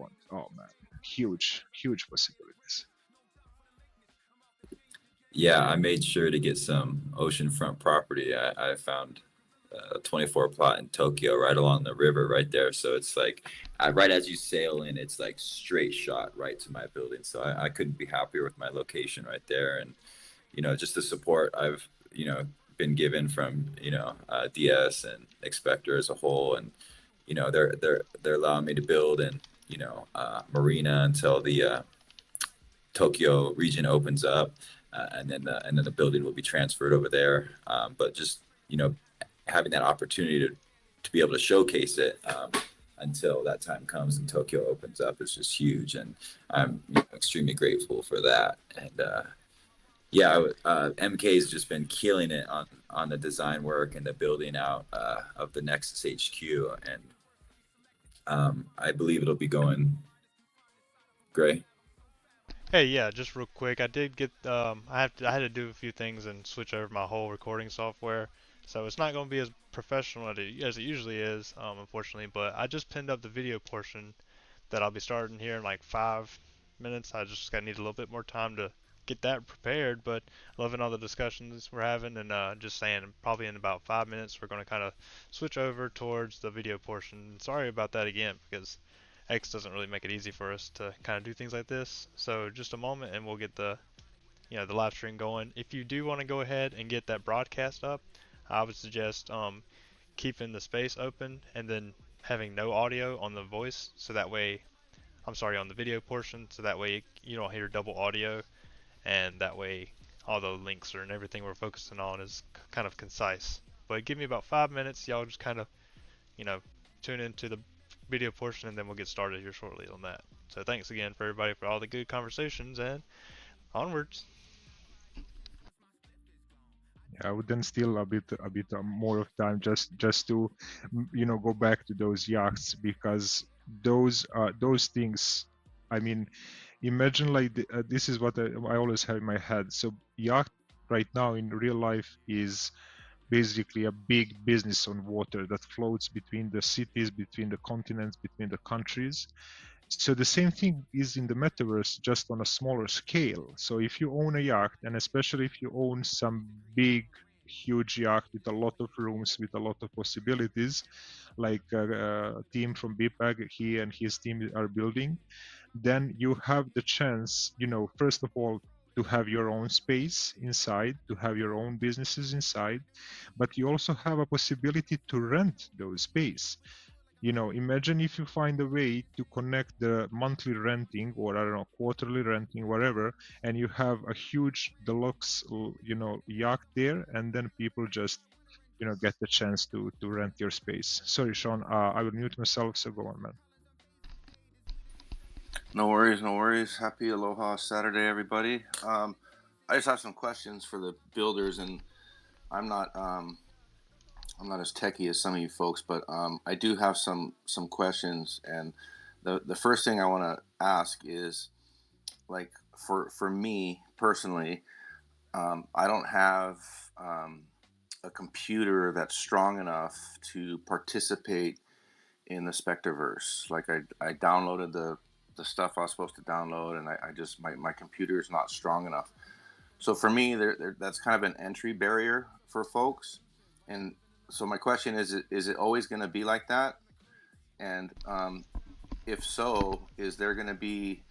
want. Oh man, huge possibilities. Yeah, I made sure to get some oceanfront property. I found a 24 plot in Tokyo right along the river right there. So it's like right as you sail in, it's like straight shot right to my building. So I couldn't be happier with my location right there. And, just the support I've, been given from, DS and Expector as a whole. And, they're allowing me to build in, Marina until the Tokyo region opens up, and then the building will be transferred over there. But just having that opportunity to be able to showcase it until that time comes and Tokyo opens up is just huge, and I'm extremely grateful for that. And yeah, MK has just been killing it on the design work and the building out of the Nexus HQ, and I believe it'll be going great. Hey, yeah, just real quick, I did get I had to do a few things and switch over my whole recording software, so it's not going to be as professional as it usually is, unfortunately. But I just pinned up the video portion that I'll be starting here in like 5 minutes. I just gotta need a little bit more time to get that prepared, but loving all the discussions we're having, and just saying probably in about 5 minutes we're going to kind of switch over towards the video portion. Sorry about that again, because X doesn't really make it easy for us to kind of do things like this. So just a moment and we'll get the live stream going. If you do want to go ahead and get that broadcast up, I would suggest keeping the space open and then having no audio on the voice, so that way, I'm sorry, on the video portion, so that way you don't hear double audio, and that way all the links and everything we're focusing on is kind of concise. But give me about 5 minutes, y'all just kind of, you know, tune into the video portion, and then we'll get started here shortly on that. So thanks again for everybody for all the good conversations, and onwards. I would then steal a bit more of time just to go back to those yachts, because those things. I mean, imagine like this is what I always have in my head. So yacht right now in real life is basically a big business on water that floats between the cities, between the continents, between the countries. So the same thing is in the metaverse, just on a smaller scale. So if you own a yacht, and especially if you own some big, huge yacht with a lot of rooms, with a lot of possibilities, like a team from BPAG, he and his team are building, then you have the chance, first of all, to have your own space inside, to have your own businesses inside, but you also have a possibility to rent those space. Imagine if you find a way to connect the monthly renting, or I don't know, quarterly renting, whatever, and you have a huge deluxe yacht there, and then people just get the chance to rent your space. Sorry, Sean, I will mute myself, so go on, man. No worries, no worries. Happy Aloha Saturday, everybody. I just have some questions for the builders, and I'm not as techy as some of you folks, but I do have some questions. And the first thing I want to ask is, like, for me personally, I don't have a computer that's strong enough to participate in the Specterverse. Like, I downloaded the stuff I was supposed to download, and I just my computer is not strong enough. So for me, that's kind of an entry barrier for folks. And so my question is it always going to be like that? And if so, is there going to be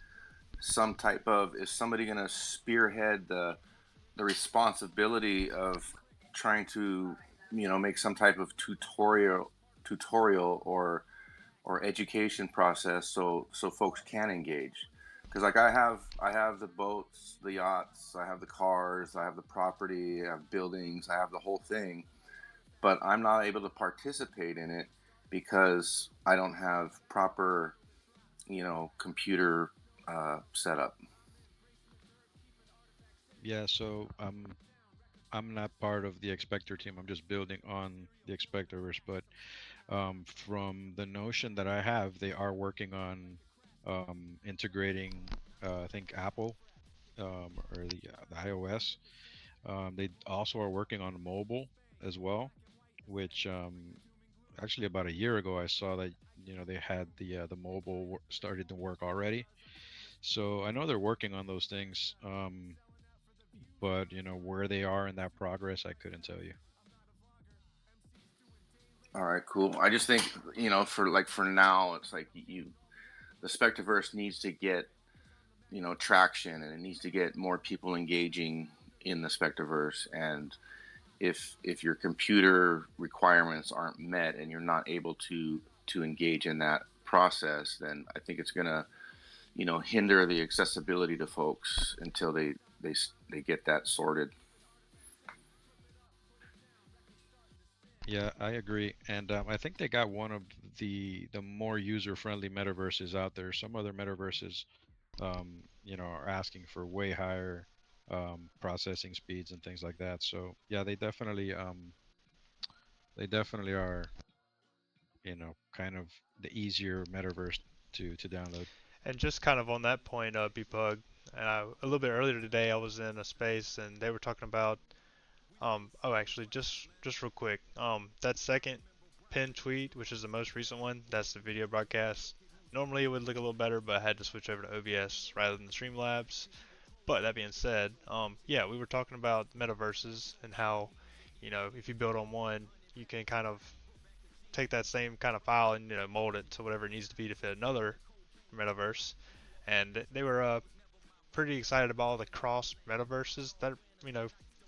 some type of, is somebody going to spearhead the responsibility of trying to make some type of tutorial or education process so folks can engage? Because, like, I have the boats, the yachts, I have the cars, I have the property, I have buildings, I have the whole thing, but I'm not able to participate in it because I don't have proper computer setup. Yeah, so I'm not part of the Expector team. I'm just building on the Expectorverse, but from the notion that I have, they are working on integrating, I think Apple or the iOS. They also are working on mobile as well, which actually about a year ago I saw that they had the mobile started to work already. So I know they're working on those things, but where they are in that progress, I couldn't tell you. All right, cool. I just think for now, it's like the Spectreverse needs to get traction, and it needs to get more people engaging in the Spectreverse. And if your computer requirements aren't met and you're not able to engage in that process, then I think it's gonna hinder the accessibility to folks until they get that sorted. Yeah, I agree, and I think they got one of the more user-friendly metaverses out there. Some other metaverses, are asking for way higher processing speeds and things like that. So yeah, they definitely are, kind of the easier metaverse to download. And just kind of on that point, Bpug, a little bit earlier today, I was in a space and they were talking about, oh, actually, just real quick, that second pinned tweet, which is the most recent one, that's the video broadcast. Normally it would look a little better, but I had to switch over to OBS rather than Streamlabs. But that being said, yeah, we were talking about metaverses and how, if you build on one, you can kind of take that same kind of file and mold it to whatever it needs to be to fit another metaverse. And they were pretty excited about all the cross metaverses that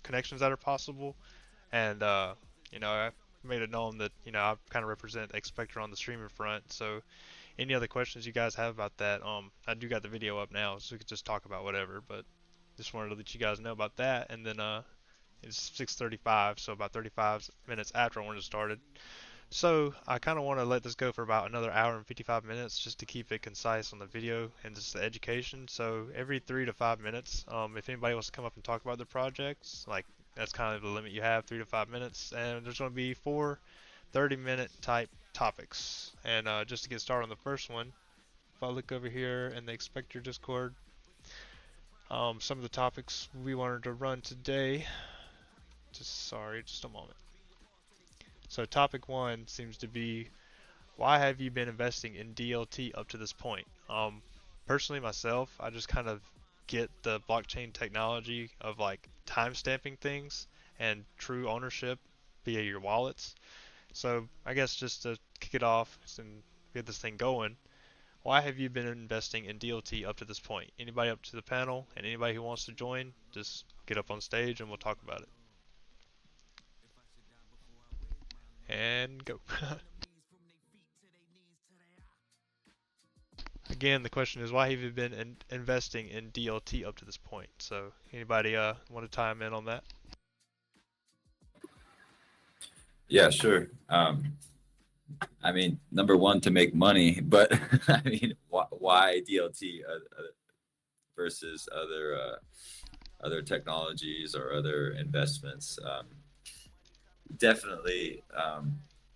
connections that are possible. And I made it known that I kind of represent Expector on the streaming front. So any other questions you guys have about that, I do got the video up now, so we could just talk about whatever. But just wanted to let you guys know about that. And then it's 6:35, so about 35 minutes after I wanted to start it. So I kind of want to let this go for about another hour and 55 minutes just to keep it concise on the video and just the education. So every 3 to 5 minutes, if anybody wants to come up and talk about their projects, like that's kind of the limit you have, 3 to 5 minutes, and there's going to be 4 30-minute type topics. And just to get started on the first one, if I look over here in the Expector Discord, some of the topics we wanted to run today, just a moment. So topic one seems to be, why have you been investing in DLT up to this point? Personally myself, I just kind of get the blockchain technology of like timestamping things and true ownership via your wallets. So I guess just to kick it off and get this thing going, why have you been investing in DLT up to this point? Anybody up to the panel and anybody who wants to join, just get up on stage and we'll talk about it. And go. Again, the question is, why have you been investing in DLT up to this point? So anybody want to chime in on that? Yeah, sure. I mean, number one, to make money, but I mean, why DLT versus other technologies or other investments? Definitely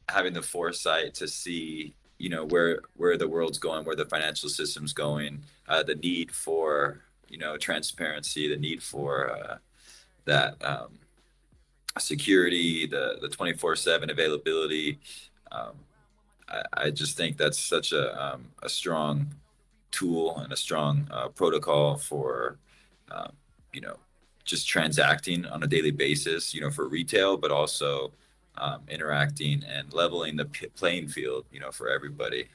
having the foresight to see, where the world's going, where the financial system's going, the need for, transparency, the need for that security, the 24/7 availability. I just think that's such a strong tool and a strong protocol for, you know, just transacting on a daily basis, for retail, but also interacting and leveling the playing field, for everybody.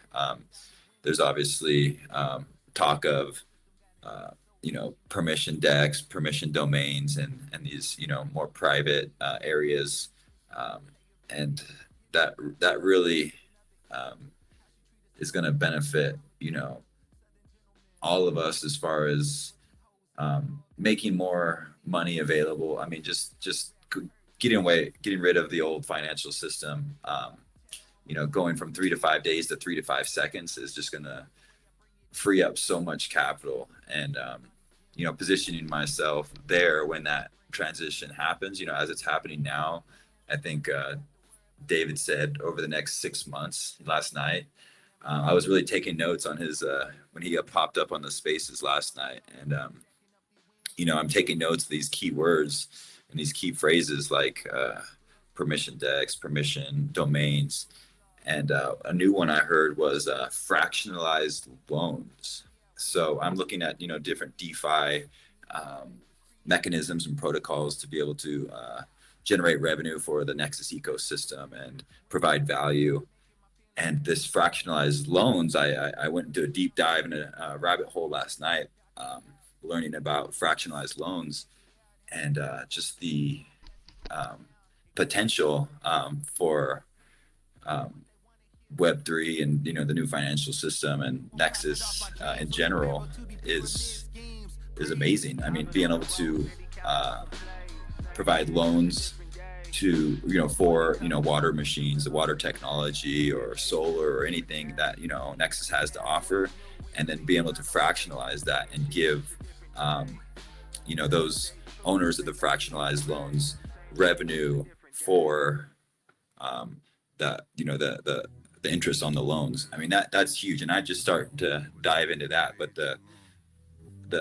There's obviously talk of, permission decks, permission domains, and these, more private areas, and that really is going to benefit, all of us as far as making more money available. I mean, just getting rid of the old financial system. Going from 3 to 5 days to 3 to 5 seconds is just going to free up so much capital, and positioning myself there when that transition happens, as it's happening now. I think David said over the next 6 months last night. I was really taking notes on his when he got popped up on the spaces last night, and I'm taking notes of these key words and these key phrases like permission decks, permission domains, And a new one I heard was fractionalized loans. So I'm looking at, different DeFi mechanisms and protocols to be able to generate revenue for the Nexus ecosystem and provide value. And this fractionalized loans, I went into a deep dive in a rabbit hole last night, learning about fractionalized loans and just the potential for WEB3 and the new financial system and Nexus in general is amazing. I mean, being able to provide loans to for water machines, the water technology, or solar, or anything that Nexus has to offer, and then being able to fractionalize that and give those owners of the fractionalized loans revenue for the interest on the loans. I mean, that's huge, and I just start to dive into that. But the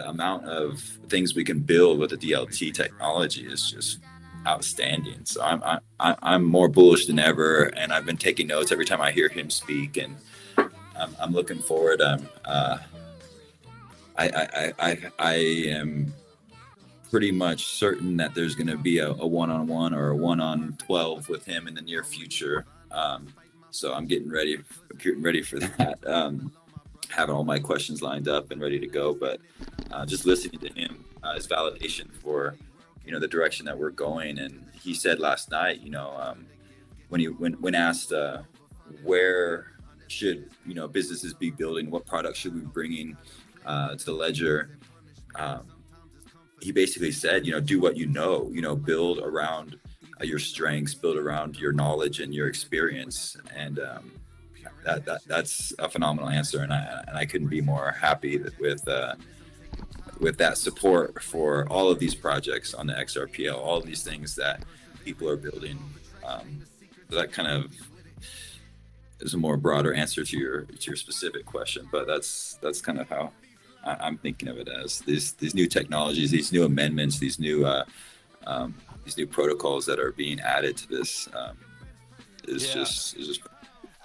amount of things we can build with the DLT technology is just outstanding. So I'm more bullish than ever, and I've been taking notes every time I hear him speak, and I'm looking forward. I am pretty much certain that there's going to be a one-on-one or a 1-on-12 with him in the near future. So I'm getting ready for that. Having all my questions lined up and ready to go, but just listening to him is validation for the direction that we're going. And he said last night, when asked where should businesses be building, what products should we be bringing to the ledger, he basically said, do what build around your strengths, build around your knowledge and your experience, and that's a phenomenal answer, and I couldn't be more happy with that support for all of these projects on the XRPL, all of these things that people are building. So that kind of is a more broader answer to your specific question, but that's kind of how I'm thinking of it, as these new technologies, these new amendments, these new protocols that are being added to this is just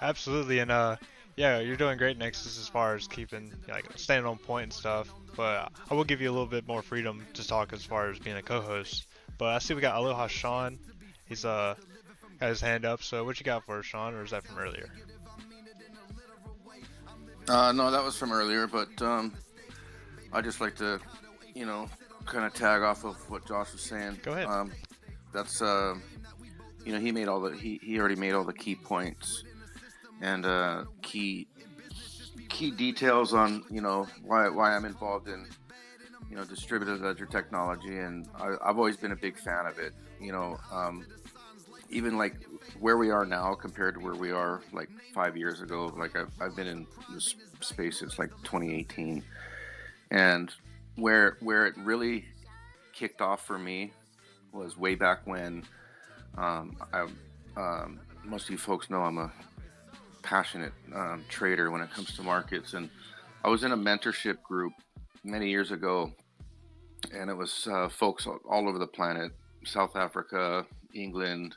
absolutely. And yeah, you're doing great, Nexus, as far as keeping staying on point and stuff. But I will give you a little bit more freedom to talk as far as being a co-host. But I see we got Aloha Sean. He's got his hand up. So what you got for us, Sean, or is that from earlier? No, that was from earlier, but I just like to, kind of tag off of what Josh was saying. Go ahead. That's he made he already made all the key points and key details on why I'm involved in distributed ledger technology, and I've always been a big fan of it. Even like where we are now compared to where we are like 5 years ago. Like I've been in this space since like 2018, and where it really kicked off for me was way back when. Most of you folks know I'm a passionate trader when it comes to markets, and I was in a mentorship group many years ago, and it was folks all over the planet, South Africa, England,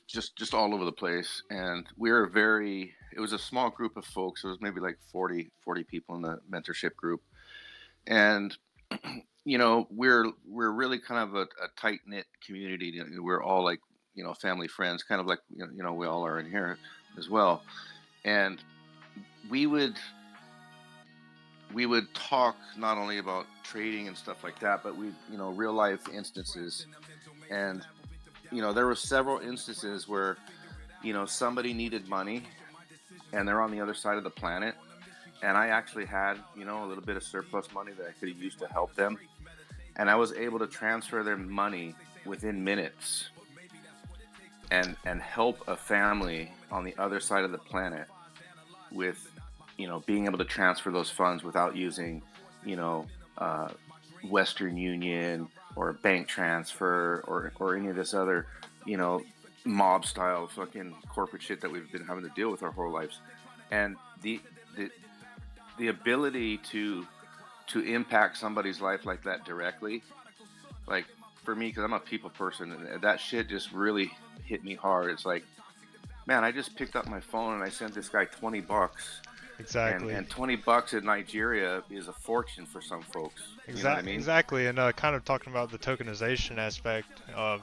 just all over the place. And it was a small group of folks. It was maybe like 40 people in the mentorship group, and we're really kind of a tight-knit community. We're all like family friends, kind of like we all are in here as well. And we would talk not only about trading and stuff like that, but we real life instances. And there were several instances where somebody needed money and they're on the other side of the planet, and I actually had a little bit of surplus money that I could have used to help them, and I was able to transfer their money within minutes and help a family on the other side of the planet with being able to transfer those funds without using Western Union or bank transfer or any of this other mob style fucking corporate shit that we've been having to deal with our whole lives. And the ability to impact somebody's life like that directly, like for me, because I'm a people person, and that shit just really hit me hard. It's like man, I just picked up my phone and I sent this guy $20. Exactly. And $20 in Nigeria is a fortune for some folks. You know what I mean? Exactly, and kind of talking about the tokenization aspect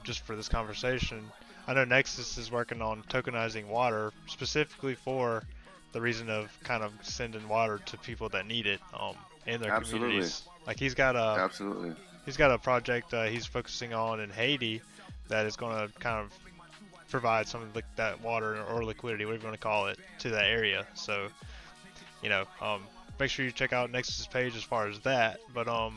just for this conversation, I know Nexus is working on tokenizing water specifically for the reason of kind of sending water to people that need it in their Absolutely. communities. Like Absolutely. he's got a project he's focusing on in Haiti that is going to kind of provide some of that water or liquidity, whatever you want to call it, to that area. So you know, make sure you check out Nexus's page as far as that. But I'm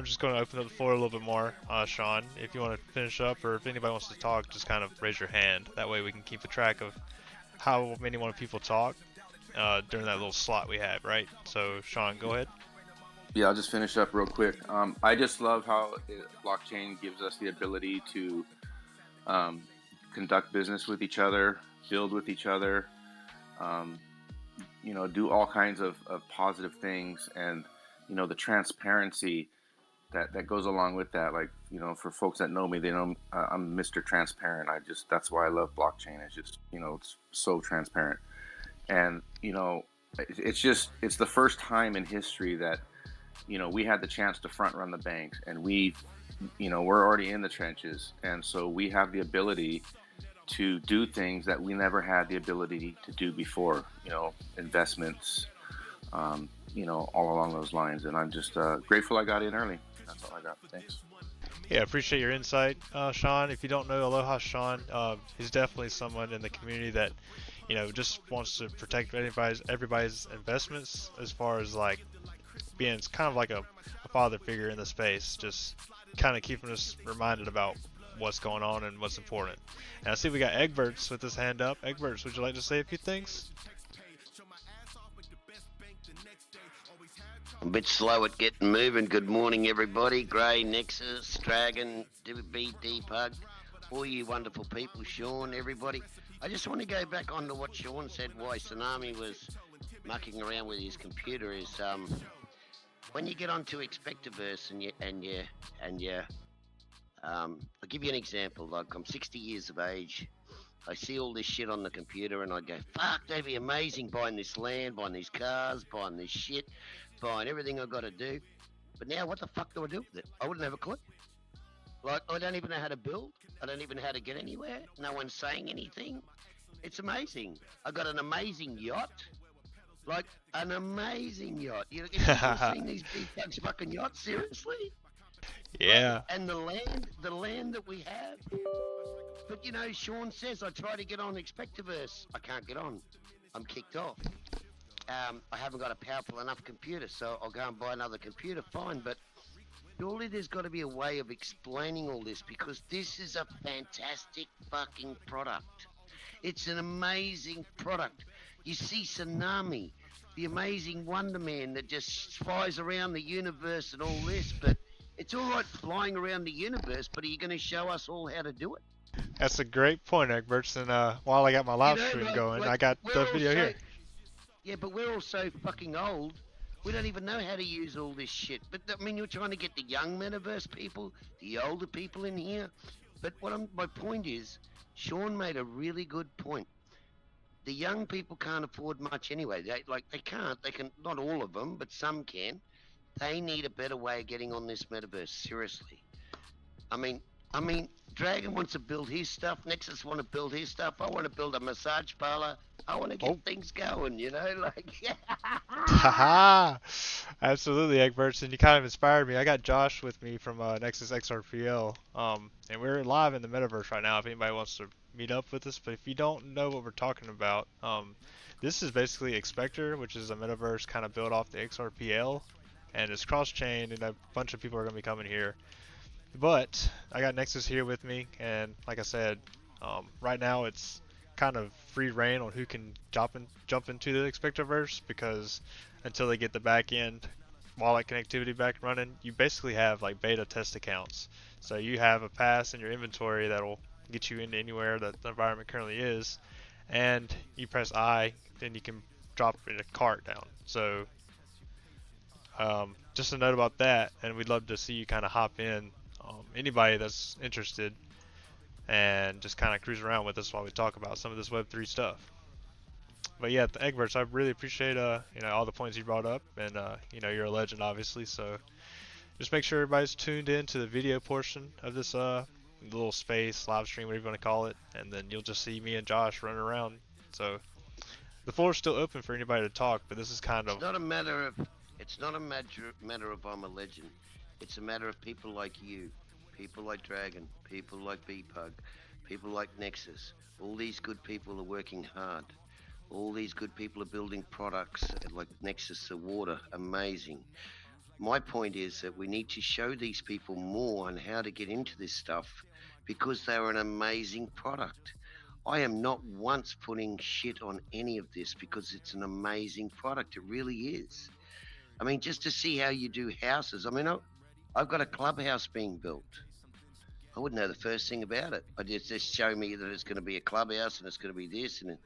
just going to open up the floor a little bit more, Sean. If you want to finish up, or if anybody wants to talk, just kind of raise your hand. That way we can keep a track of how many more people talk during that little slot we have, right? So, Sean, go ahead. Yeah, I'll just finish up real quick. I just love how blockchain gives us the ability to conduct business with each other, build with each other, do all kinds of positive things, and the transparency that goes along with that. Like, for folks that know me, they know I'm Mr. Transparent. That's why I love blockchain. It's just, it's so transparent. And, it's the first time in history that, we had the chance to front run the banks, and we're already in the trenches. And so we have the ability to do things that we never had the ability to do before, investments, all along those lines. And I'm just grateful I got in early. That's all I got. Thanks. Yeah, appreciate your insight, Sean. If you don't know Aloha Sean, he's definitely someone in the community that, just wants to protect everybody's investments, as far as like being kind of like a father figure in the space, just kind of keeping us reminded about what's going on and what's important. And I see we got Egberts with his hand up. Egberts, would you like to say a few things? A bit slow at getting moving. Good morning, everybody. Gray, Nexus, Dragon, DB, Deepug, all you wonderful people, Sean, everybody. I just want to go back on to what Sean said, why Tsunami was mucking around with his computer is when you get onto Expectaverse I'll give you an example. Like, I'm 60 years of age. I see all this shit on the computer and I go, fuck, that'd be amazing, buying this land, buying these cars, buying this shit, buying everything I've got to do. But now what the fuck do I do with it? I wouldn't have a clue. Like, I don't even know how to build. I don't even know how to get anywhere. No one's saying anything. It's amazing. I got an amazing yacht. Like, an amazing yacht. You've seen these big fucking yachts? Seriously? Yeah. And the land that we have. But Sean says I try to get on Expectaverse. I can't get on. I'm kicked off. I haven't got a powerful enough computer, so I'll go and buy another computer, fine. But surely there's got to be a way of explaining all this, because this is a fantastic fucking product. It's an amazing product. You see Tsunami, the amazing Wonder Man that just flies around the universe and all this, but it's all right flying around the universe, but are you going to show us all how to do it? That's a great point, Egberts. And while I got my live stream going, I got the video here. Yeah, but we're all so fucking old. We don't even know how to use all this shit. But I mean, you're trying to get the young metaverse people, the older people in here. But my point is, Sean made a really good point. The young people can't afford much anyway. They can't. They can, not all of them, but some can. They need a better way of getting on this metaverse. Seriously. I mean, Dragon wants to build his stuff. Nexus want to build his stuff. I want to build a massage parlor. I want to get things going, Haha! Absolutely, Egberts, and you kind of inspired me. I got Josh with me from Nexus XRPL, and we're live in the metaverse right now if anybody wants to meet up with us. But if you don't know what we're talking about, this is basically Expector, which is a metaverse kind of built off the XRPL, and it's cross-chain, and a bunch of people are going to be coming here. But I got Nexus here with me, and like I said, right now it's kind of free reign on who can jump into the Expectaverse, because until they get the back end wallet connectivity back running, you basically have like beta test accounts. So you have a pass in your inventory that'll get you into anywhere that the environment currently is, and you press I, then you can drop in a cart down. So just a note about that, and we'd love to see you kind of hop in. Anybody that's interested, and just kind of cruise around with us while we talk about some of this Web3 stuff. But yeah, Egberts, I really appreciate all the points you brought up, and you're a legend obviously. So just make sure everybody's tuned in to the video portion of this little space live stream, whatever you want to call it, and then you'll just see me and Josh running around. So the floor is still open for anybody to talk, but this is kind of It's not a matter of I'm a legend. It's a matter of people like you, people like Dragon, people like BPug, people like Nexus. All these good people are working hard. All these good people are building products like Nexus of Water, amazing. My point is that we need to show these people more on how to get into this stuff because they're an amazing product. I am not once putting shit on any of this because it's an amazing product. It really is. I mean, just to see how you do houses. I mean, I've got a clubhouse being built. I wouldn't know the first thing about it. I just show me that it's going to be a clubhouse and it's going to be this and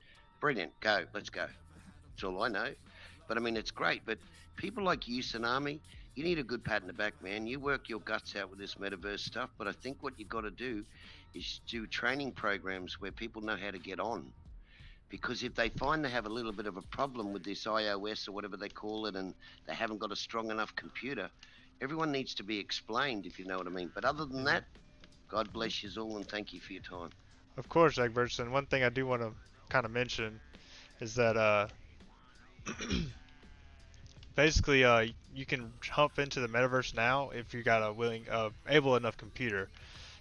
brilliant. Go, let's go. That's all I know. But I mean, it's great. But people like you, Tsunami, you need a good pat in the back, man. You work your guts out with this metaverse stuff. But I think what you've got to do is do training programs where people know how to get on. Because if they find they have a little bit of a problem with this iOS or whatever they call it, and they haven't got a strong enough computer, everyone needs to be explained, if you know what I mean. But other than that, God bless you all and thank you for your time. Of course, Egberts, and one thing I do want to kind of mention is that basically you can jump into the metaverse now if you got a able enough computer.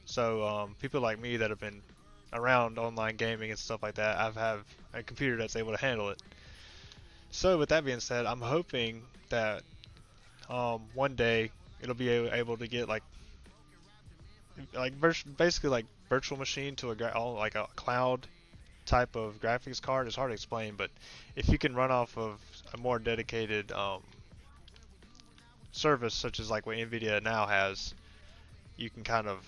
So people like me that have been around online gaming and stuff like that, I have a computer that's able to handle it. So with that being said, I'm hoping that one day it'll be able to get basically like virtual machine to like a cloud type of graphics card. It's hard to explain, but if you can run off of a more dedicated service such as like what Nvidia now has, you can kind of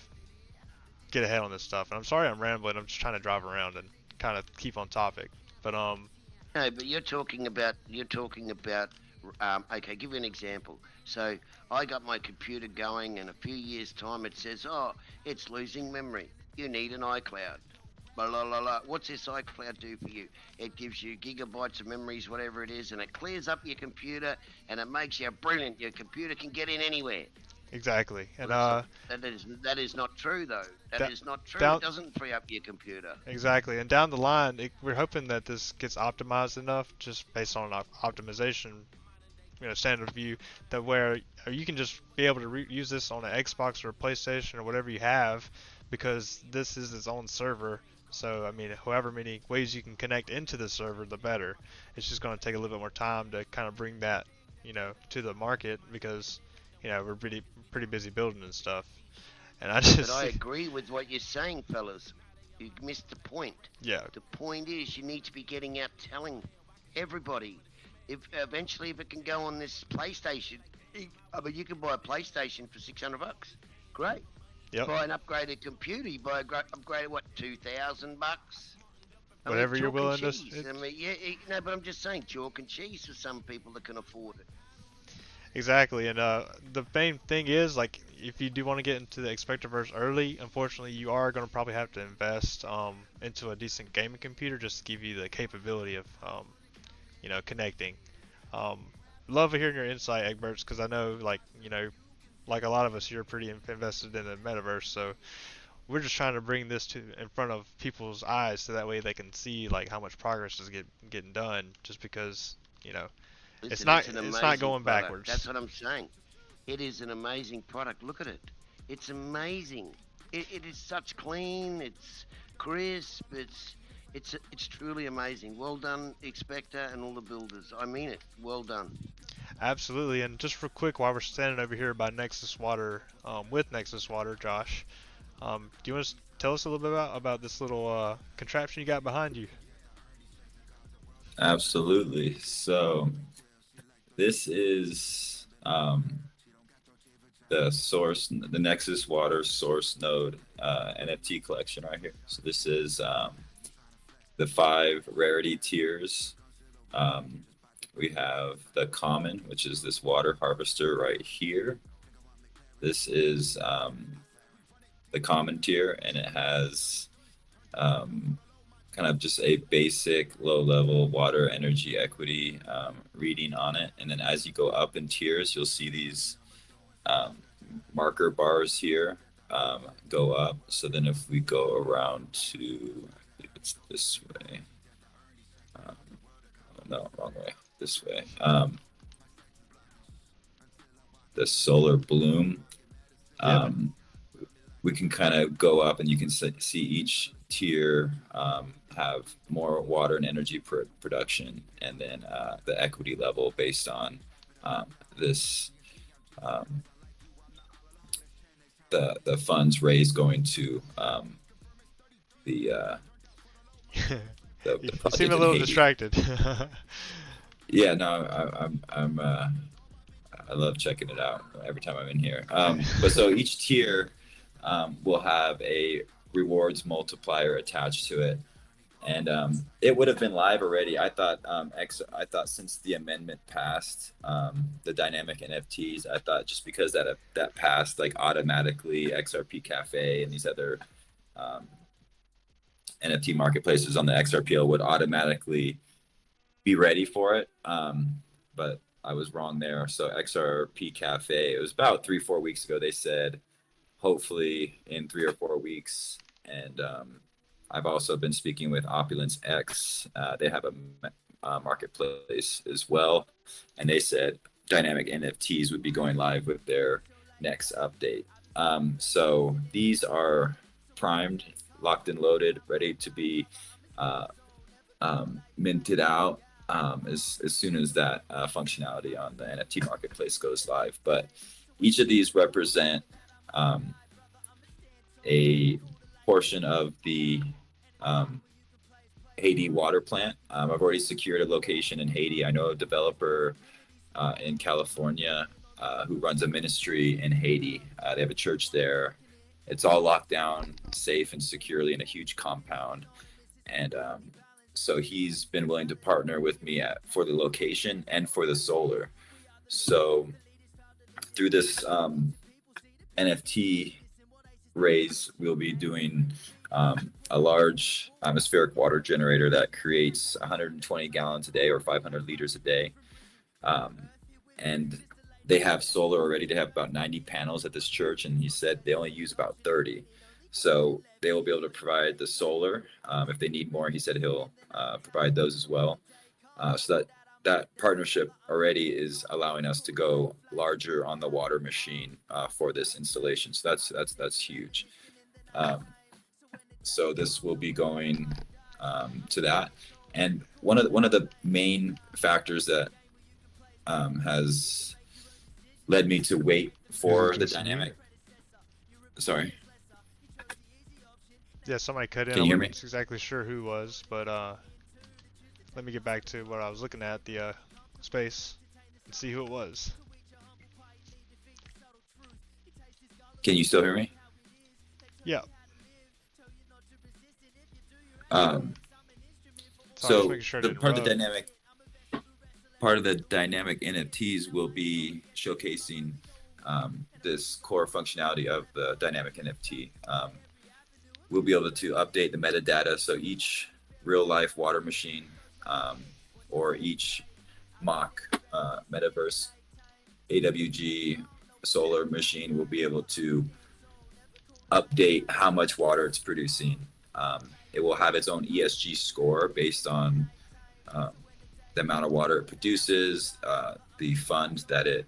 get ahead on this stuff. And I'm sorry I'm rambling. I'm just trying to drive around and kind of keep on topic. But No, but you're talking about. Okay, give you an example. So I got my computer going, and a few years' time, it says, "Oh, it's losing memory. You need an iCloud." Blah, blah, blah, blah. What's this iCloud do for you? It gives you gigabytes of memories, whatever it is, and it clears up your computer, and it makes you brilliant. Your computer can get in anywhere. exactly. And that is not true, though. That is not true. It doesn't free up your computer. Exactly. And down the line, we're hoping that this gets optimized enough, just based on optimization, standard view, that where you can just be able to use this on an Xbox or a PlayStation or whatever you have, because this is its own server. So I mean, however many ways you can connect into the server, the better. It's just going to take a little bit more time to kind of bring that, to the market, because we're pretty busy building and stuff. And I just. But I agree with what you're saying, fellas. You missed the point. Yeah. The point is you need to be getting out telling everybody. If eventually, if it can go on this PlayStation, I mean, you can buy a PlayStation for $600. Great. Yep. Buy an upgraded computer. You buy upgraded what, $2,000? Whatever you're willing to. I mean, no, but I'm just saying, chalk and cheese for some people that can afford it. Exactly, and the main thing is, like, if you do want to get into the Expectorverse early, unfortunately, you are going to probably have to invest into a decent gaming computer just to give you the capability of, connecting. Love hearing your insight, Egberts, because I know, like a lot of us, you're pretty invested in the metaverse, so we're just trying to bring this in front of people's eyes, so that way they can see like how much progress is getting done, just because Listen, it's not going backwards. That's what I'm saying. It is an amazing product. Look at it. It's amazing. It is such clean. It's crisp. It's truly amazing. Well done, Expector and all the builders. I mean it. Well done. Absolutely. And just real quick, while we're standing over here by Nexus Water, with Nexus Water, Josh, do you want to tell us a little bit about this little contraption you got behind you? Absolutely. So this is the Nexus Water source node NFT collection right here. So this is the 5 rarity tiers. We have the common, which is this water harvester right here. This is the common tier, and it has kind of just a basic low-level water energy equity reading on it. And then as you go up in tiers, you'll see these marker bars here go up. So then if we go around to, I believe it's this way. No, wrong way. This way. The solar bloom. We can kind of go up and you can see each tier have more water and energy production, and then the equity level based on this the funds raised going to the You seem a little distracted. Yeah, no, I love checking it out every time I'm in here. But so each tier will have a rewards multiplier attached to it, and it would have been live already. I thought since the amendment passed, the dynamic NFTs, I thought just because that passed, like automatically XRP Cafe and these other NFT marketplaces on the XRPL would automatically be ready for it. But I was wrong there. So XRP Cafe, it was about 3-4 weeks ago. They said hopefully in 3 or 4 weeks. And I've also been speaking with Opulence X. They have a marketplace as well. And they said dynamic NFTs would be going live with their next update. So these are primed, locked and loaded, ready to be minted out as soon as that functionality on the NFT marketplace goes live. But each of these represent a portion of the Haiti water plant. I've already secured a location in Haiti. I know a developer in California who runs a ministry in Haiti. They have a church there. It's all locked down, safe and securely in a huge compound. And so he's been willing to partner with me for the location and for the solar. So through this NFT raise, we'll be doing a large atmospheric water generator that creates 120 gallons a day or 500 liters a day. And they have solar already. They have about 90 panels at this church, and he said they only use about 30. So they will be able to provide the solar. If they need more, he said he'll provide those as well. So that partnership already is allowing us to go larger on the water machine for this installation. So that's huge. So this will be going to that. And one of the main factors that has led me to wait for the dynamic. Sorry. Yeah, somebody cut in. Can you hear me? I wasn't exactly sure who was, but let me get back to what I was looking at, the space, and see who it was. Can you still hear me? Yeah. So sure the part of the dynamic NFTs will be showcasing this core functionality of the dynamic NFT. We'll be able to update the metadata. So each real life water machine or each mock metaverse AWG solar machine will be able to update how much water it's producing. It will have its own ESG score based on the amount of water it produces, the fund that it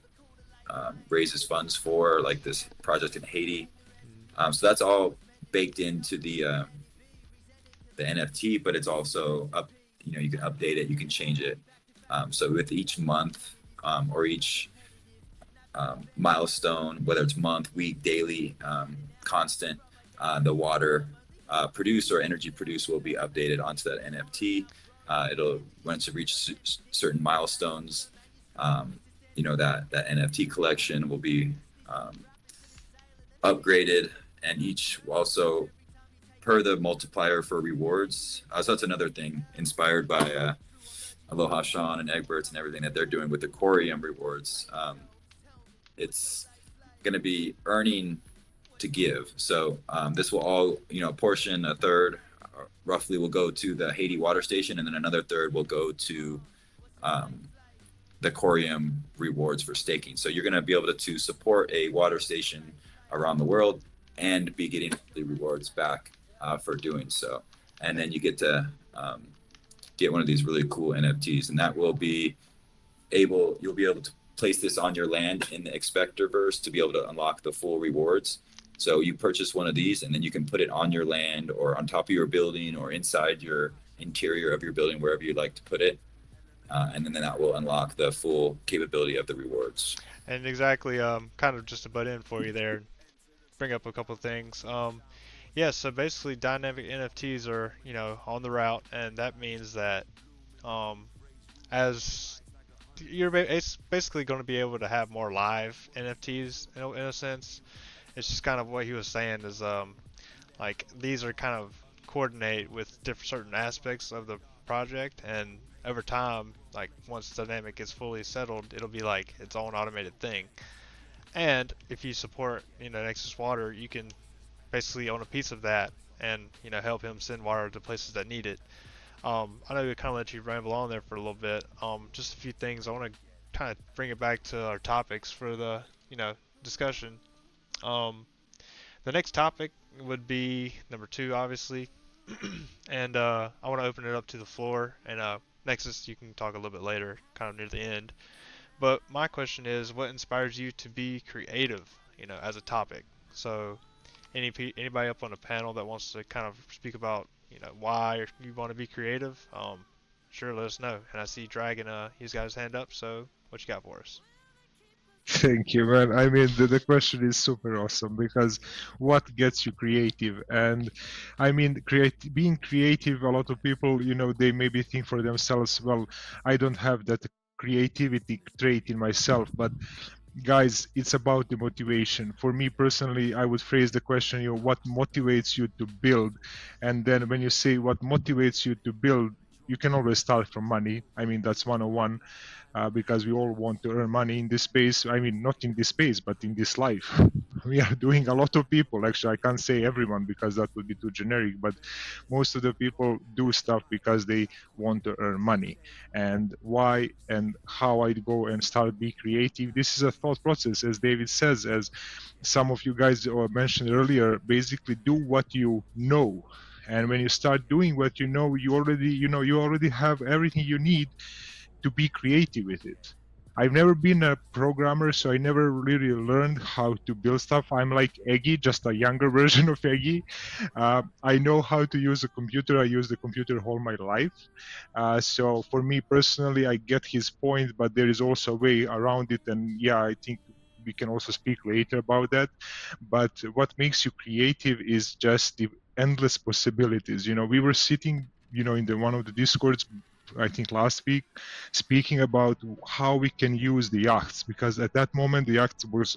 raises funds for, like this project in Haiti. So that's all baked into the NFT, but it's also up. You can update it, you can change it. So with each month or each milestone, whether it's month, week, daily, constant, the water produced or energy produced will be updated onto that NFT. It'll once it reaches certain milestones, that NFT collection will be upgraded, and each also per the multiplier for rewards. So that's another thing inspired by Aloha Sean and Egberts and everything that they're doing with the Corium rewards. It's going to be earning to give. So this will all, a portion, a third, roughly will go to the Haiti water station, and then another third will go to the Corium rewards for staking. So you're going to be able to support a water station around the world and be getting the rewards back for doing so. And then you get to get one of these really cool NFTs, and that will be you'll be able to place this on your land in the Expectorverse to be able to unlock the full rewards. So you purchase one of these, and then you can put it on your land or on top of your building or inside your interior of your building, wherever you'd like to put it. And then that will unlock the full capability of the rewards. And exactly, kind of just to butt in for you there, bring up a couple of things. Yeah, so basically dynamic NFTs are, on the route, and that means that as it's basically going to be able to have more live NFTs in a sense. It's just kind of what he was saying is like these are kind of coordinate with different certain aspects of the project, and over time, like once dynamic is fully settled, it'll be like its own automated thing. And if you support Nexus Water, you can basically own a piece of that and help him send water to places that need it. I know we kind of let you ramble on there for a little bit. Just a few things. I want to kind of bring it back to our topics for the discussion. The next topic would be number 2, obviously, and I want to open it up to the floor. And Nexus, you can talk a little bit later, kind of near the end. But my question is, what inspires you to be creative? As a topic. So, anybody up on the panel that wants to kind of speak about why you want to be creative, sure, let us know. And I see Dragon, he's got his hand up, so what you got for us? Thank you, man. I mean, the question is super awesome because what gets you creative? And I mean, being creative, a lot of people, they maybe think for themselves, well, I don't have that creativity trait in myself, but guys, it's about the motivation. For me personally, I would phrase the question, what motivates you to build? And then when you say what motivates you to build, you can always start from money. I mean, that's 101, because we all want to earn money in this space. I mean, not in this space, but in this life. We are doing a lot of people. Actually, I can't say everyone because that would be too generic, but most of the people do stuff because they want to earn money. And why and how I go and start be creative, this is a thought process, as David says, as some of you guys mentioned earlier. Basically do what you know, and when you start doing what you know, you already have everything you need to be creative with it. I've never been a programmer, so I never really learned how to build stuff. I'm like Eggy, just a younger version of Eggy. I know how to use a computer. I use the computer all my life. So for me personally, I get his point, but there is also a way around it. And yeah, I think we can also speak later about that. But what makes you creative is just the endless possibilities. We were sitting, in one of the Discords, I think last week, speaking about how we can use the yachts, because at that moment the yachts was,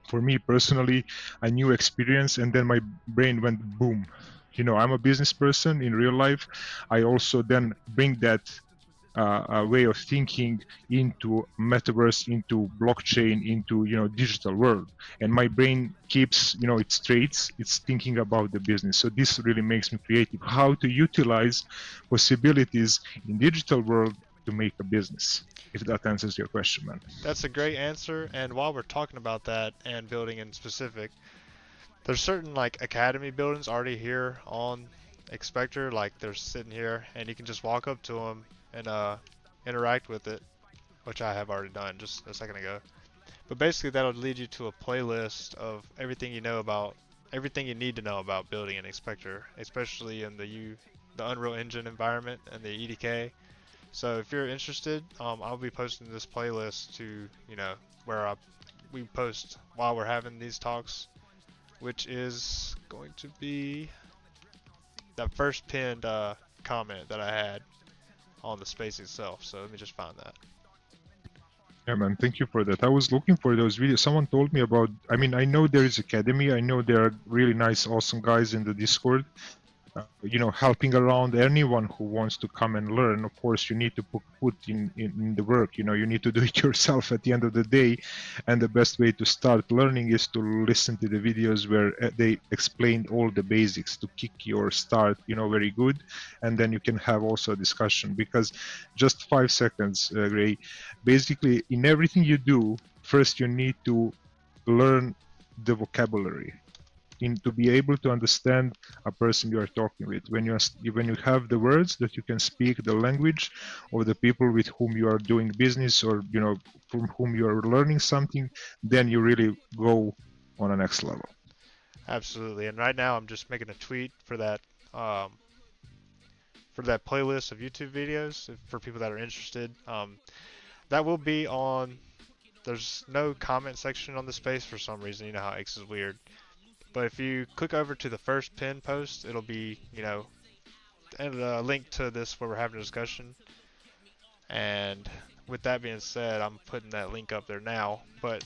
for me personally, a new experience, and then my brain went boom. I'm a business person in real life. I also then bring that a way of thinking into metaverse, into blockchain, into digital world, and my brain keeps it straight. It's thinking about the business. So this really makes me creative. How to utilize possibilities in digital world to make a business. If that answers your question, man. That's a great answer. And while we're talking about that and building in specific, there's certain like academy buildings already here on Expector, like they're sitting here, and you can just walk up to them and interact with it, which I have already done just a second ago. But basically, that'll lead you to a playlist of everything you need to know about building an Expector, especially in the Unreal Engine environment and the EDK. So if you're interested, I'll be posting this playlist to where we post while we're having these talks, which is going to be that first pinned comment that I had on the space itself. So let me just find that. Yeah, man, thank you for that. I was looking for those videos. Someone told me about, I mean, I know there is Academy. I know there are really nice, awesome guys in the Discord. helping around anyone who wants to come and learn. Of course, you need to put in the work. You need to do it yourself at the end of the day. And the best way to start learning is to listen to the videos where they explained all the basics to kick your start, very good. And then you can have also a discussion, because just 5 seconds, Gray, basically in everything you do, first you need to learn the vocabulary, to be able to understand a person you are talking with. When you have the words that you can speak the language of the people with whom you are doing business, or from whom you are learning something, then you really go on a next level. Absolutely. And right now I'm just making a tweet um, for that playlist of YouTube videos for people that are interested. That will be on. There's no comment section on the space for some reason. You know how X is weird. But if you click over to the first pin post, it'll be, and a link to this where we're having a discussion. And with that being said, I'm putting that link up there now. But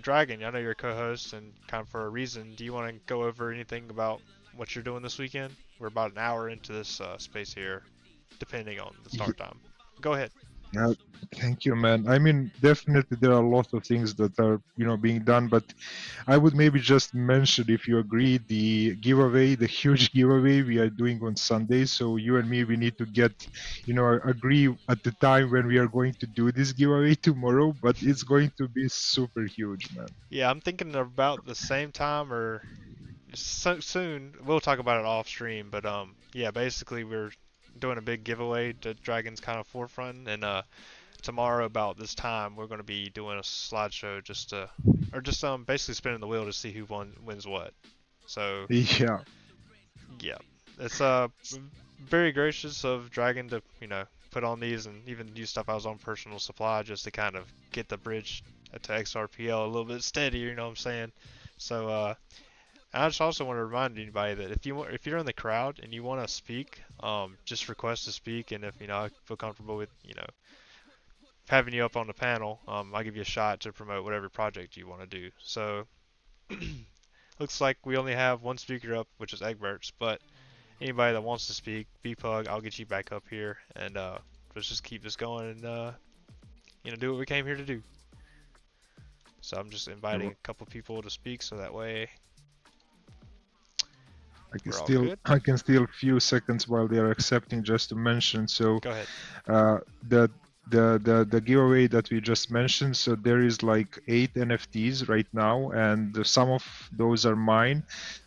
Dragon, I know you're a co-host, and kind of for a reason. Do you want to go over anything about what you're doing this weekend? We're about an hour into this space here, depending on the start time. Go ahead. Yeah, thank you, man. I mean, definitely there are a lot of things that are, being done, but I would maybe just mention, if you agree, the giveaway, the huge giveaway we are doing on Sunday. So you and me, we need to get, agree at the time when we are going to do this giveaway tomorrow, but it's going to be super huge, man. Yeah, I'm thinking about the same time or soon. We'll talk about it off stream, but yeah, basically we're doing a big giveaway to Dragon's kind of forefront, and tomorrow about this time we're going to be doing a slideshow just basically spinning the wheel to see who wins what. So Yeah. yeah, it's very gracious of Dragon to put on these and even use stuff I was on personal supply just to kind of get the bridge to XRPL a little bit steadier. You know what I'm saying? So I just also want to remind anybody that if you're in the crowd and you want to speak, just request to speak, and if I feel comfortable with having you up on the panel, I'll give you a shot to promote whatever project you want to do. So looks like we only have one speaker up, which is Egberts, but anybody that wants to speak, BPug, I'll get you back up here, and let's just keep this going and do what we came here to do. So I'm just inviting a couple people to speak, so that way I can steal a few seconds while they are accepting, just to mention. So go ahead. The giveaway that we just mentioned, so there is like 8 NFTs right now, and some of those are mine,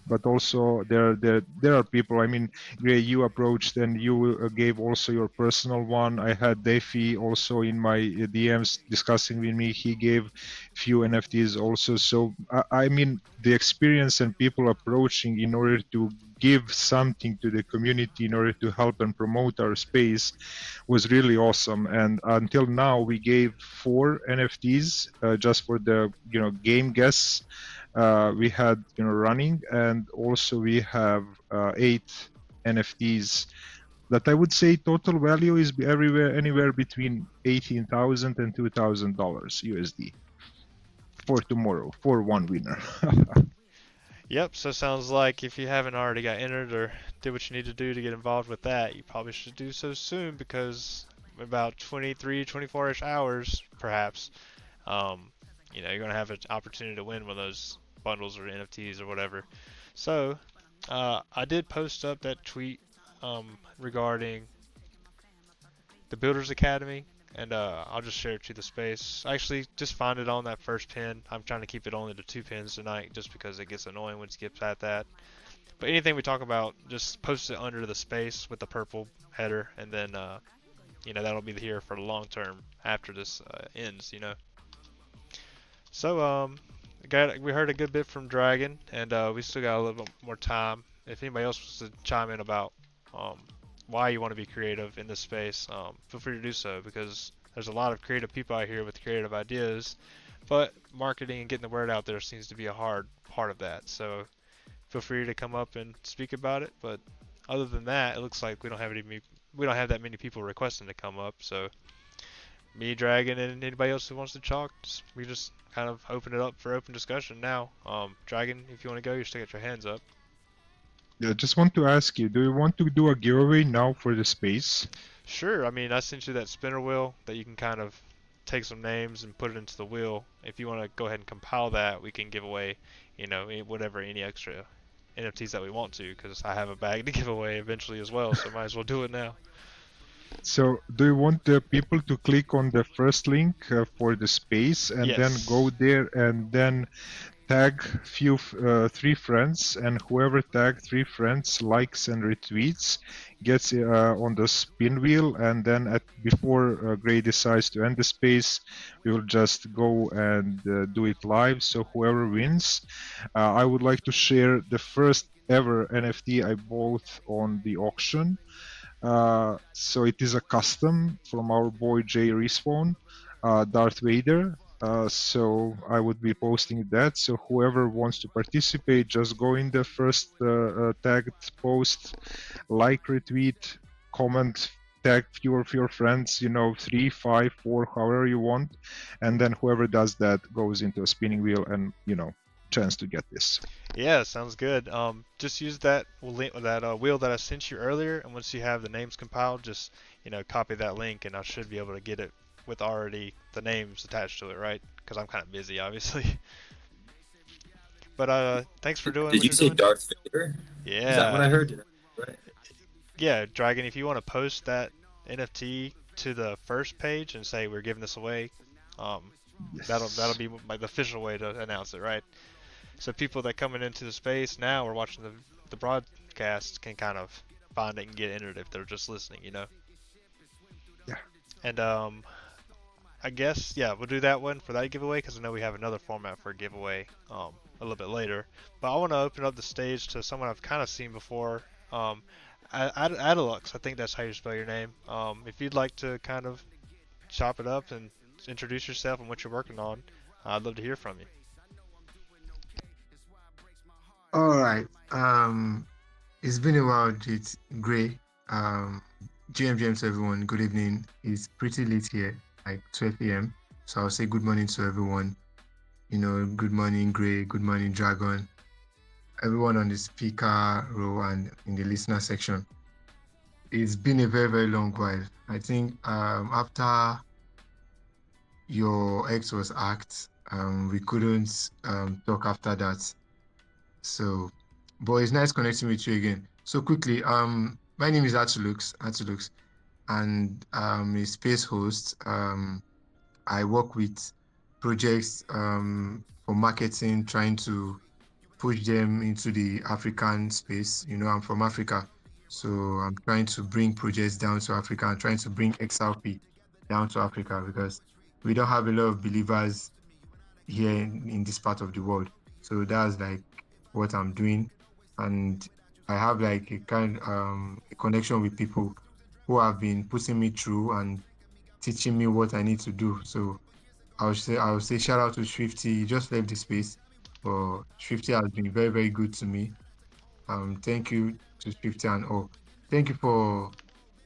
but also there are people. I mean, Gray, you approached and you gave also your personal one. I had Defi also in my DMs discussing with me. He gave few NFTs also. So I mean, the experience and people approaching in order to give something to the community, in order to help and promote our space, was really awesome. And until now we gave 4 NFTs just for the game guests we had running, and also we have 8 NFTs that I would say total value is anywhere between $18,000 and $2,000 USD for tomorrow for one winner. Yep, so sounds like if you haven't already got entered or did what you need to do to get involved with that, you probably should do so soon, because about 23, 24-ish hours, perhaps, you're going to have an opportunity to win one of those bundles or NFTs or whatever. So, I did post up that tweet regarding the Builders Academy, and I'll just share it to the space. Actually, just find it on that first pin. I'm trying to keep it only to 2 pins tonight, just because it gets annoying when it skips at that. But anything we talk about, just post it under the space with the purple header, and then that'll be here for the long term after this ends. So we heard a good bit from Dragon, and we still got a little bit more time. If anybody else wants to chime in about why you want to be creative in this space, feel free to do so, because there's a lot of creative people out here with creative ideas, but marketing and getting the word out there seems to be a hard part of that. So feel free to come up and speak about it. But other than that, it looks like we don't have that many people requesting to come up. So me, Dragon, and anybody else who wants to talk, we just kind of open it up for open discussion now. Dragon, if you want to go, you still got your hands up. Yeah, just want to ask you, do you want to do a giveaway now for the space? Sure. I mean, I sent you that spinner wheel that you can kind of take some names and put it into the wheel. If you want to go ahead and compile that, we can give away, whatever any extra NFTs that we want to, because I have a bag to give away eventually as well, so might as well do it now. So, do you want the people to click on the first link for the space and then go Yes. there and then tag three friends, and whoever tagged three friends likes and retweets gets on the spin wheel, and then before Gray decides to end the space, we will just go and do it live. So whoever wins, I would like to share the first ever NFT I bought on the auction. So it is a custom from our boy Jay Respawn, Darth Vader. So I would be posting that. So whoever wants to participate, just go in the first tagged post, like, retweet, comment, tag few of your friends, 3, 5, 4, however you want, and then whoever does that goes into a spinning wheel and chance to get this. Yeah, sounds good. Just use that wheel that I sent you earlier, and once you have the names compiled, just copy that link, and I should be able to get it with already the names attached to it, right? Because I'm kind of busy, obviously. But thanks for doing Did what you you're say doing. Darth Vader? Is that what Yeah, I heard? Right. yeah, Dragon. If you want to post that NFT to the first page and say we're giving this away, um, that'll Yes. be like the official way to announce it, right? So people that coming into the space now or watching the broadcast can kind of find it and get entered if they're just listening. Yeah. And I guess yeah, we'll do that one for that giveaway because I know we have another format for a giveaway a little bit later. But I want to open up the stage to someone I've kind of seen before. Adalux, I think that's how you spell your name. If you'd like to kind of chop it up and introduce yourself and what you're working on, I'd love to hear from you. All right. It's been a while, it's Gray. GM everyone. Good evening. It's pretty late here, like 12 a.m. So I'll say good morning to everyone. Good morning, Gray. Good morning, Dragon. Everyone on the speaker row and in the listener section. It's been a very, very long while. I think after your ex was hacked, we couldn't talk after that. So, but it's nice connecting with you again. So quickly, my name is Atulux, and a space host. I work with projects for marketing, trying to push them into the African space. I'm from Africa, so I'm trying to bring projects down to Africa and trying to bring XRP down to Africa because we don't have a lot of believers here in this part of the world. So that's like what I'm doing. And I have like a connection with people who have been putting me through and teaching me what I need to do. So I would say shout out to Swifty. He just left the space, but Swifty has been very, very good to me. Thank you to Swifty and all. Thank you for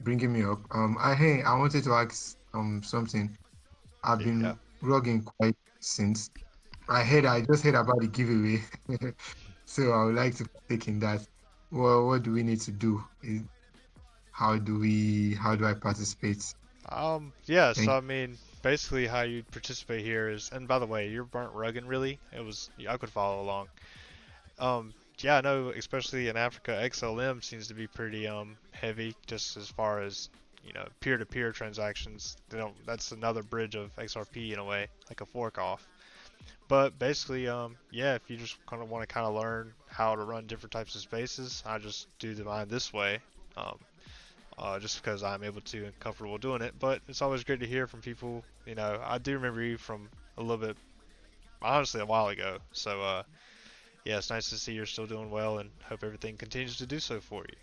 bringing me up. I wanted to ask something. I've Yeah. been blogging quite since. I just heard about the giveaway. So I would like to partake in that. Well, what do we need to do? How do I participate? Yeah, Thank so I mean, basically how you participate here is, and by the way, you're burnt rugging really. I could follow along. Yeah, I know, especially in Africa, XLM seems to be pretty heavy just as far as, peer-to-peer transactions. That's another bridge of XRP in a way, like a fork off. But basically, yeah, if you just kind of want to learn how to run different types of spaces, I just do mine this way. Um, just because I'm able to and comfortable doing it. But it's always great to hear from people. I do remember you from a little bit, honestly, a while ago. So, yeah, it's nice to see you're still doing well and hope everything continues to do so for you.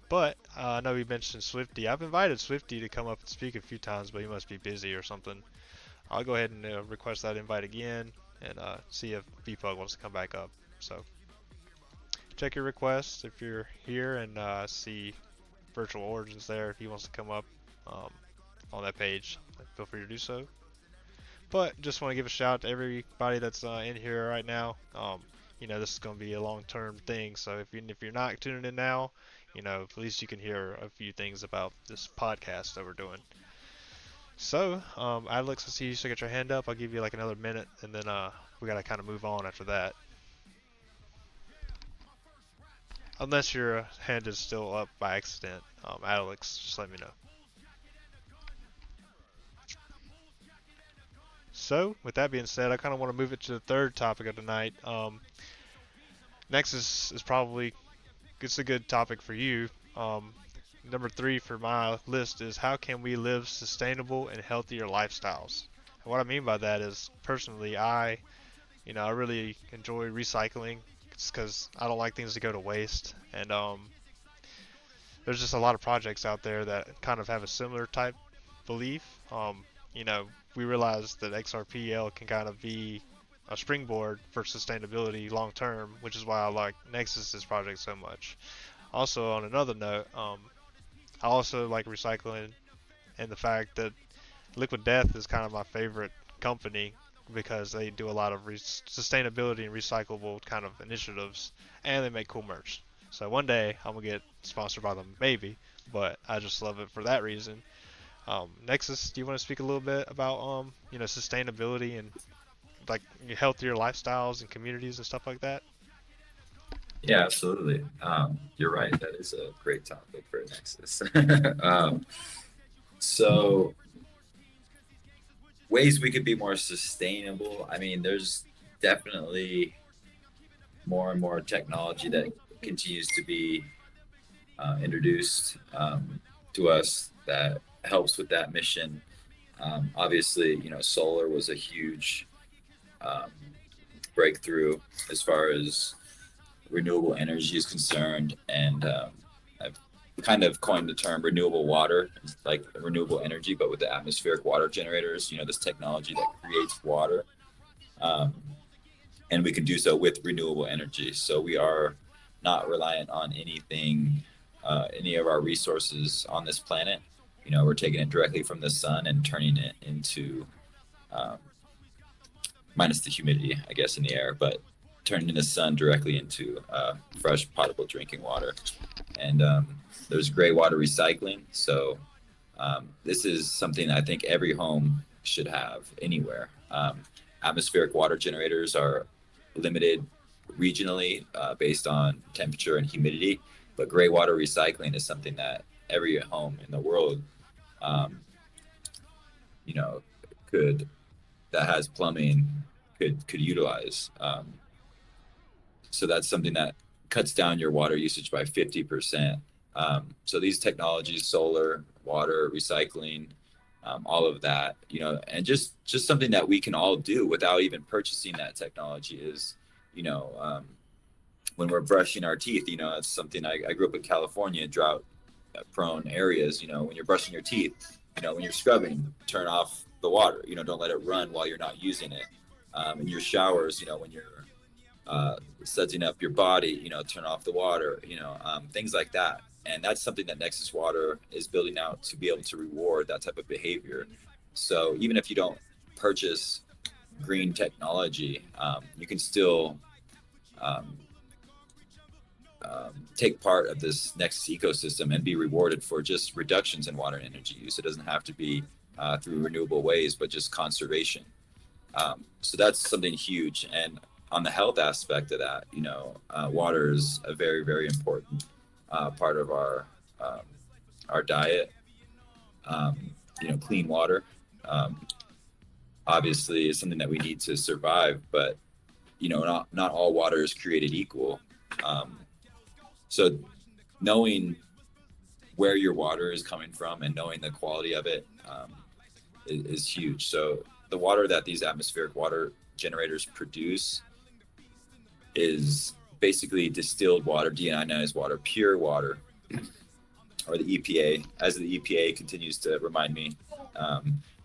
But I know you mentioned Swifty. I've invited Swifty to come up and speak a few times, but he must be busy or something. I'll go ahead and request that invite again and see if BPUG wants to come back up. So check your requests if you're here and see Virtual Origins there if he wants to come up um, on that page. Feel free to do so. But just want to give a shout out to everybody that's in here right now. this is going to be a long-term thing. So if you're not tuning in now, at least you can hear a few things about this podcast that we're doing. So, Alex, I see you still got your hand up. I'll give you like another minute, and then we gotta kind of move on after that. Unless your hand is still up by accident, Alex, just let me know. So, with that being said, I kind of want to move it to the third topic of the night. Next is probably it's a good topic for you. Number 3 for my list is how can we live sustainable and healthier lifestyles. And what I mean by that is personally, I really enjoy recycling. It's because I don't like things to go to waste, and there's just a lot of projects out there that kind of have a similar type belief. You know, we realize that XRPL can kind of be a springboard for sustainability long term, which is why I like Nexus's project so much. Also, on another note, I also like recycling and the fact that Liquid Death is kind of my favorite company because they do a lot of sustainability and recyclable kind of initiatives, and they make cool merch. So one day I'm gonna get sponsored by them, maybe, but I just love it for that reason. Nexus, do you want to speak a little bit about sustainability and like healthier lifestyles and communities and stuff like that? Yeah, absolutely. You're right. That is a great topic for Nexus. So ways we could be more sustainable. I mean, there's definitely more and more technology that continues to be introduced to us that helps with that mission. Obviously, solar was a huge breakthrough as far as renewable energy is concerned, and I've kind of coined the term renewable water, like renewable energy, but with the atmospheric water generators. This technology that creates water, and we can do so with renewable energy. So we are not reliant on anything, any of our resources on this planet. We're taking it directly from the sun and turning it into, minus the humidity, I guess, in the air, but turning the sun directly into fresh potable drinking water. And there's gray water recycling. So this is something I think every home should have anywhere. Atmospheric water generators are limited regionally based on temperature and humidity, but gray water recycling is something that every home in the world could, that has plumbing, could utilize. So that's something that cuts down your water usage by 50%. So these technologies, solar, water, recycling, all of that, and just something that we can all do without even purchasing that technology is, when we're brushing our teeth, it's something I grew up in California, drought prone areas. When you're brushing your teeth, when you're scrubbing, turn off the water, don't let it run while you're not using it. In your showers, when you're sudsing up your body, turn off the water, things like that. And that's something that Nexus Water is building out to be able to reward that type of behavior. So even if you don't purchase green technology, you can still take part of this Nexus ecosystem and be rewarded for just reductions in water and energy use. It doesn't have to be through renewable ways, but just conservation. So that's something huge. And on the health aspect of that, water is a very, very important part of our diet. Clean water, obviously, is something that we need to survive. But not all water is created equal. So knowing where your water is coming from and knowing the quality of it is huge. So the water that these atmospheric water generators produce is basically distilled water, deionized water, pure water, or the EPA, as the EPA continues to remind me,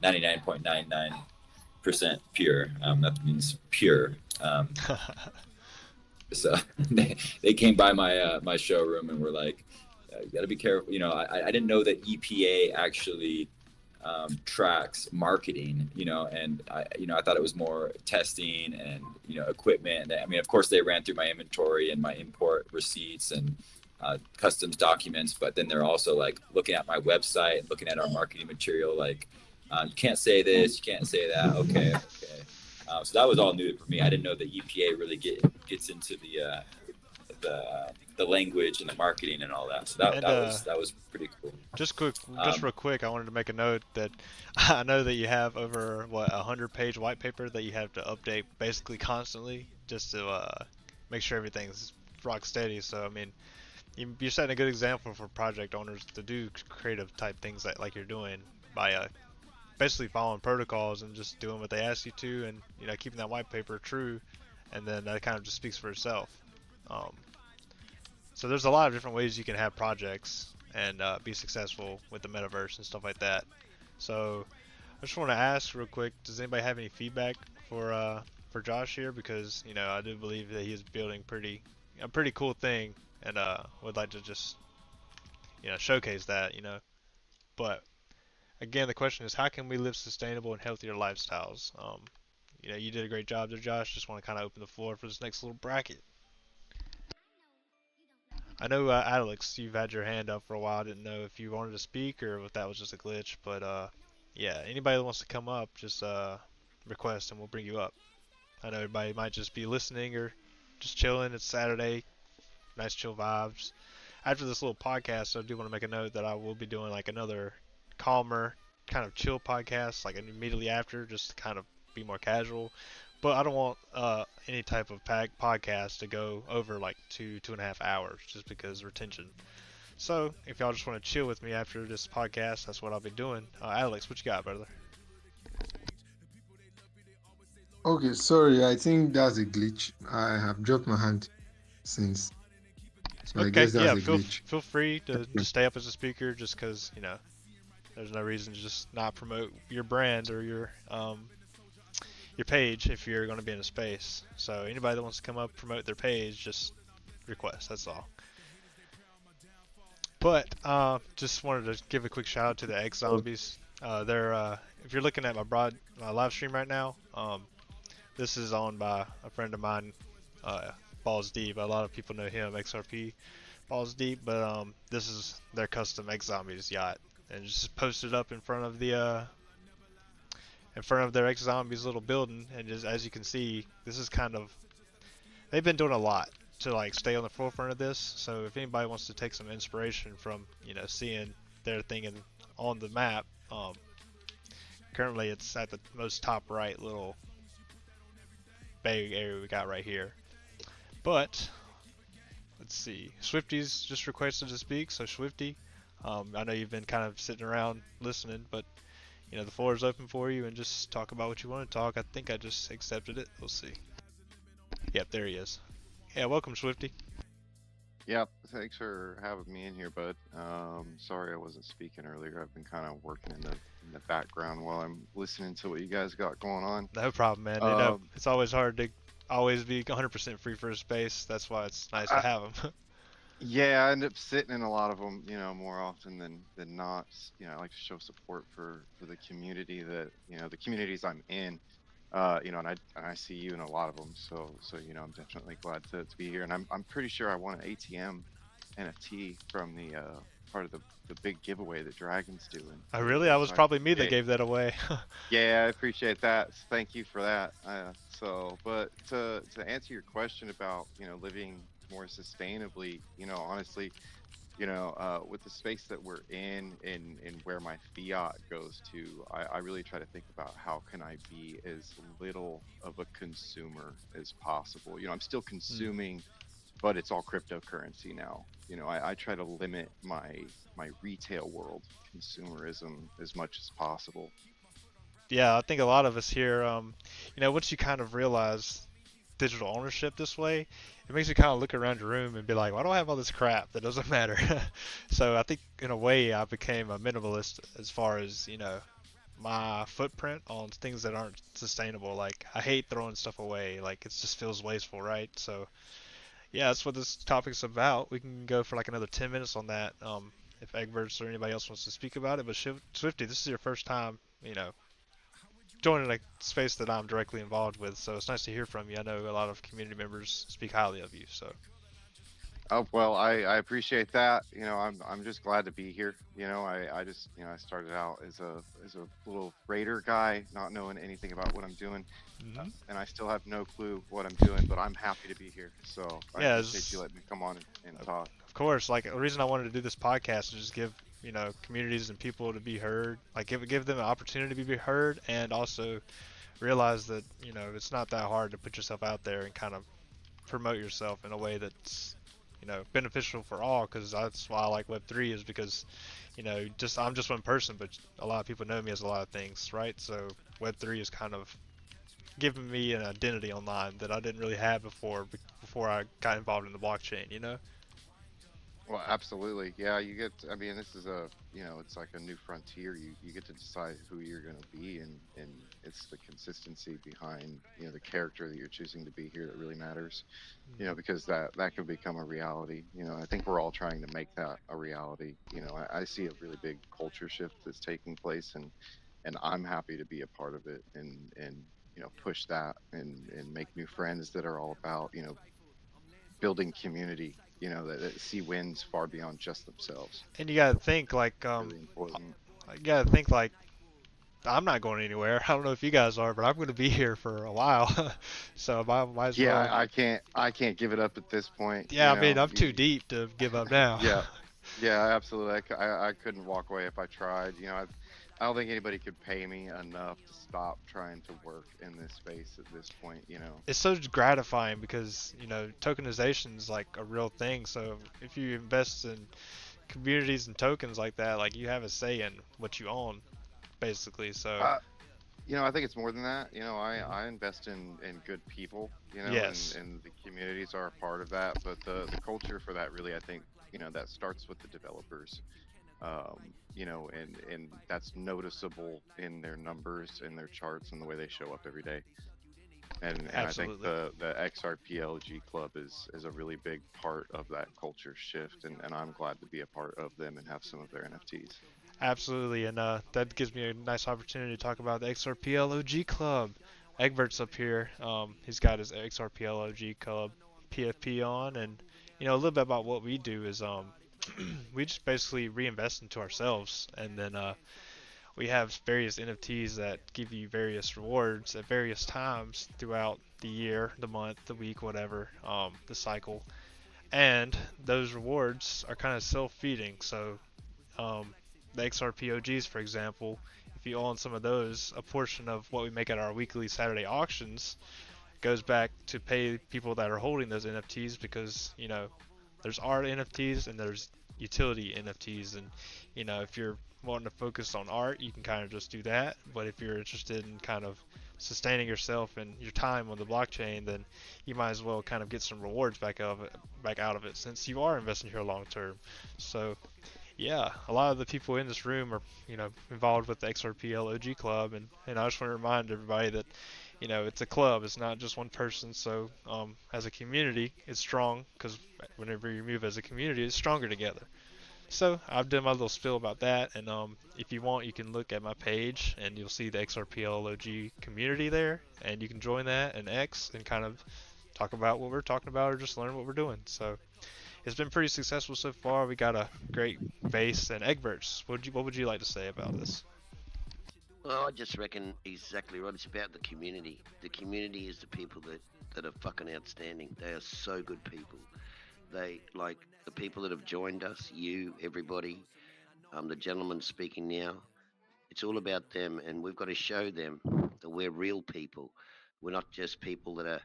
99.99% pure. That means pure. So they came by my showroom and were like, you got to be careful. I didn't know that EPA actually tracks marketing, and I thought it was more testing and, equipment. I mean, of course they ran through my inventory and my import receipts and customs documents, but then they're also like looking at my website, looking at our marketing material, like, you can't say this, you can't say that. Okay. So that was all new for me. I didn't know the EPA really gets into the language and the marketing and all that. So And that was pretty cool. just Um, real quick, I wanted to make a note that I know that you have over what 100-page white paper that you have to update basically constantly just to make sure everything's rock steady. So I mean, you're setting a good example for project owners to do creative type things like you're doing by basically following protocols and just doing what they ask you to, and keeping that white paper true, and then that kind of just speaks for itself. Um, so there's a lot of different ways you can have projects and be successful with the metaverse and stuff like that. So I just want to ask real quick, does anybody have any feedback for Josh here? Because I do believe that he's building a pretty cool thing, and would like to just showcase that. But again, the question is, how can we live sustainable and healthier lifestyles? You did a great job there, Josh. Just want to kind of open the floor for this next little bracket. I know, Alex, you've had your hand up for a while. I didn't know if you wanted to speak or if that was just a glitch. But yeah, anybody that wants to come up, just request and we'll bring you up. I know everybody might just be listening or just chilling. It's Saturday, nice chill vibes. After this little podcast, I do want to make a note that I will be doing like another calmer, kind of chill podcast, like immediately after, just to kind of be more casual. But I don't want any type of podcast to go over like 2.5 hours, just because retention. So if y'all just want to chill with me after this podcast, that's what I'll be doing. Alex, what you got, brother? Okay, sorry, I think that's a glitch. I have dropped my hand since, so I Okay, guess that's yeah, a glitch. feel free to just stay up as a speaker, just because there's no reason to just not promote your brand or your page if you're going to be in a space. So anybody that wants to come up promote their page, just request. That's all. But just wanted to give a quick shout out to the X Zombies. They're if you're looking at my live stream right now, this is owned by a friend of mine, Balls Deep. A lot of people know him, XRP Balls Deep. But this is their custom X Zombies yacht, and just posted up in front of their X Zombies little building. And just as you can see, this is they've been doing a lot to like stay on the forefront of this. So if anybody wants to take some inspiration from seeing their thing on the map, currently it's at the most top right little bay area we got right here. But let's see, Swifty's just requested to speak. So Swifty, I know you've been kind of sitting around listening, but the floor is open for you, and just talk about what you want to talk. I think I just accepted it. We'll see. Yep, there he is. Yeah, welcome, Swifty. Yep, thanks for having me in here, bud. Sorry I wasn't speaking earlier. I've been kind of working in the background while I'm listening to what you guys got going on. No problem, man. It's always hard to always be 100% free for a space. That's why it's nice to have them. Yeah, I end up sitting in a lot of them, more often than not. I like to show support for the community that, the communities I'm in. And I see you in a lot of them, so I'm definitely glad to be here. And I'm pretty sure I won an ATM NFT from the part of the big giveaway that Dragon's doing. Oh, really? I was probably me that gave that away. Yeah, I appreciate that. Thank you for that. But to answer your question about living more sustainably, honestly, with the space that we're in and where my fiat goes to, I really try to think about how can I be as little of a consumer as possible. I'm still consuming, but it's all cryptocurrency now. I try to limit my retail world consumerism as much as possible. Yeah, I think a lot of us here, once you kind of realize digital ownership this way, it makes you kind of look around your room and be like, why do I have all this crap that doesn't matter? So I think in a way I became a minimalist as far as, my footprint on things that aren't sustainable. Like, I hate throwing stuff away. Like, it just feels wasteful, right? So yeah, that's what this topic's about. We can go for like another 10 minutes on that. if Egberts or anybody else wants to speak about it. But Swifty, this is your first time, joining a space that I'm directly involved with, so it's nice to hear from you. I know a lot of community members speak highly of you, so. Oh, well, I appreciate that. I'm just glad to be here. I just, I started out as a little raider guy, not knowing anything about what I'm doing. And I still have no clue what I'm doing, but I'm happy to be here. So I Yeah, appreciate you letting me come on and talk. Of course, like the reason I wanted to do this podcast is just give communities and people to be heard, like give them an opportunity to be heard, and also realize that it's not that hard to put yourself out there and kind of promote yourself in a way that's beneficial for all. Because that's why I like Web3 is because I'm just one person, but a lot of people know me as a lot of things, right? So Web3 is kind of giving me an identity online that I didn't really have before I got involved in the blockchain. Well, absolutely. Yeah, I mean, this is it's like a new frontier. You get to decide who you're going to be, and it's the consistency behind, the character that you're choosing to be here that really matters, because that can become a reality. I think we're all trying to make that a reality. I see a really big culture shift that's taking place, and I'm happy to be a part of it and push that and make new friends that are all about, building community, that see wins far beyond just themselves. And you gotta think like Really important. you gotta think like I'm not going anywhere. I don't know if you guys are, but I'm going to be here for a while. So I might as Yeah, well. I can't give it up at this point. Yeah, I mean, I'm too deep to give up now. Yeah, yeah, absolutely. I couldn't walk away if I tried. I don't think anybody could pay me enough to stop trying to work in this space at this point. It's so gratifying because, tokenization is like a real thing. So if you invest in communities and tokens like that, like you have a say in what you own, basically. So. I think it's more than that. I invest in good people, Yes. and the communities are a part of that. But the culture for that really, I think, that starts with the developers. And that's noticeable in their numbers, in their charts, and the way they show up every day. And I think the XRP Club is a really big part of that culture shift, and I'm glad to be a part of them and have some of their NFTs. Absolutely, and that gives me a nice opportunity to talk about the XRP Club. Egbert's up here. He's got his XRP Club PFP on, and a little bit about what we do is we just basically reinvest into ourselves, and then we have various NFTs that give you various rewards at various times throughout the year, the month, the week, whatever, the cycle, and those rewards are kind of self-feeding. So the XRP OGs, for example, if you own some of those, a portion of what we make at our weekly Saturday auctions goes back to pay people that are holding those NFTs because, there's art NFTs and there's utility NFTs. And, if you're wanting to focus on art, you can kind of just do that. But if you're interested in kind of sustaining yourself and your time on the blockchain, then you might as well kind of get some rewards back out of it since you are investing here long term. So yeah, a lot of the people in this room are, involved with the XRP Club, and I just want to remind everybody that, it's a club, it's not just one person. So, as a community, it's strong because whenever you move as a community, it's stronger together. So, I've done my little spiel about that, and if you want, you can look at my page and you'll see the XRP community there, and you can join that and X and kind of talk about what we're talking about or just learn what we're doing. So, it's been pretty successful so far. We got a great base. And Egberts, what would you like to say about this? Well, I just reckon exactly right. It's about the community. The community is the people that are fucking outstanding. They are so good people. They, like the people that have joined us, you, everybody, the gentleman speaking now. It's all about them, and we've got to show them that we're real people. We're not just people that are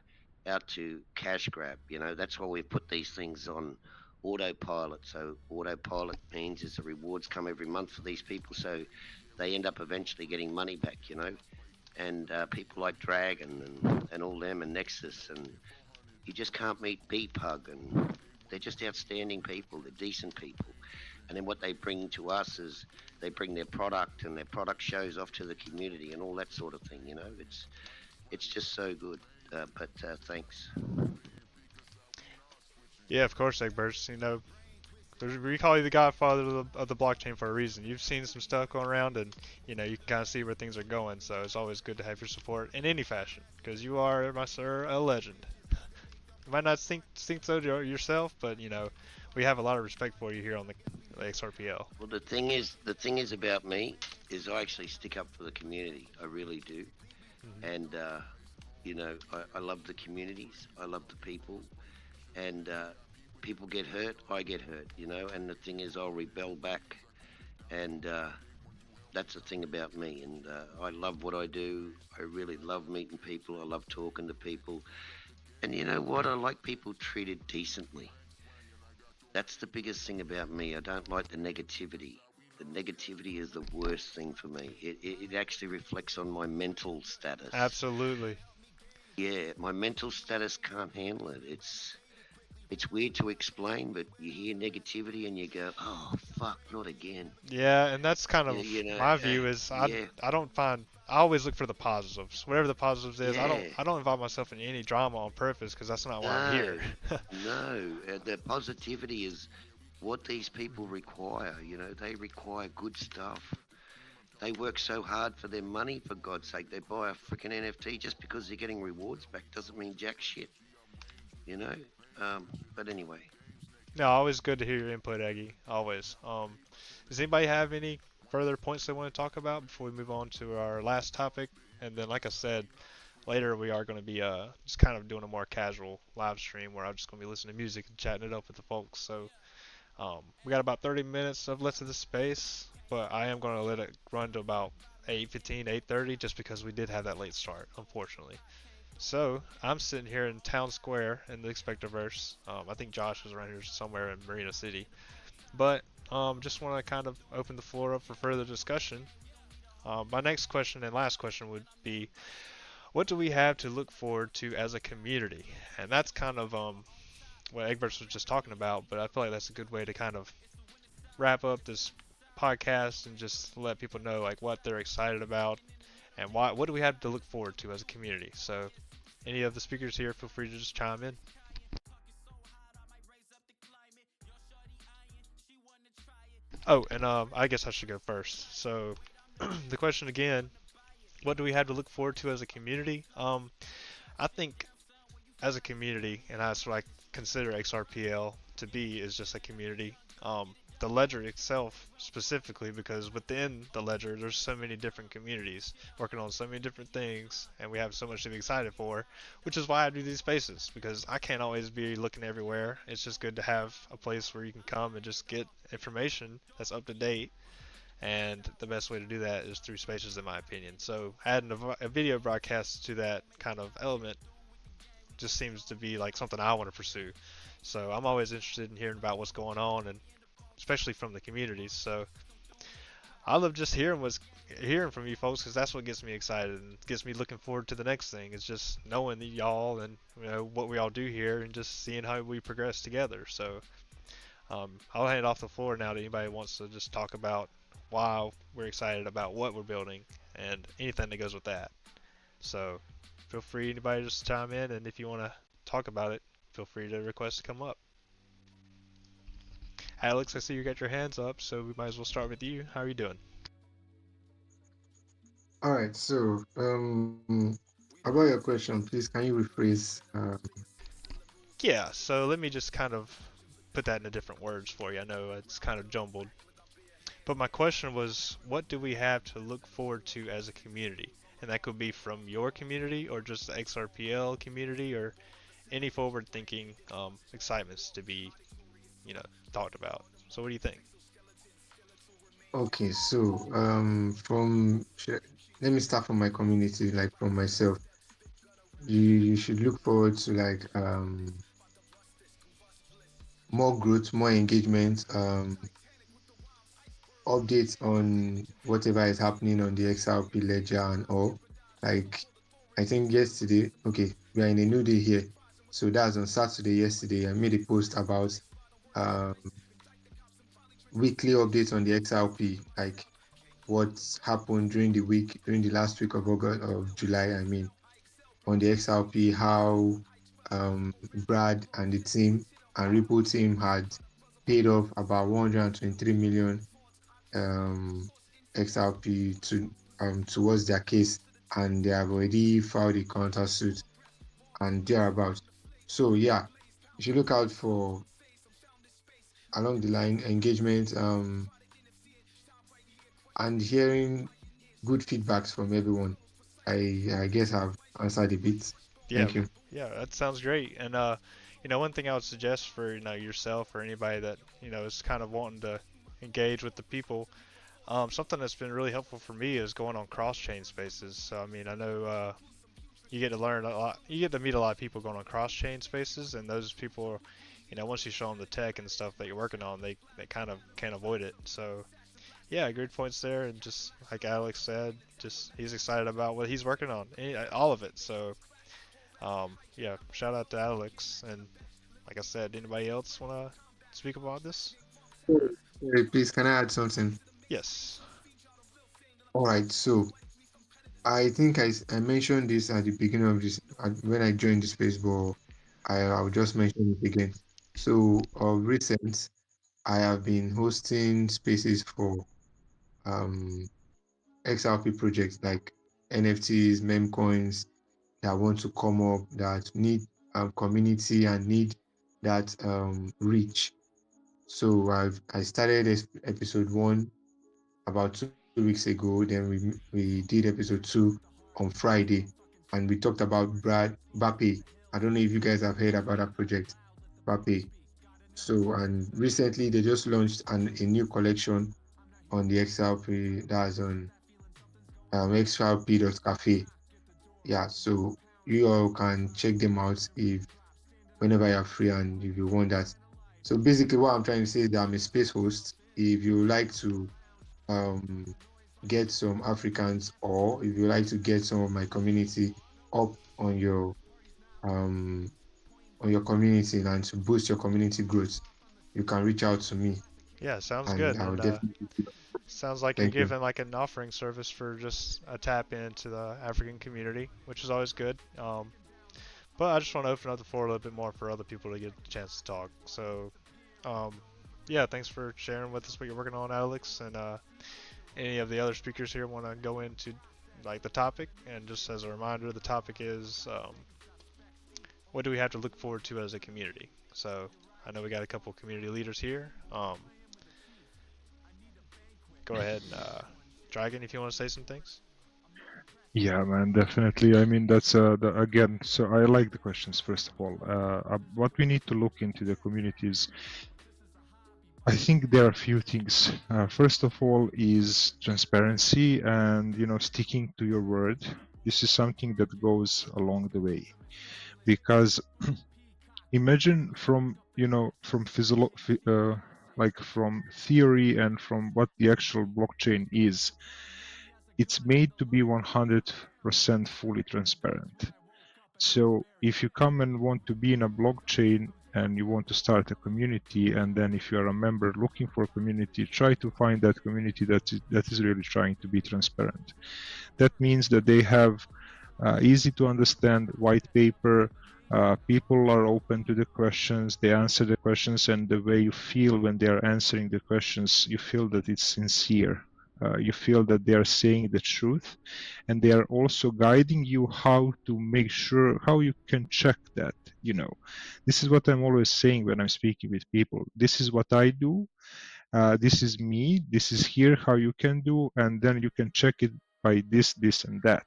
out to cash grab. That's why we've put these things on autopilot. So autopilot means is the rewards come every month for these people, so they end up eventually getting money back. And people like Dragon and all them and Nexus, and you just can't meet BPUG, and they're just outstanding people. They're decent people. And then what they bring to us is they bring their product, and their product shows off to the community and all that sort of thing. It's just so good. But thanks. Yeah, of course, Egberts. We call you the godfather of the blockchain for a reason. You've seen some stuff going around, and you can kind of see where things are going. So it's always good to have your support in any fashion, because you are, my sir, a legend. You might not think so yourself, but we have a lot of respect for you here on the XRPL. Well, the thing is about me is I actually stick up for the community. I really do. Mhm. And I love the communities. I love the people. And people get hurt, I get hurt. And the thing is, I'll rebel back. And that's the thing about me. And I love what I do. I really love meeting people. I love talking to people. And you know what? I like people treated decently. That's the biggest thing about me. I don't like the negativity. The negativity is the worst thing for me. It actually reflects on my mental status. Absolutely. Yeah, my mental status can't handle it. It's weird to explain, but you hear negativity and you go, "Oh fuck, not again." Yeah, and that's kind Yeah, of my uh, view is yeah, I don't find I always look for the positives. Whatever the positives is, yeah. I don't involve myself in any drama on purpose because that's not why I'm here. No, no. The positivity is what these people require. They require good stuff. They work so hard for their money, for God's sake. They buy a freaking NFT just because they're getting rewards back doesn't mean jack shit, you know? But anyway, No, always good to hear your input, Eggy. Always. Does anybody have any further points they want to talk about before we move on to our last topic? And then, like I said, later we are going to be just kind of doing a more casual live stream where I'm just going to be listening to music and chatting it up with the folks. So we got about 30 minutes of left of the space, but I am going to let it run to about 8:15, 8:30, just because we did have that late start, unfortunately. So I'm sitting here in Town Square in the Expectoverse. I think Josh is around here somewhere in Marina City, but just want to kind of open the floor up for further discussion. My next question and last question would be, what do we have to look forward to as a community? And that's kind of what Egberts was just talking about, but I feel like that's a good way to kind of wrap up this podcast and just let people know like what they're excited about and what do we have to look forward to as a community. So any of the speakers here, feel free to just chime in. Oh, and I guess I should go first. So the question again, what do we have to look forward to as a community? I think as a community, and that's what I consider XRPL to be, is just a community. The ledger itself specifically, because within the ledger there's so many different communities working on so many different things, and we have so much to be excited for, which is why I do these spaces, because I can't always be looking everywhere. It's just good to have a place where you can come and just get information that's up to date, and the best way to do that is through spaces, in my opinion. So adding a video broadcast to that kind of element just seems to be like something I want to pursue. So I'm always interested in hearing about what's going on, and especially from the communities. So I love just hearing from you folks, because that's what gets me excited and gets me looking forward to the next thing. It's just knowing y'all and what we all do here, and just seeing how we progress together. So I'll hand off the floor now to anybody who wants to just talk about why we're excited about what we're building and anything that goes with that. So feel free, anybody, just to chime in, and if you want to talk about it, feel free to request to come up. Alex, I see you got your hands up, so we might as well start with you. How are you doing? All right. So, about your question, please, can you rephrase? Yeah, so let me just kind of put that into different words for you. I know it's kind of jumbled. But my question was, what do we have to look forward to as a community? And that could be from your community or just the XRPL community or any forward-thinking excitements to be, talked about. So what do you think? Okay. So, let me start from my community, like from myself. You should look forward to like more growth, more engagement, updates on whatever is happening on the XRP ledger and all. Like, I think yesterday, okay, we are in a new day here. So that's on Saturday, yesterday, I made a post about um, weekly updates on the XRP, like what's happened during the week, during the last week of August, of July, I mean, on the XRP, how Brad and the team and Ripple team had paid off about 123 million XRP towards their case, and they have already filed a countersuit and thereabouts. So yeah, you should look out for along the line engagement and hearing good feedbacks from everyone. I guess I've answered a bit. Yeah, Thank you. yeah, that sounds great. And one thing I would suggest for yourself or anybody that is kind of wanting to engage with the people, something that's been really helpful for me is going on cross-chain spaces. So I mean, I know you get to learn a lot, you get to meet a lot of people going on cross-chain spaces, and those people, once you show them the tech and stuff that you're working on, they kind of can't avoid it. So yeah, good points there, and just like Alex said, just he's excited about what he's working on, all of it. So yeah, shout out to Alex, and like I said, anybody else want to speak about this? Or Please, can I add something? yes, All right, so I think I mentioned this at the beginning of this when I joined the space, but I'll just mention it again. So of recent, I have been hosting spaces for um XRP projects like NFTs, meme coins that want to come up that need community and need that reach. So I started episode 1 about 2 weeks ago. Then we did episode 2 on Friday, and we talked about Brad Bape. I don't know if you guys have heard about that project, Bape. So and recently they just launched a new collection on the XRP that's on XRP.cafe. Yeah, so you all can check them out if whenever you're free and if you want that. So basically what I'm trying to say is that I'm a space host. If you like to um, get some Africans, or if you like to get some of my community up um, on your community and to boost your community growth, you can reach out to me yeah, sounds and good, I will and definitely. sounds like you're Thank you. giving like an offering service for just a tap into the African community, which is always good. But I just want to open up the floor a little bit more for other people to get a chance to talk. So, um, yeah, thanks for sharing with us what you're working on, Alex, and any of the other speakers here want to go into like the topic. And just as a reminder, the topic is what do we have to look forward to as a community. So I know we got a couple community leaders here. Go ahead and Dragon, if you want to say some things. Yeah, man, definitely. I mean, that's again. So I like the questions. First of all, what we need to look into the communities. I think there are a few things. First of all, is transparency and sticking to your word. This is something that goes along the way, because imagine from like from theory and from what the actual blockchain is. It's made to be 100% fully transparent. So if you come and want to be in a blockchain and you want to start a community, and then if you are a member looking for a community, try to find that community that is really trying to be transparent. That means that they have easy to understand white paper. People are open to the questions, they answer the questions, and the way you feel when they are answering the questions, you feel that it's sincere. You feel that they are saying the truth, and they are also guiding you how to make sure how you can check that. This is what I'm always saying when I'm speaking with people. This is what I do. This is me. This is here how you can do, and then you can check it by this, and that.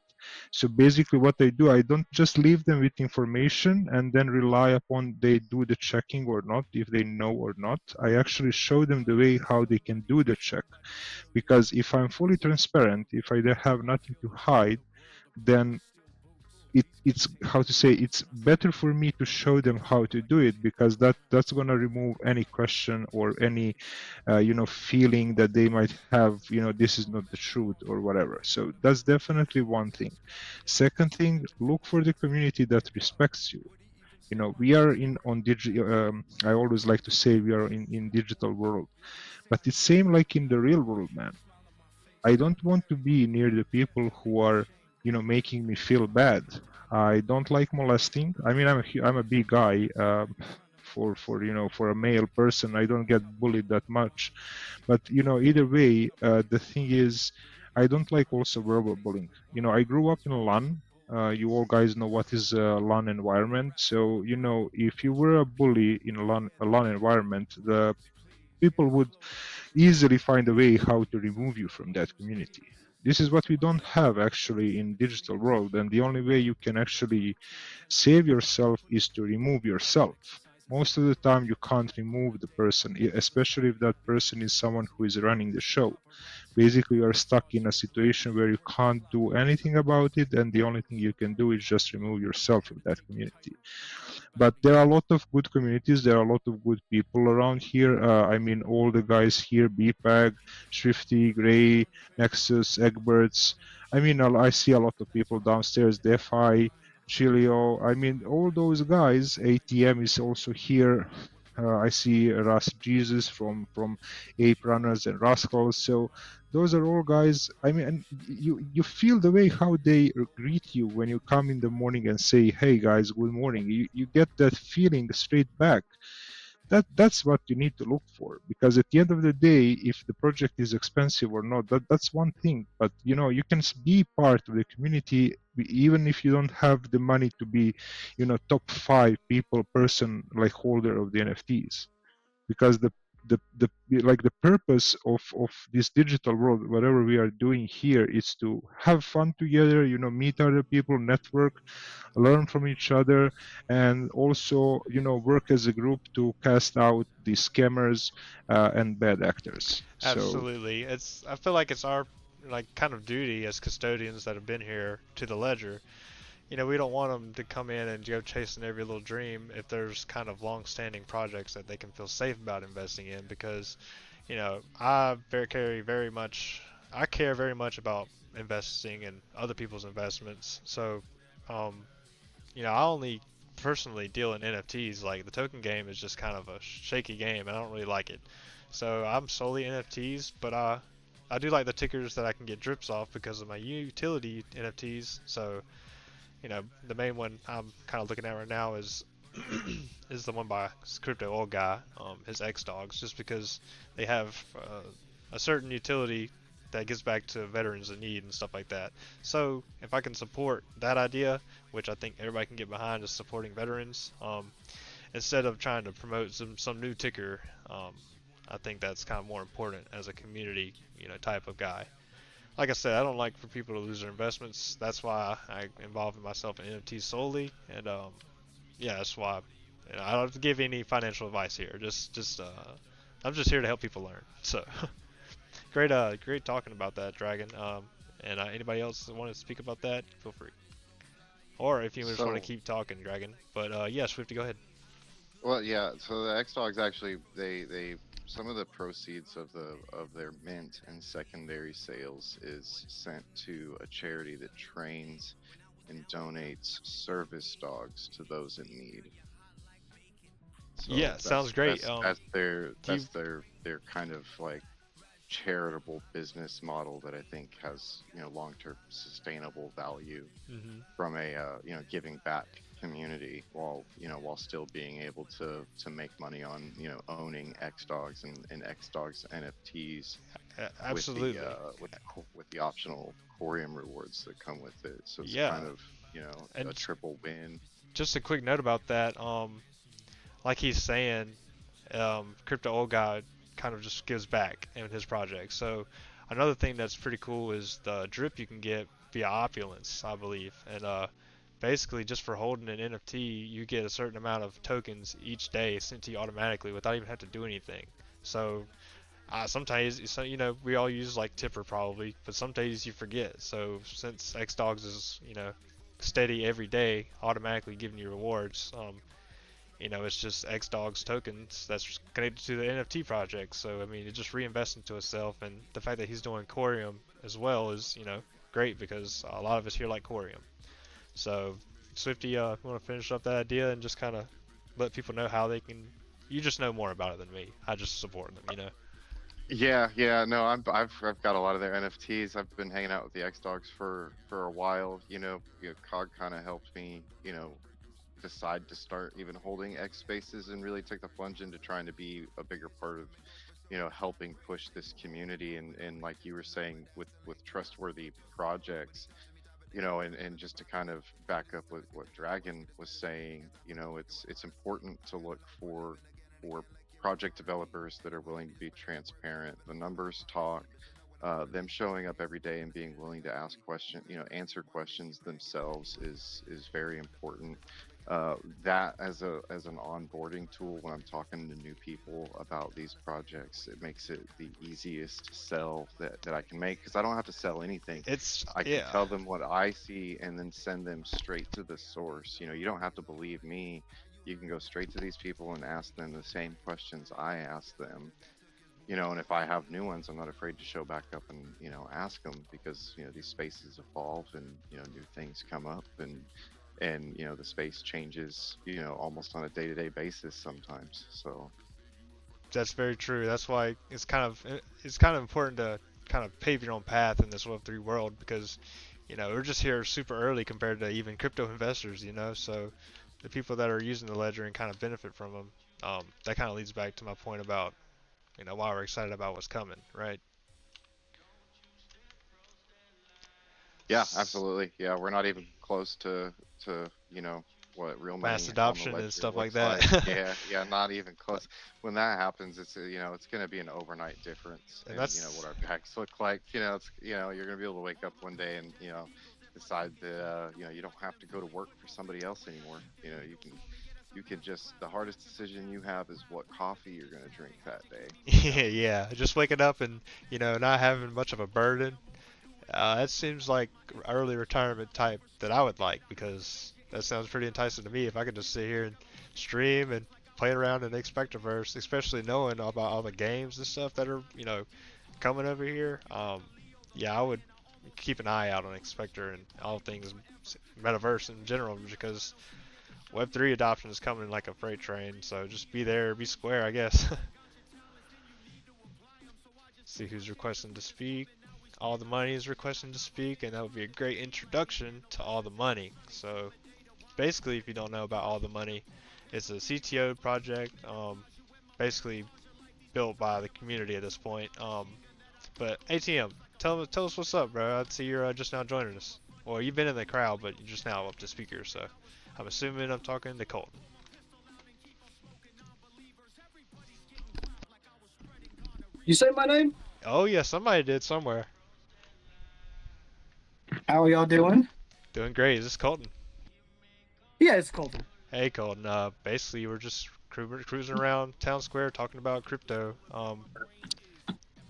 So basically what I do, I don't just leave them with information and then rely upon they do the checking or not, if they know or not. I actually show them the way how they can do the check. Because if I'm fully transparent, if I have nothing to hide, then it's how to say, it's better for me to show them how to do it, because that's going to remove any question or any feeling that they might have, this is not the truth or whatever. So that's definitely one thing. Second thing, look for the community that respects you. We are in on digital, I always like to say we are in digital world, but it's same like in the real world, man. I don't want to be near the people who are, making me feel bad. I don't like molesting. I mean, I'm a big guy. for a male person. I don't get bullied that much, but either way, the thing is, I don't like also verbal bullying. I grew up in a LAN. You all guys know what is a LAN environment. So if you were a bully in a LAN environment, the people would easily find a way how to remove you from that community. This is what we don't have actually in digital world, and the only way you can actually save yourself is to remove yourself. Most of the time you can't remove the person, especially if that person is someone who is running the show. Basically, you are stuck in a situation where you can't do anything about it, and the only thing you can do is just remove yourself from that community. But there are a lot of good communities. There are a lot of good people around here. I mean, all the guys here: BPAG, Swifty, Gray, Nexus, Egberts. I mean, I see a lot of people downstairs. DeFi, Chilio. I mean, all those guys. ATM is also here. I see Ras Jesus from Ape Runners and Rascals. So those are all guys. I mean, and you feel the way how they greet you when you come in the morning and say, "Hey guys, good morning." You get that feeling straight back. That's what you need to look for, because at the end of the day, if the project is expensive or not, that's one thing. But you can be part of the community even if you don't have the money to be top 5 people person like holder of the NFTs, because the like the purpose of this digital world, whatever we are doing here, is to have fun together, meet other people, network, learn from each other, and also work as a group to cast out the scammers and bad actors. So Absolutely. I feel like it's our kind of duty as custodians that have been here to the ledger. We don't want them to come in and go chasing every little dream if there's kind of long-standing projects that they can feel safe about investing in, because I care very much about investing in other people's investments. So um, I only personally deal in NFTs. Like, the token game is just kind of a shaky game, and I don't really like it. So I'm solely NFTs, but I do like the tickers that I can get drips off because of my utility NFTs. So the main one I'm kind of looking at right now is is the one by Crypto Old Guy, his X Dogs, just because they have a certain utility that gets back to veterans in need and stuff like that. So if I can support that idea, which I think everybody can get behind, is supporting veterans, instead of trying to promote some new ticker, I think that's kind of more important as a community, type of guy. Like I said, I don't like for people to lose their investments. That's why I involve myself in NFTs solely, and yeah, that's why. I don't have to give any financial advice here. I'm just here to help people learn. So great talking about that, Dragon. And anybody else that want to speak about that, feel free. Or if you just want to So, keep talking, Dragon. But yeah, Swifty, go ahead. well, yeah. So the X Dogs actually, they some of the proceeds of their mint and secondary sales is sent to a charity that trains and donates service dogs to those in need. So Yeah, sounds great. that's their Do you, their kind of like charitable business model that I think has long-term sustainable value mhm. from a giving back community, while still being able to make money on owning X Dogs and X Dogs NFTs with the Absolutely. with the optional Corium rewards that come with it. So it's Yeah, kind of a and triple win. just a quick note about that. Like he's saying, Crypto Old Guy kind of just gives back in his project. So another thing that's pretty cool is the drip you can get via Opulence, I believe. And basically, just for holding an NFT, you get a certain amount of tokens each day sent to you automatically without even having to do anything. So sometimes, we all use like Tipper probably, but some days you forget. So since X Dogs is, steady every day, automatically giving you rewards, it's just X Dogs tokens that's connected to the NFT project. So I mean, it just reinvests into itself, and the fact that he's doing Corium as well is, great, because a lot of us here like Corium. So Swifty, want to finish up that idea and just kind of let people know how they can. You just know more about it than me. I just support them. Yeah, no, I've got a lot of their NFTs. I've been hanging out with the X Dogs for a while. Cog kind of helped me, decide to start even holding X spaces and really take the plunge into trying to be a bigger part of, helping push this community, and like you were saying, with trustworthy projects, and just to kind of back up with what Dragon was saying, it's important to look for project developers that are willing to be transparent. The numbers talk. Them showing up every day and being willing to ask questions, answer questions themselves is very important. That as an onboarding tool when I'm talking to new people about these projects, it makes it the easiest sell that I can make, because I don't have to sell anything. I can tell them what I see and then send them straight to the source. You don't have to believe me. You can go straight to these people and ask them the same questions I ask them. And if I have new ones, I'm not afraid to show back up and, ask them, because, these spaces evolve and, new things come up, and the space changes, almost on a day-to-day basis sometimes. So That's very true. That's why it's kind of important to kind of pave your own path in this Web3 world, because, we're just here super early compared to even crypto investors, so the people that are using the ledger and kind of benefit from them, that kind of leads back to my point about, why we're excited about what's coming, right? yeah, absolutely. Yeah, we're not even close to what real money Mass on the adoption and ledger stuff like looks that. like. Yeah, not even close. When that happens, it's it's going to be an overnight difference And in that's what our packs look like. It's you're going to be able to wake up one day and decide that you don't have to go to work for somebody else anymore. You can just, the hardest decision you have is what coffee you're going to drink that day. yeah, just waking up and not having much of a burden. That seems like early retirement type that I would like, because that sounds pretty enticing to me. If I could just sit here and stream and play around in Expectiverse, especially knowing about all the games and stuff that are coming over here. Yeah, I would keep an eye out on Expector and all things metaverse in general, because Web3 adoption is coming like a freight train. So just be there, be square, I guess. See who's requesting to speak. All the Money is requesting to speak, and that would be a great introduction to All the Money. So basically, if you don't know about All the Money, it's a CTO project, basically built by the community at this point. But ATM, tell us what's up, bro. I see you're just now joining us. Well, you've been in the crowd, but you're just now up to speaker, so I'm assuming I'm talking to Colton. You say my name? Oh yeah, somebody did somewhere. How are y'all doing? Doing great. Is this Colton? Yeah, it's Colton. Hey Colton. Basically we're just cruising around town square talking about crypto.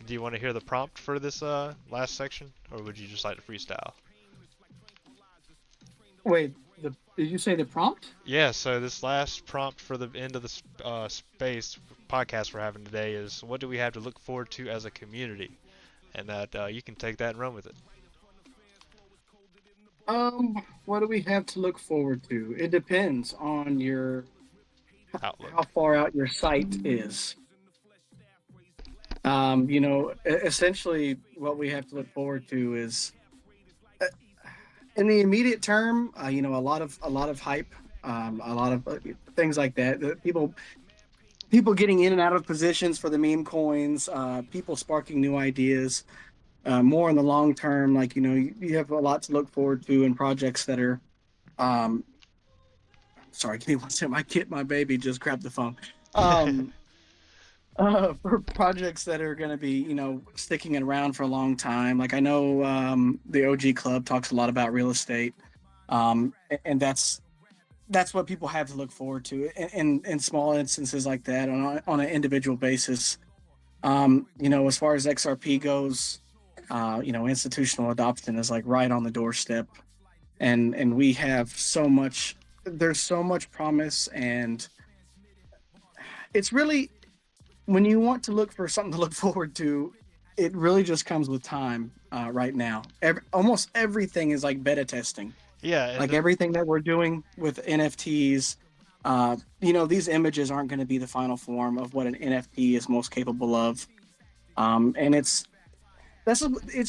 Do you want to hear the prompt for this last section, or would you just like to freestyle? Wait, did you say the prompt? Yeah, so this last prompt for the end of the space podcast we're having today is, what do we have to look forward to as a community? And that you can take that and run with it. What do we have to look forward to? It depends on your Outlook. how far out your site is. Essentially what we have to look forward to is in the immediate term, a lot of hype, a lot of things like that. People getting in and out of positions for the meme coins, people sparking new ideas. More in the long term, like you have a lot to look forward to in projects that are. Sorry, give me one second. My baby just grabbed the phone. For projects that are going to be, sticking around for a long time. Like I know the OG Club talks a lot about real estate, and that's what people have to look forward to in small instances like that on an individual basis. As far as XRP goes, institutional adoption is like right on the doorstep, and we have so much. There's so much promise, and it's really, when you want to look for something to look forward to, it really just comes with time. Right now, almost everything is like beta testing. Yeah. Like everything that we're doing with NFTs, these images aren't going to be the final form of what an NFT is most capable of, and it's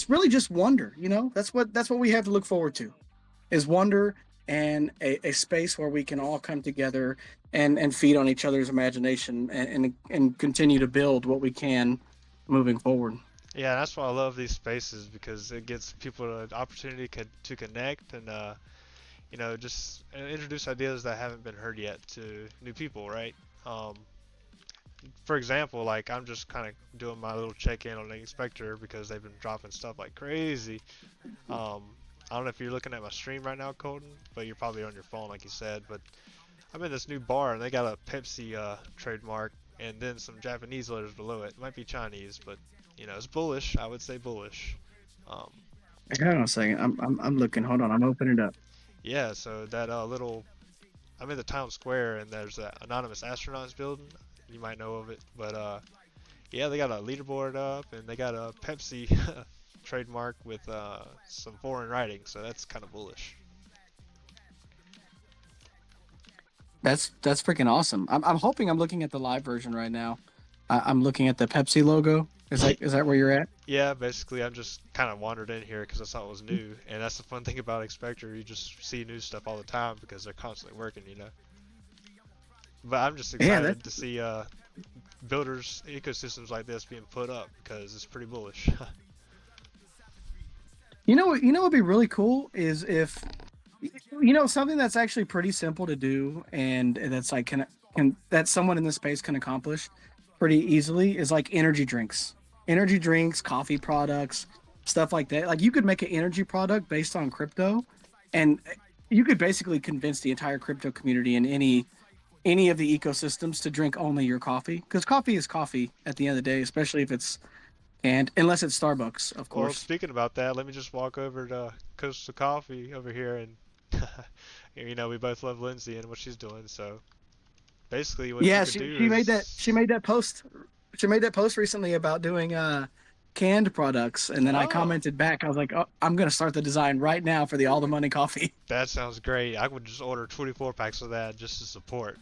really just wonder. That's what we have to look forward to, is wonder and a space where we can all come together and feed on each other's imagination and continue to build what we can moving forward. Yeah, that's why I love these spaces because it gives people an opportunity to connect and just introduce ideas that haven't been heard yet to new people, right? Um, for example, like I'm just kind of doing my little check-in on the inspector because they've been dropping stuff like crazy. Um, I don't know if you're looking at my stream right now, Colton, but you're probably on your phone, like you said. But I'm in this new bar and they got a Pepsi trademark and then some Japanese letters below it. It might be Chinese, but it's bullish. I would say bullish. Um, Hang on a second. I'm looking. Hold on. I'm opening it up. yeah, so that little I'm in the town square and there's an anonymous astronauts building. You might know of it, but yeah, they got a leaderboard up and they got a Pepsi trademark with some foreign writing, so that's kind of bullish. That's freaking awesome. I'm hoping I'm looking at the live version right now. I'm looking at the Pepsi logo. Is that where you're at? Yeah, basically, I'm just kind of wandered in here because I saw it was new, and that's the fun thing about Expector. You just see new stuff all the time because they're constantly working, But I'm just excited to see builders ecosystems like this being put up because it's pretty bullish. What would be really cool is if something that's actually pretty simple to do and that's like that someone in this space can accomplish pretty easily is like energy drinks, coffee products, stuff like that. Like you could make an energy product based on crypto, and you could basically convince the entire crypto community in any of the ecosystems to drink only your coffee, because coffee is coffee at the end of the day, especially if it's unless it's Starbucks, of Well, course. speaking about that, let me just walk over to Coastal Coffee over here, and we both love Lindsay and what she's doing. So basically, what you can do she made is that post. She made that post recently about doing canned products, and then I commented back. I was like, "Oh, I'm gonna start the design right now for the All the Money coffee." That sounds great. I would just order 24 packs of that just to support.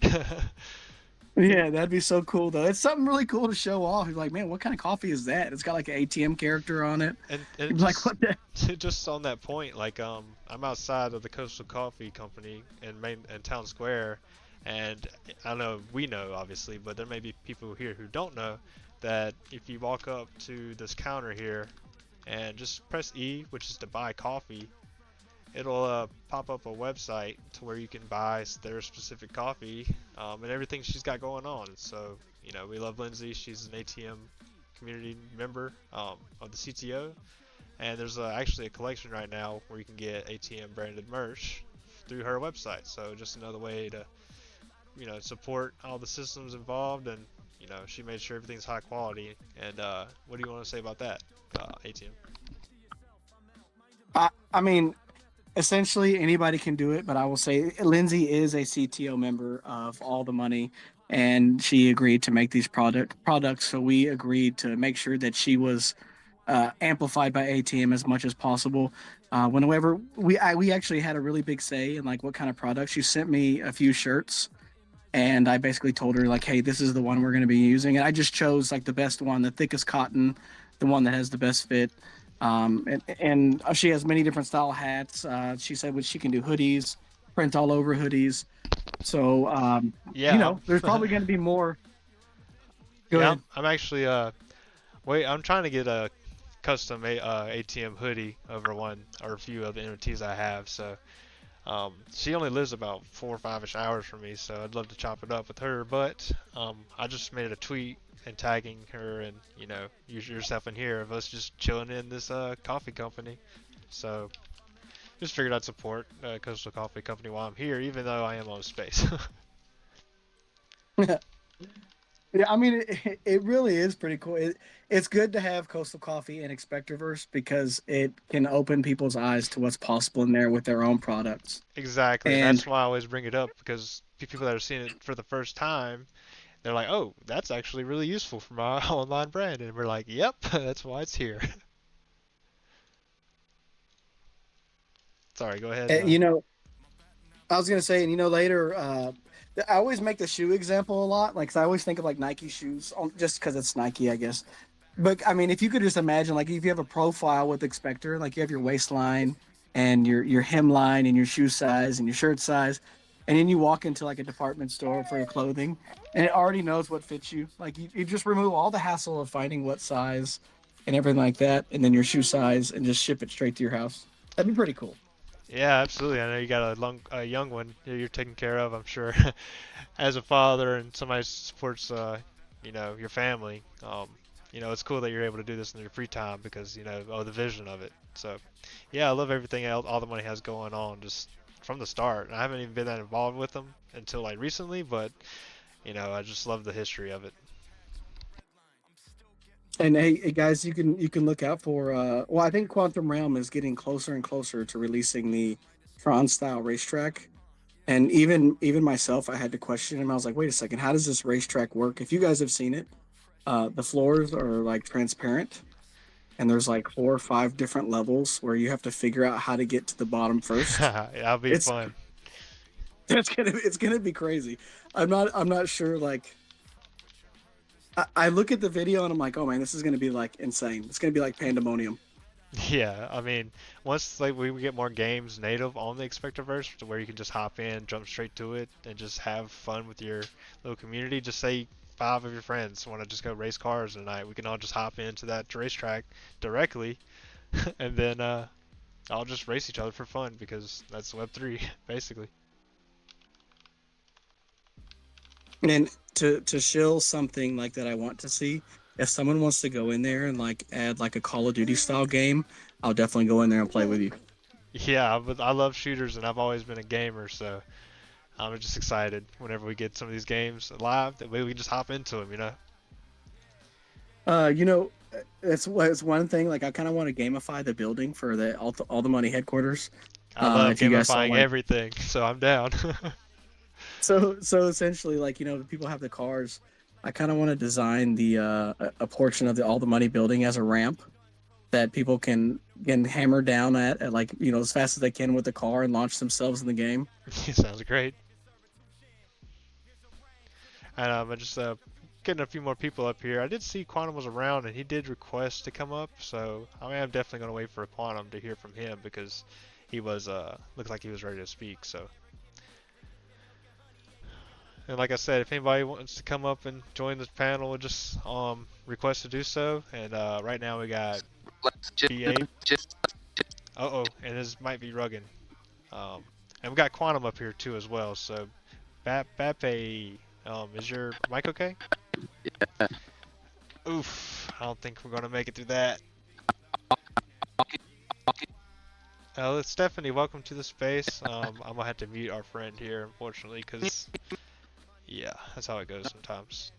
Yeah, that'd be so cool though. It's something really cool to show off. You're like, man, what kind of coffee is that? It's got like an ATM character on it. And You'd be like, what the? just on that point, like I'm outside of the Coastal Coffee Company in Town Square, and I know we know obviously, but there may be people here who don't know that if you walk up to this counter here and just press E, which is to buy coffee, it'll pop up a website to where you can buy their specific coffee and everything she's got going on. So we love Lindsay. She's an ATM community member of the CTO, and there's actually a collection right now where you can get ATM branded merch through her website. So just another way to support all the systems involved, and she made sure everything's high quality. And what do you want to say about that, ATM? I mean, essentially anybody can do it, but I will say Lindsay is a CTO member of All the Money, and she agreed to make these products. So we agreed to make sure that she was amplified by ATM as much as possible. Whenever we actually had a really big say in like what kind of products. She sent me a few shirts, and I basically told her like, hey, this is the one we're going to be using, and I just chose like the best one, the thickest cotton, the one that has the best fit. And she has many different style hats. She said she can do hoodies, print all over hoodies. So Yeah, there's probably going to be more. Go ahead. I'm actually I'm trying to get a custom ATM hoodie over one or a few of the NFTs I have. So she only lives about 4 or 5ish hours from me, so I'd love to chop it up with her. But I just made a tweet and tagging her, and use yourself in here of us just chilling in this coffee company. So just figured I'd support Coastal Coffee Company while I'm here, even though I am on space. Yeah, I mean, it really is pretty cool. It's good to have Coastal Coffee and Expectorverse because it can open people's eyes to what's possible in there with their own products. Exactly, and And that's why I always bring it up, because people that are seeing it for the first time, they're like, oh, that's actually really useful for my online brand. And we're like, yep, that's why it's here. Sorry, go ahead. I was gonna say, and later, I always make the shoe example a lot. Like, 'cause I always think of like Nike shoes, just because it's Nike, I guess. But I mean, if you could just imagine, like, if you have a profile with Expector, like you have your waistline and your hemline and your shoe size and your shirt size, and then you walk into like a department store for your clothing, and it already knows what fits you. Like you just remove all the hassle of finding what size and everything like that, and then your shoe size, and just ship it straight to your house. That'd be pretty cool. Yeah, absolutely. I know you got a young one that you're taking care of, I'm sure. As a father and somebody who supports, your family, it's cool that you're able to do this in your free time because, the vision of it. So, yeah, I love everything else, all the money has going on just from the start. I haven't even been that involved with them until like recently, but, I just love the history of it. And hey, guys, you can look out for. Well, I think Quantum Realm is getting closer and closer to releasing the Tron style racetrack. And even myself, I had to question him. I was like, wait a second, how does this racetrack work? If you guys have seen it, the floors are like transparent, and there's like 4 or 5 different levels where you have to figure out how to get to the bottom first. That'll be It's fun. it's gonna be crazy. I'm not sure. Like I look at the video and I'm like, oh man, this is gonna be like insane. It's gonna be like pandemonium. Yeah, I mean, once like we get more games native on the Expectoverse to where you can just hop in, jump straight to it, and just have fun with your little community. Just say 5 of your friends want to just go race cars tonight. We can all just hop into that racetrack directly, and then I'll just race each other for fun because that's Web3 basically. And to shill something like that, I want to see if someone wants to go in there and like add like a Call of Duty style game, I'll definitely go in there and play with you. Yeah, but I love shooters and I've always been a gamer, so I'm just excited whenever we get some of these games live that way we can just hop into them. Uh, you know, it's one thing. Like I kind of want to gamify the building for the all the money headquarters. I love If you guys saw gamifying like everything, so I'm down. so essentially like people have the cars. I kind of want to design the a portion of the all the money building as a ramp that people can hammer down at like as fast as they can with the car and launch themselves in the game. Sounds great. And I'm just getting a few more people up here. I did see Quantum was around and he did request to come up, so I am definitely going to wait for Quantum to hear from him because he was looks like he was ready to speak. So, and like I said, if anybody wants to come up and join this panel, just request to do so. And right now we got B8. Uh-oh, and this might be Ruggin. And we got Quantum up here too as well. So, Bape, is your mic okay? Oof, I don't think we're gonna make it through that. Stephanie, welcome to the space. I'm gonna have to mute our friend here, unfortunately, because yeah, that's how it goes sometimes.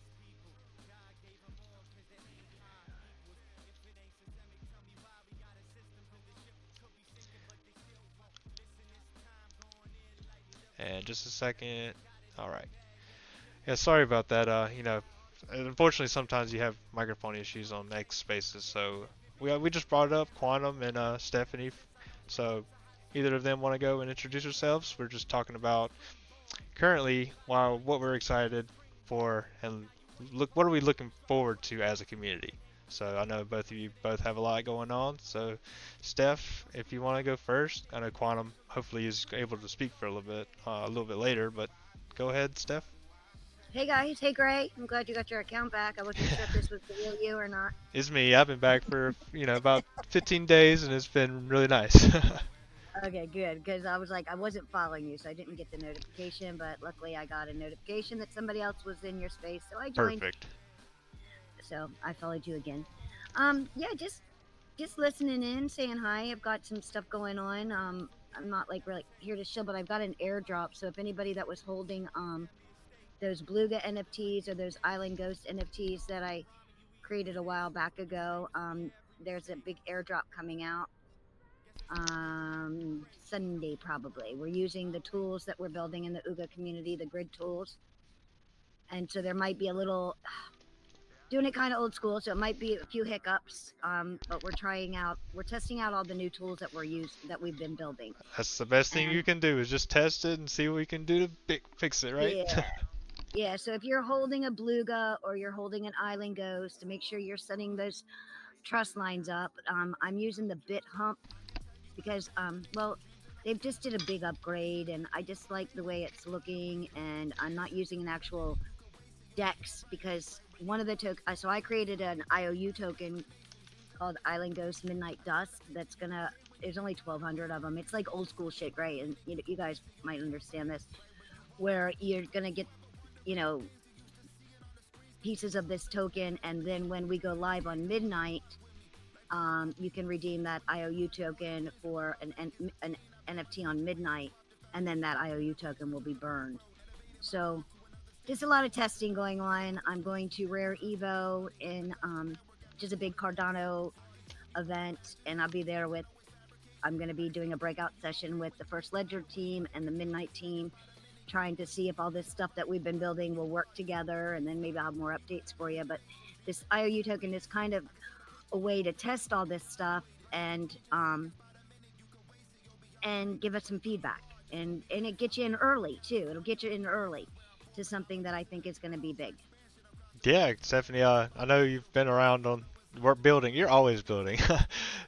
And just a second. All right. Yeah, sorry about that. Unfortunately, sometimes you have microphone issues on X spaces, so we just brought it up, Quantum and Stephanie. So either of them want to go and introduce yourselves? We're just talking about currently what we're excited for and what are we looking forward to as a community. So I know both of you both have a lot going on. So Steph, if you want to go first, I know Quantum hopefully is able to speak for a little bit later, but go ahead, Steph. Hey guys, hey Gray. I'm glad you got your account back. I wasn't sure if this was the real you or not. It's me. I've been back for about 15 days, and it's been really nice. Okay, good, because I was like, I wasn't following you, so I didn't get the notification, but luckily I got a notification that somebody else was in your space, so I joined. Perfect. So I followed you again. Yeah, just listening in, saying hi. I've got some stuff going on. I'm not like really here to chill, but I've got an airdrop, so if anybody that was holding those Beluga NFTs or those Island Ghost NFTs that I created a while back ago, there's a big airdrop coming out Sunday probably. We're using the tools that we're building in the UGA community, the grid tools, and so there might be a little doing it kind of old school, so it might be a few hiccups, but we're testing out all the new tools that we've been building. That's the best thing you can do is just test it and see what we can do to fix it, right? Yeah. Yeah, so if you're holding a Beluga or you're holding an Island Ghost, to make sure you're setting those truss lines up. I'm using the bit hump because well, they've just did a big upgrade, and I just like the way it's looking, and I'm not using an actual DEX because one of the so I created an IOU token called Island Ghost Midnight Dusk. That's gonna. There's only 1,200 of them. It's like old school shit, right? And you guys might understand this, where you're gonna get, you know, pieces of this token, and then when we go live on midnight, you can redeem that IOU token for an NFT on midnight, and then that IOU token will be burned. So just a lot of testing going on. I'm going to Rare Evo in just a big Cardano event, and I'll be there with. I'm going to be doing a breakout session with the First Ledger team and the Midnight team, trying to see if all this stuff that we've been building will work together, and then maybe I'll have more updates for you. But this IOU token is kind of a way to test all this stuff and give us some feedback, and it gets you in early too. It'll get you in early to something that I think is going to be big. Yeah, Stephanie, I know you've been around on work building. You're always building,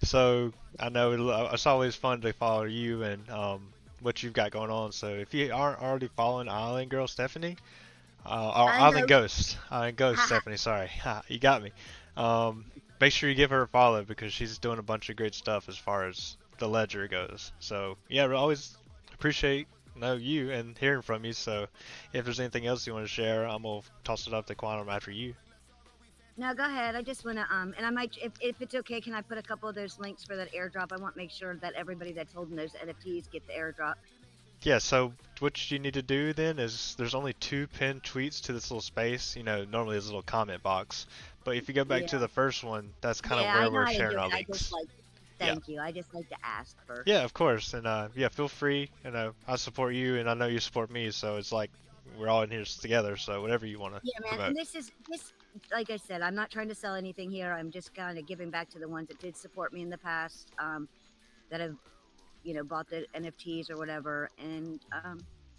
so I know it's always fun to follow you and what you've got going on. So if you aren't already following Island Girl Stephanie, or Island Ghost Stephanie, sorry, you got me. Make sure you give her a follow because she's doing a bunch of great stuff as far as the ledger goes. So yeah, we always appreciate you and hearing from you. So if there's anything else you want to share, I'm gonna toss it up to Quantum after you. No, go ahead. I just want to and I might, if it's okay, can I put a couple of those links for that airdrop? I want to make sure that everybody that's holding those NFTs get the airdrop. Yeah, so what you need to do then is there's only 2 pinned tweets to this little space. You know, normally there's a little comment box. But if you go back to the first one, that's kind of where we're sharing our links. Thank you. I just like to ask first. Yeah, of course. And yeah, feel free. You know, I support you and I know you support me. So it's like we're all in here together. So whatever you want to promote. And this, like I said, I'm not trying to sell anything here. I'm just kind of giving back to the ones that did support me in the past, that have, you know, bought the NFTs or whatever, and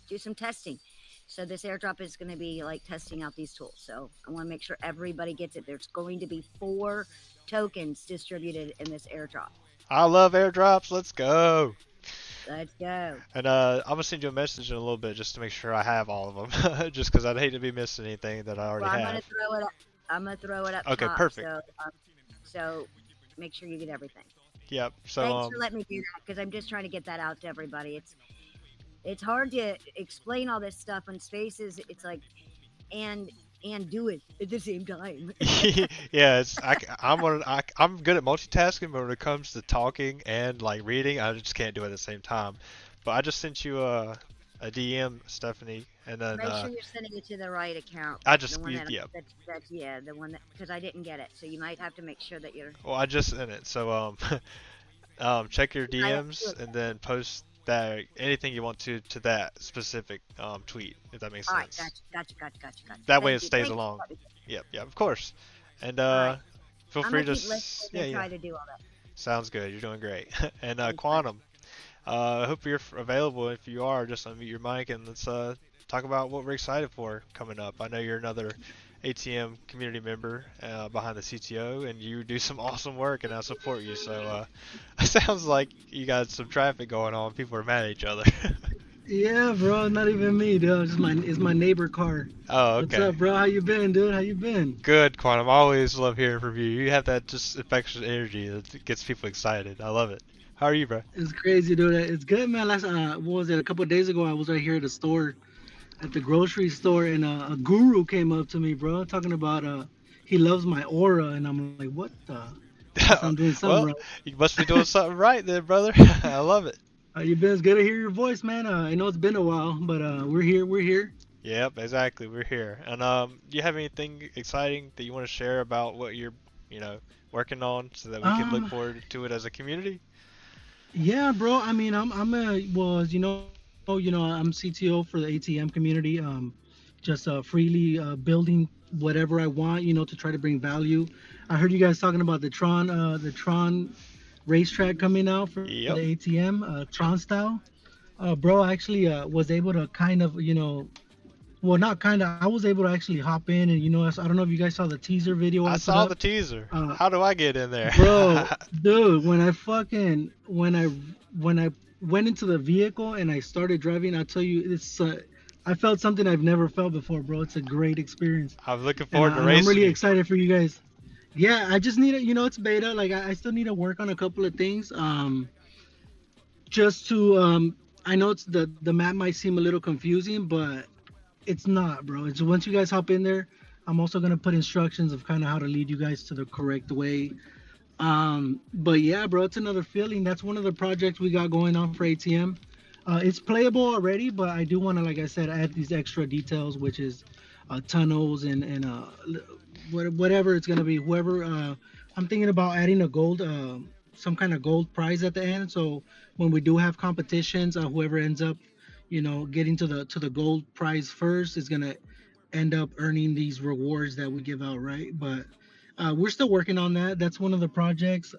do some testing. So this airdrop is going to be like testing out these tools. So I want to make sure everybody gets it. There's going to be 4 tokens distributed in this airdrop. I love airdrops. Let's go. Let's go. And I'm gonna send you a message in a little bit just to make sure I have all of them, just because I'd hate to be missing anything that I already have. I'm gonna throw it up. Okay, top, perfect. So make sure you get everything. Yep. So thanks for letting me do that, because I'm just trying to get that out to everybody. It's hard to explain all this stuff on Spaces. It's like and do it at the same time. Yeah, I'm good at multitasking, but when it comes to talking and like reading, I just can't do it at the same time. But I just sent you a DM, Stephanie, and then make sure you're sending it to the right account. I just the one that, yeah. That's the one that, because I didn't get it, so you might have to make sure that you're. Well, I just sent it, so check your DMs and then post that anything you want to that specific tweet, if that makes sense. All right, gotcha. That way it stays along. Yep, of course. And feel free to try to do all that. Sounds good. You're doing great. And Quantum, I hope you're available. If you are, just unmute your mic and let's talk about what we're excited for coming up. I know you're another ATM community member behind the CTO, and you do some awesome work, and I support you. So it sounds like you got some traffic going on. People are mad at each other. Yeah, bro, not even me, dude. It's my neighbor car. Oh, okay. What's up, bro? How you been, dude? How you been? Good, Quantum. I always love hearing from you. You have that just infectious energy that gets people excited. I love it. How are you, bro? It's crazy, dude. It's good, man. What was it? A couple of days ago, I was right here at the store, at the grocery store, and a guru came up to me, bro, talking about he loves my aura, and I'm like, what the? I'm doing something right. You must be doing something right then, brother. I love it. You been? It's good to hear your voice, man. I know it's been a while, but we're here. Yep, exactly. We're here. And do you have anything exciting that you want to share about what you're, working on, so that we can look forward to it as a community? Yeah, bro. I mean, I'm I'm CTO for the ATM community. Just freely building whatever I want, to try to bring value. I heard you guys talking about the Tron racetrack coming out for the ATM, Tron style. Bro, I actually was able to kind of, well, not kind of. I was able to actually hop in, and I don't know if you guys saw the teaser video I I put saw the up. teaser. How do I get in there? Bro, dude, when I went into the vehicle and I started driving, I tell you, I felt something I've never felt before, bro. It's a great experience, I'm looking and, forward to and I'm racing really you. excited for you guys. Yeah, I just need to, it's beta. Like I still need to work on a couple of things. Just to I know the map might seem a little confusing, but it's not, bro. It's once you guys hop in there, I'm also gonna put instructions of kind of how to lead you guys to the correct way. But yeah, bro, it's another feeling. That's one of the projects we got going on for ATM. It's playable already, but I do want to, like I said, add these extra details, which is tunnels and whatever it's gonna be. Whoever I'm thinking about adding a gold, some kind of gold prize at the end. So when we do have competitions, whoever ends up, getting to the gold prize first is gonna end up earning these rewards that we give out, right? But we're still working on that. That's one of the projects.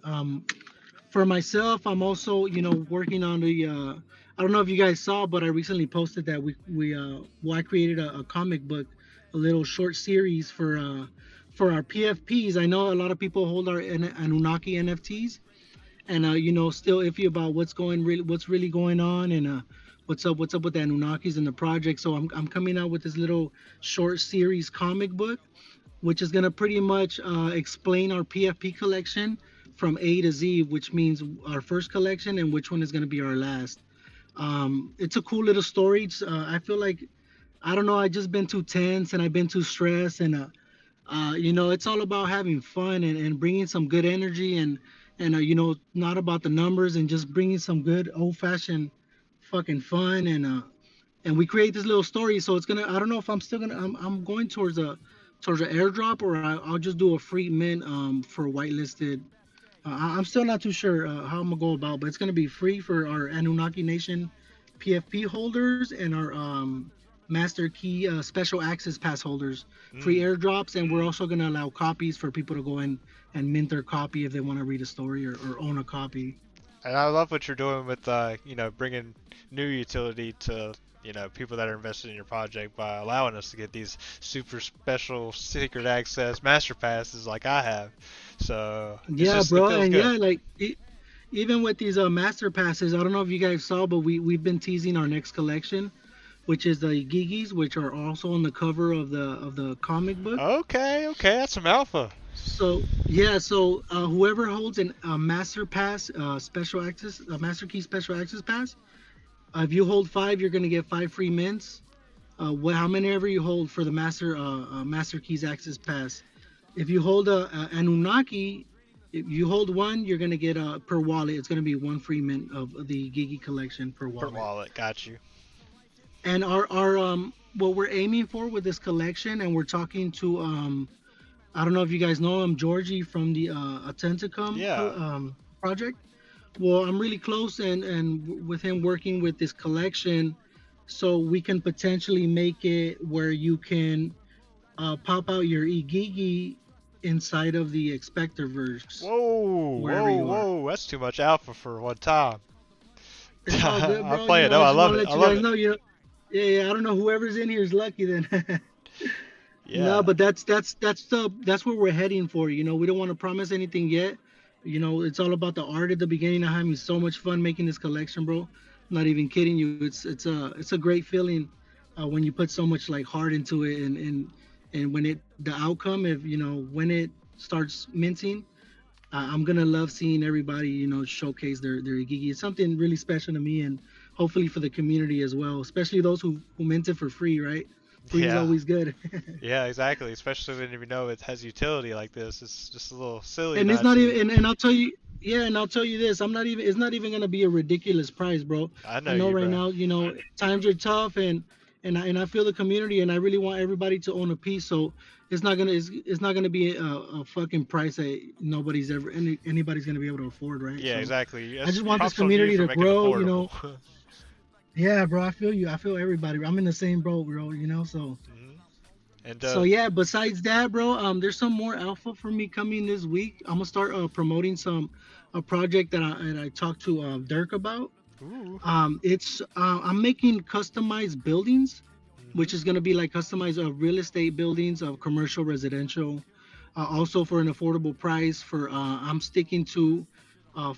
For myself, I'm also, working on the. I don't know if you guys saw, but I recently posted that I created a comic book, a little short series for our PFPs. I know a lot of people hold our Anunnaki NFTs, and still iffy about what's really going on, and what's up with the Anunnakis and the project. So I'm coming out with this little short series comic book, which is gonna pretty much explain our PFP collection from A to Z, which means our first collection and which one is gonna be our last. It's a cool little story. I feel like, I don't know, I just been too tense and I've been too stressed, and it's all about having fun and bringing some good energy, and not about the numbers, and just bringing some good old fashioned fucking fun, and we create this little story. So it's gonna, I don't know if I'm still gonna, I'm going towards an airdrop, or I'll just do a free mint for whitelisted. I'm still not too sure how I'm gonna go about, but it's gonna be free for our Anunnaki Nation PFP holders and our Master Key special access pass holders. Free airdrops, and we're also gonna allow copies for people to go in and mint their copy if they want to read a story, or own a copy. And I love what you're doing with, bringing new utility to, people that are invested in your project by allowing us to get these super special secret access master passes like I have. So Yeah, it bro, feels and good. yeah, like even with these master passes, I don't know if you guys saw, but we've been teasing our next collection, which is the Gigis, which are also on the cover of the comic book. Okay, that's some alpha. So yeah, so whoever holds a master pass, special access, a master key special access pass, if you hold 5, you're gonna get 5 free mints. How many ever you hold for the master keys access pass. If you hold a Anunnaki, if you hold 1, you're gonna get per wallet. It's gonna be 1 free mint of the Gigi collection per Per wallet. wallet, got you. And our what we're aiming for with this collection, and we're talking to I don't know if you guys know him, Georgie from the Attenticum Yeah. project. Well, I'm really close and with him working with this collection, so we can potentially make it where you can pop out your Igigi inside of the Expectorverse. Wherever you are. Whoa, that's too much alpha for one time. It's all good, bro. I'll play it. No, I I just love want to it. let I you love guys it. know, yeah, I don't know, whoever's in here is lucky then. Yeah. No, but that's what we're heading for. We don't want to promise anything yet. It's all about the art at the beginning. I'm having so much fun making this collection, bro. I'm not even kidding you. It's a great feeling when you put so much like heart into it, and when the outcome, if when it starts minting, I'm gonna love seeing everybody showcase their Igigi. It's something really special to me, and hopefully for the community as well, especially those who mint it for free, right? Free is Yeah. always good. Yeah, exactly. Especially when you know it has utility like this. It's just a little silly And it's not not to. even, and I'll tell you, yeah, and I'll tell you this, it's not even gonna be a ridiculous price, bro. I I know know you, right bro. now, times are tough, and I feel the community, and I really want everybody to own a piece. So it's not gonna be a fucking price that anybody's gonna be able to afford, right? Yeah, So exactly. I That's just want this props on you community for to making it grow, affordable. Yeah, bro, I feel you. I feel everybody. I'm in the same boat, bro. So. And So yeah, besides that, bro, there's some more alpha for me coming this week. I'm gonna start promoting a project that I talked to Dirk about. Ooh. It's I'm making customized buildings which is going to be like customized real estate buildings of commercial, residential, also for an affordable price. For I'm sticking to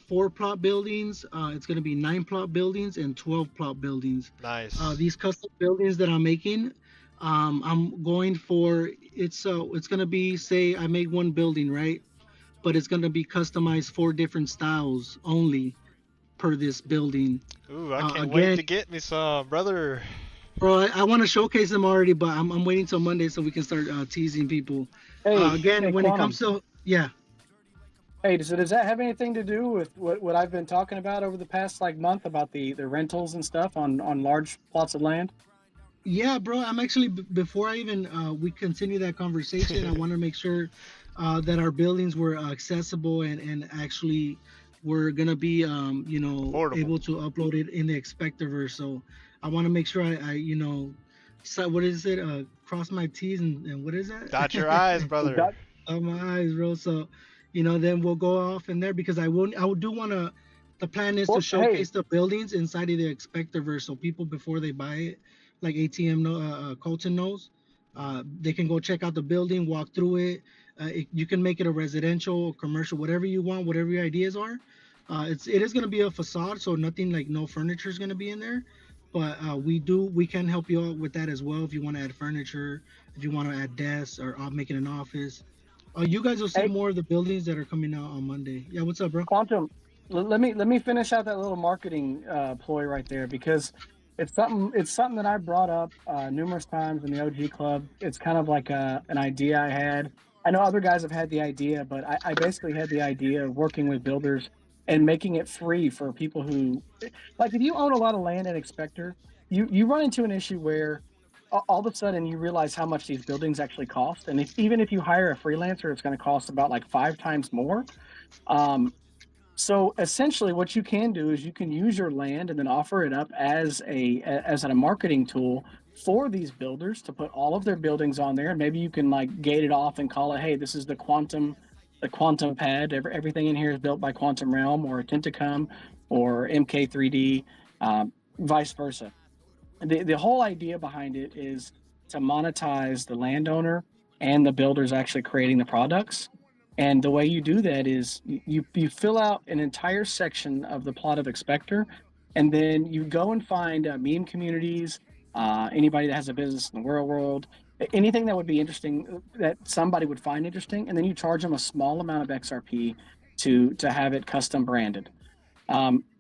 4 plot buildings. It's going to be 9 plot buildings and 12 plot buildings. Nice. These custom buildings that I'm making, I'm going for it's going to be, say I make one building, right? But it's going to be customized 4 different styles only per this building. Ooh, I can't Again, wait to get me some, brother. bro, I want to showcase them already, but I'm waiting till Monday so we can start teasing people. Again, hey, when Quantum. it comes to Hey, so does that have anything to do with what I've been talking about over the past like month about the rentals and stuff on large plots of land? yeah, bro, I'm actually before I even we continue that conversation, I want to make sure that our buildings were accessible and actually we're gonna be Affordable. able to upload it in the Expectorverse. So I want to make sure I so what is it? Cross my T's and what is that? Dot your eyes, brother. On my eyes, bro. So, then we'll go off in there because I do want to. The plan is Well, to showcase the buildings inside of the Expectorverse, so people before they buy it, like ATM Colton knows, they can go check out the building, walk through it. You can make it a residential, commercial, whatever you want, whatever your ideas are. It is gonna be a facade, so nothing like no furniture is gonna be in there. But we can help you out with that as well if you want to add furniture, if you want to add desks, or I'll make it an office. You guys will see Hey. more of the buildings that are coming out on Monday. Yeah, what's up, bro? Quantum, let me finish out that little marketing ploy right there because it's something that I brought up numerous times in the OG club. It's kind of like an idea I had. I know other guys have had the idea, but I basically had the idea of working with builders and making it free for people who, like, if you own a lot of land at Expector, you run into an issue where all of a sudden you realize how much these buildings actually cost, and even if you hire a freelancer, it's going to cost about like 5 times more. So essentially, what you can do is you can use your land and then offer it up as a marketing tool for these builders to put all of their buildings on there. And maybe you can like gate it off and call it, hey, this is the quantum pad. Everything in here is built by Quantum Realm or Tentacum or MK3D, vice versa. The whole idea behind it is to monetize the landowner and the builders actually creating the products. And the way you do that is you fill out an entire section of the plot of Expector, and then you go and find meme communities, anybody that has a business in the real world, anything that would be interesting that somebody would find interesting, and then you charge them a small amount of XRP to have it custom branded.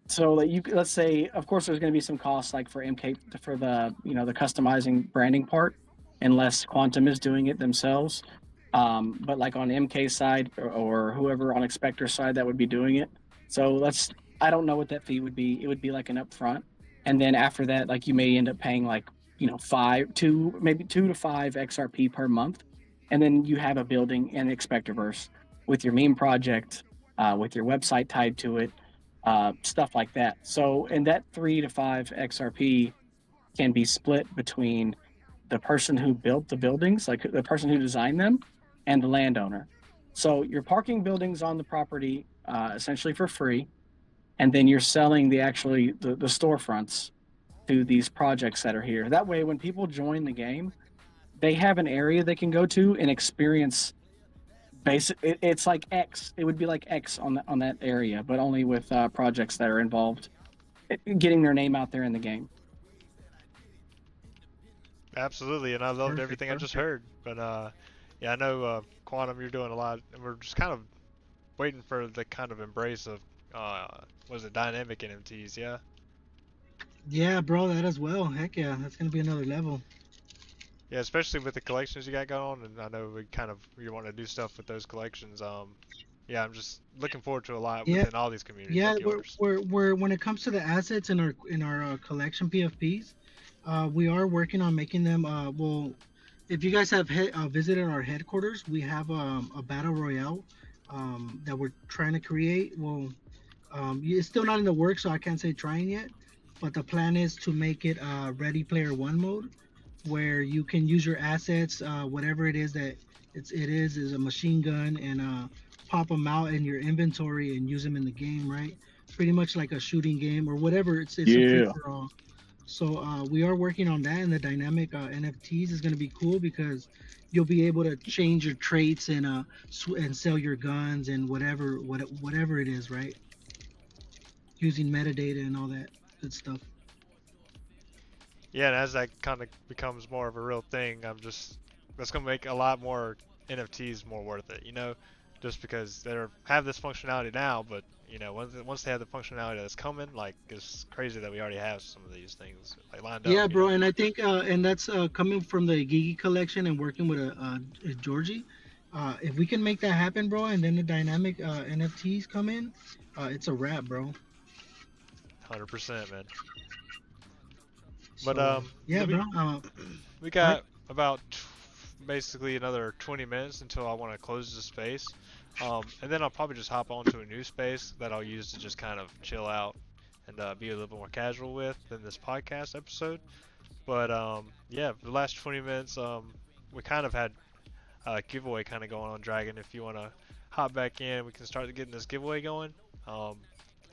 So that let's say, of course, there's going to be some costs like for MK for the the customizing branding part, unless Quantum is doing it themselves. But like on MK side or whoever on Expector side that would be doing it. So I don't know what that fee would be. It would be like an upfront, and then after that, like you may end up paying like 2 to 5 XRP per month, and then you have a building in Expectorverse with your meme project, with your website tied to it, stuff like that. So, and that 3 to 5 XRP can be split between the person who built the buildings, like the person who designed them, and the landowner. So you're parking buildings on the property essentially for free, and then you're selling the storefronts to these projects that are here. That way, when people join the game, they have an area they can go to and experience. It's like X. It would be like X on that area, but only with projects that are involved, getting their name out there in the game. Absolutely, and I loved everything I just heard. But yeah, I know Quantum, you're doing a lot, and we're just kind of waiting for the kind of embrace of was it dynamic NFTs? Yeah. Yeah, bro, that as well. Heck yeah, that's gonna be another level. Yeah, especially with the collections you got going on, and I know you want to do stuff with those collections. Yeah, I'm just looking forward to a lot within all these communities. Yeah, like yours. we're when it comes to the assets in our collection PFPs, we are working on making them. Well, if you guys have visited our headquarters, we have a battle royale that we're trying to create. Well, it's still not in the works, so I can't say trying yet. But the plan is to make it Ready Player One mode, where you can use your assets, whatever it is that it is a machine gun, and pop them out in your inventory and use them in the game, right? Pretty much like a shooting game or whatever. It's a free for all. So we are working on that, and the dynamic NFTs is going to be cool because you'll be able to change your traits and and sell your guns and whatever it is, right? Using metadata and all that good stuff. Yeah, and as that kind of becomes more of a real thing, that's gonna make a lot more NFTs more worth it. Just because they have this functionality now, but once they have the functionality that's coming, like it's crazy that we already have some of these things like lined up. Yeah, bro, and I think and that's coming from the Gigi collection and working with a Georgie. If we can make that happen, bro, and then the dynamic NFTs come in, it's a wrap, bro. 100%, man. But So yeah, we bro. we What? got about basically another 20 minutes until I want to close the space. And then I'll probably just hop onto a new space that I'll use to just kind of chill out and be a little bit more casual with than this podcast episode. But yeah, the last 20 minutes, we kind of had a giveaway kind of going on Dragon. If you want to hop back in, we can start getting this giveaway going. Um,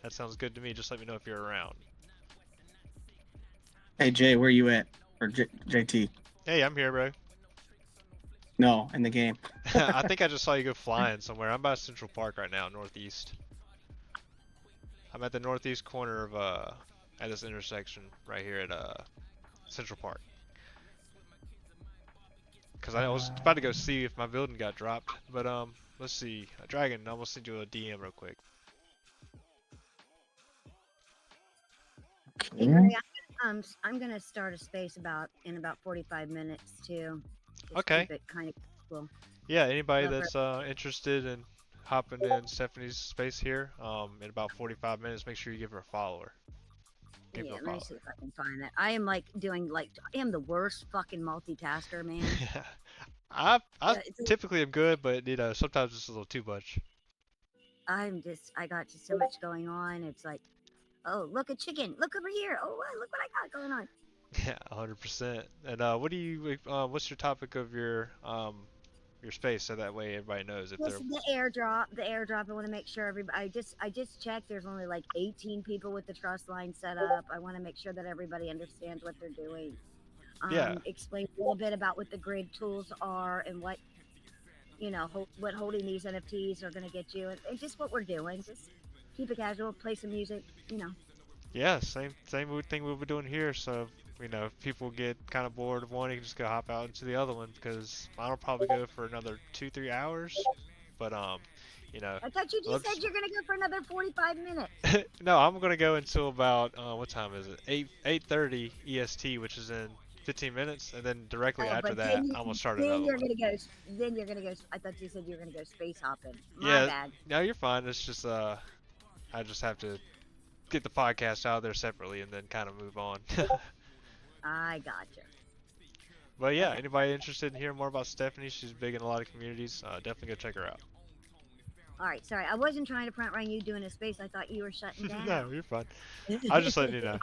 that sounds good to me. Just let me know if you're around. Hey Jay, where you at? Or JT? Hey, I'm here, bro. No, in the game. I think I just saw you go flying somewhere. I'm by Central Park right now, northeast. I'm at the northeast corner of at this intersection right here at Central Park. Cause I was about to go see if my building got dropped, but let's see. Dragon, I'm gonna send you a DM real quick. Hey, Gray, I'm gonna start a space in about 45 minutes too. Just Okay. keep it kind of cool. Yeah, anybody Love that's interested in hopping in Stephanie's space here, in about 45 minutes, make sure you give her a follower. Give Yeah, her a let me follow. see if I can find that. I am I am the worst fucking multitasker, man. I Yeah, typically am good, but sometimes it's a little too much. I got just so much going on. It's like, oh, look, a chicken. Look over here. Oh, wow, look what I got going on. Yeah, 100%. And what's your topic of your space, so that way everybody knows if This they're. is the airdrop. The airdrop. I want to make sure everybody. I just checked. There's only like 18 people with the trust line set up. I want to make sure that everybody understands what they're doing. Yeah. Explain a little bit about what the grid tools are and what what holding these NFTs are going to get you, and just what we're doing. Just keep it casual. Play some music. Yeah, same thing we'll be doing here. So if people get kind of bored of one, you can just go hop out into the other one because I'll probably go for another 2-3 hours. But I thought you just said you're going to go for another 45 minutes. no, I'm gonna go until about what time is it? 8:30 EST, which is in 15 minutes, and then directly after that, I'm gonna start another one. Then you're gonna go. I thought you said you were gonna go space hopping. Yeah, Bad. no, you're fine. It's just I just have to get the podcast out there separately and then kind of move on. I gotcha. But yeah, anybody interested in hearing more about Stephanie? She's big in a lot of communities. Definitely go check her out. All right, sorry, I wasn't trying to front run you doing a space. I thought you were shutting down. No, you're fine. I was just letting you know.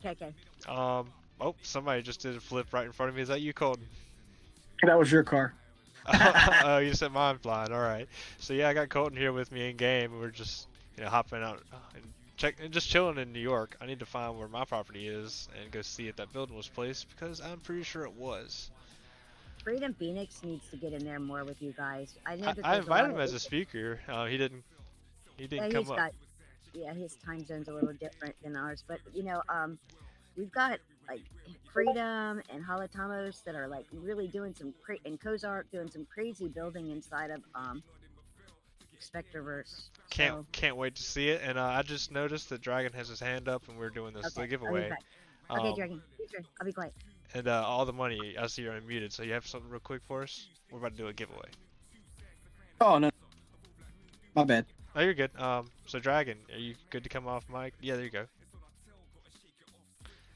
Okay. Oh, somebody just did a flip right in front of me. Is that you, Colton? That was your car. Oh, you said mine flying. All right. So yeah, I got Colton here with me in game. We're just hopping out and just chilling in New York. I need to find where my property is and go see if that building was placed because I'm pretty sure it was. Freedom Phoenix needs to get in there more with you guys. I know that I invited him as a speaker. He didn't come up. His time zone's a little different than ours, but we've got like Freedom and Holotamos that are like really doing some and Kozark doing some crazy building inside of Spectreverse. Can't wait to see it. And I just noticed that Dragon has his hand up and we're doing this the giveaway. Okay, Dragon. I'll be quiet. And all the money, I see you're unmuted, so you have something real quick for us? We're about to do a giveaway. Oh no, my bad. Oh, you're good. So Dragon, are you good to come off mic? Yeah, there you go.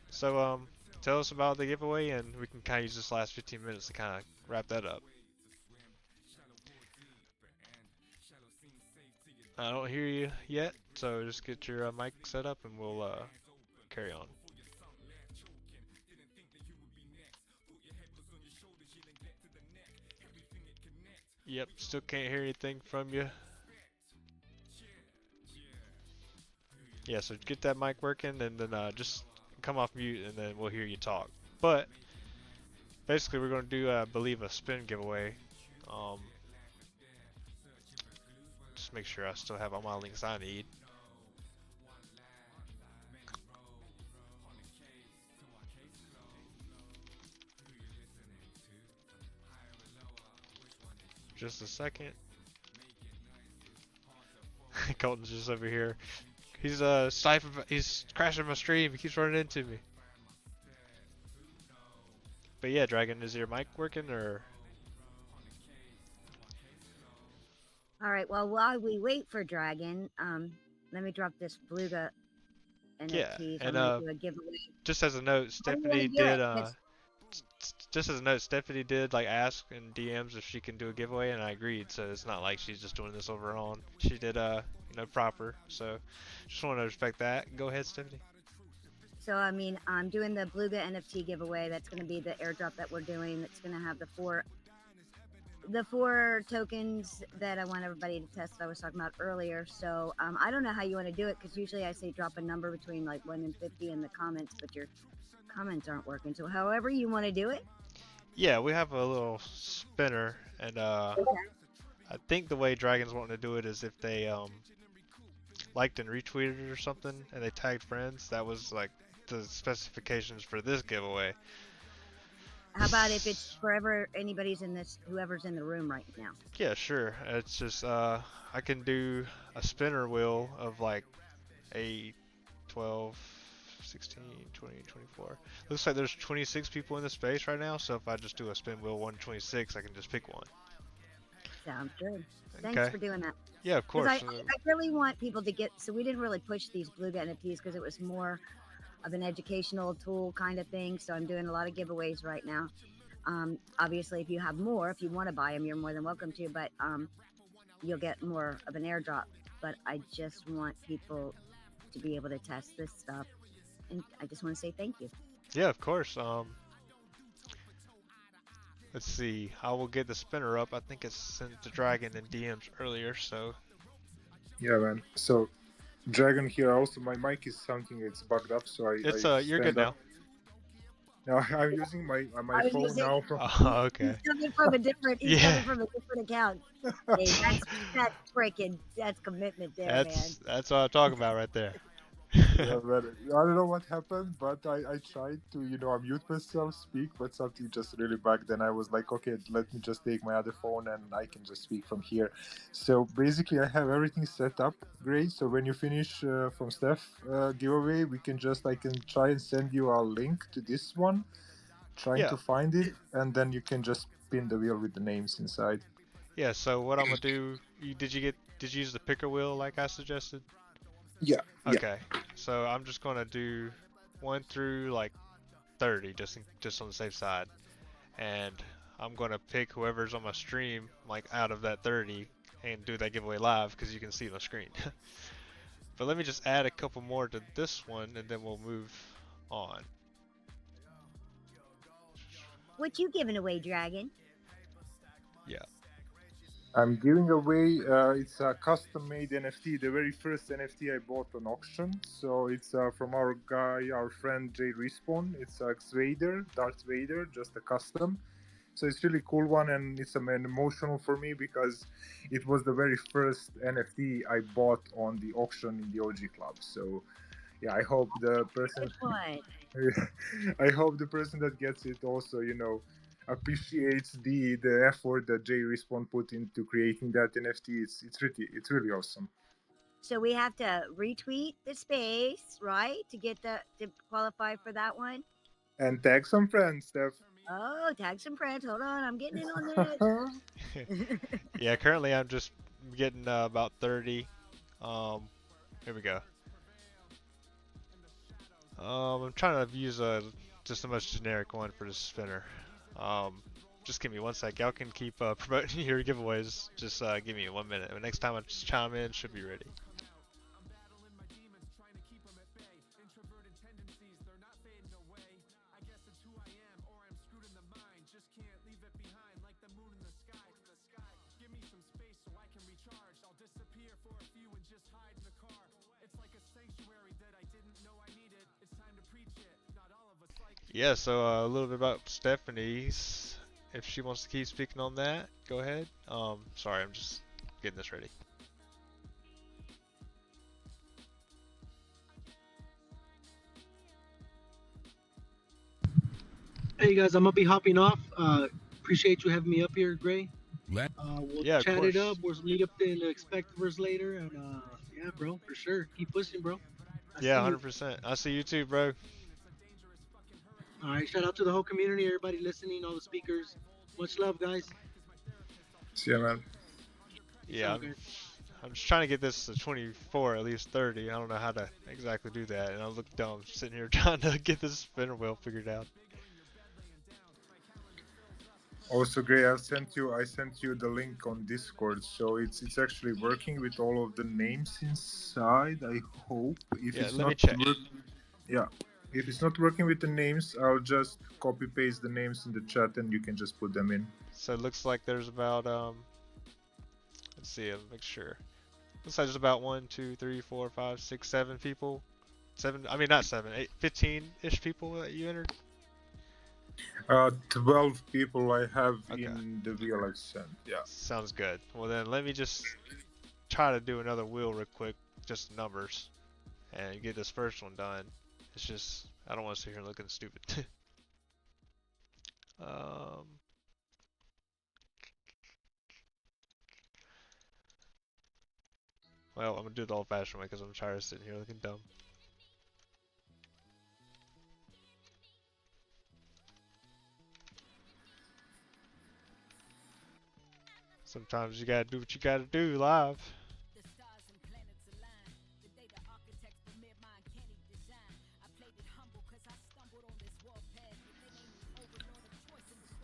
So tell us about the giveaway, and we can kind of use this last 15 minutes to kind of wrap that up. I don't hear you yet, so just get your mic set up, and we'll carry on. Yep, still can't hear anything from you. Yeah, so get that mic working, and then just come off mute and then we'll hear you talk. But basically, we're going to do, I believe, a spin giveaway. Just make sure I still have all my links I need. Just a second. Colton's just over here. He's he's crashing my stream. He keeps running into me. But yeah, Dragon, is your mic working or? All right. Well, while we wait for Dragon, let me drop this Beluga Yeah, NFTs. I'm and gonna do a giveaway. just as a note, How do you want Stephanie to do did it? 'Cause just as a note, Stephanie did like ask in DMs if she can do a giveaway, and I agreed. So it's not like she's just doing this over her own. She did proper. So just want to respect that. Go ahead, Stephanie. So I mean, I'm doing the Beluga NFT giveaway. That's going to be the airdrop that we're doing. That's going to have the four tokens that I want everybody to test that I was talking about earlier. So I don't know how you want to do it, because usually I say drop a number between like 1 and 50 in the comments, but your comments aren't working. So however you want to do it. Yeah, we have a little spinner, and Okay. I think the way Dragon's wanting to do it is if they liked and retweeted it or something, and they tagged friends. That was like the specifications for this giveaway. How about if it's forever anybody's in this, whoever's in the room right now? Yeah, sure. It's just I can do a spinner wheel of like 8, 12, 16, 20, 24. Looks like there's 26 people in the space right now, so if I just do a spin wheel 126, I can just pick one. Sounds good. Thanks Okay. for doing that. Yeah, of course. I really want people to get, so we didn't really push these Beluga NFTs because it was more of an educational tool kind of thing. So I'm doing a lot of giveaways right now. Obviously, if you have more, if you want to buy them, you're more than welcome to, but you'll get more of an airdrop. But I just want people to be able to test this stuff. And I just want to say thank you. Yeah, of course. Let's see. I will get the spinner up. I think it's sent to Dragon in DMs earlier, so. Yeah, man. So, Dragon here. Also, my mic is something. It's bugged up, so It's I you're stand good up. Now I'm using my phone now. From Oh, okay. He's coming from a different. He's Yeah. coming from a different account. Hey, that's freaking. That's commitment there, man. That's what I'm talking about right there. Yeah, man. I don't know what happened, but I tried to unmute myself, speak, but something just really bugged. Then I was like, okay, let me just take my other phone and I can just speak from here. So basically, I have everything set up great. So when you finish from Steph giveaway, I can try and send you a link to this one, trying to find it, and then you can just spin the wheel with the names inside. Yeah. So what I'm gonna do? Did you use the picker wheel like I suggested? Yeah. Okay. So I'm just gonna do 1 through like 30, just on the safe side, and I'm gonna pick whoever's on my stream like out of that 30 and do that giveaway live because you can see my screen. But let me just add a couple more to this one and then we'll move on. What you giving away, Dragon? Yeah. I'm giving away, it's a custom-made NFT, the very first NFT I bought on auction. So it's from our friend Jay Respawn. It's X-Vader, Darth Vader, just a custom. So it's really cool one, and it's emotional for me because it was the very first NFT I bought on the auction in the OG club. So yeah, I hope the person I hope the person that gets it also, appreciates the effort that Jay Respawn put into creating that NFT. It's really awesome. So we have to retweet the space, right, to qualify for that one. And tag some friends, Steph. Oh, tag some friends. Hold on, I'm getting in on this. Yeah, currently I'm just getting about 30. Here we go. I'm trying to use just the most generic one for the spinner. Just give me 1 sec. Y'all can keep promoting your giveaways. Just give me 1 minute. Next time I just chime in, should be ready. It's like a sanctuary that I didn't know I needed. It's time to preach it. Yeah, so a little bit about Stephanie's. If she wants to keep speaking on that, go ahead. Sorry, I'm just getting this ready. Hey guys, I'm gonna be hopping off. Appreciate you having me up here, Gray. Let We'll Yeah, of chat it up. course. We'll meet up in the Expectivers later, and yeah, bro, for sure. Keep pushing, bro. I Yeah, see you. 100%. I see you too, bro. All right, shout out to the whole community, everybody listening, all the speakers. Much love, guys. See you, man. Peace Yeah, out, I'm, guys. I'm just trying to get this to 24, at least 30. I don't know how to exactly do that, and I look dumb sitting here trying to get this spinner wheel figured out. Also, Gray, I sent you the link on Discord, so it's actually working with all of the names inside. I hope. If Yeah, it's let me not check. yeah, if it's not working with the names, I'll just copy paste the names in the chat, and you can just put them in. So it looks like there's about let's see, I'll make sure. Looks like there's about 1, 2, 3, 4, 5, 6, 7 people. 7. I mean not 7, 8, 15-ish people that you entered. 12 people I have Okay. in the wheel I sent. Yeah. Sounds good. Well then, let me just try to do another wheel real quick, just numbers, and get this first one done. It's just I don't want to sit here looking stupid. um. Well, I'm gonna do it the old-fashioned way because I'm tired of sitting here looking dumb. Sometimes you gotta do what you gotta do live.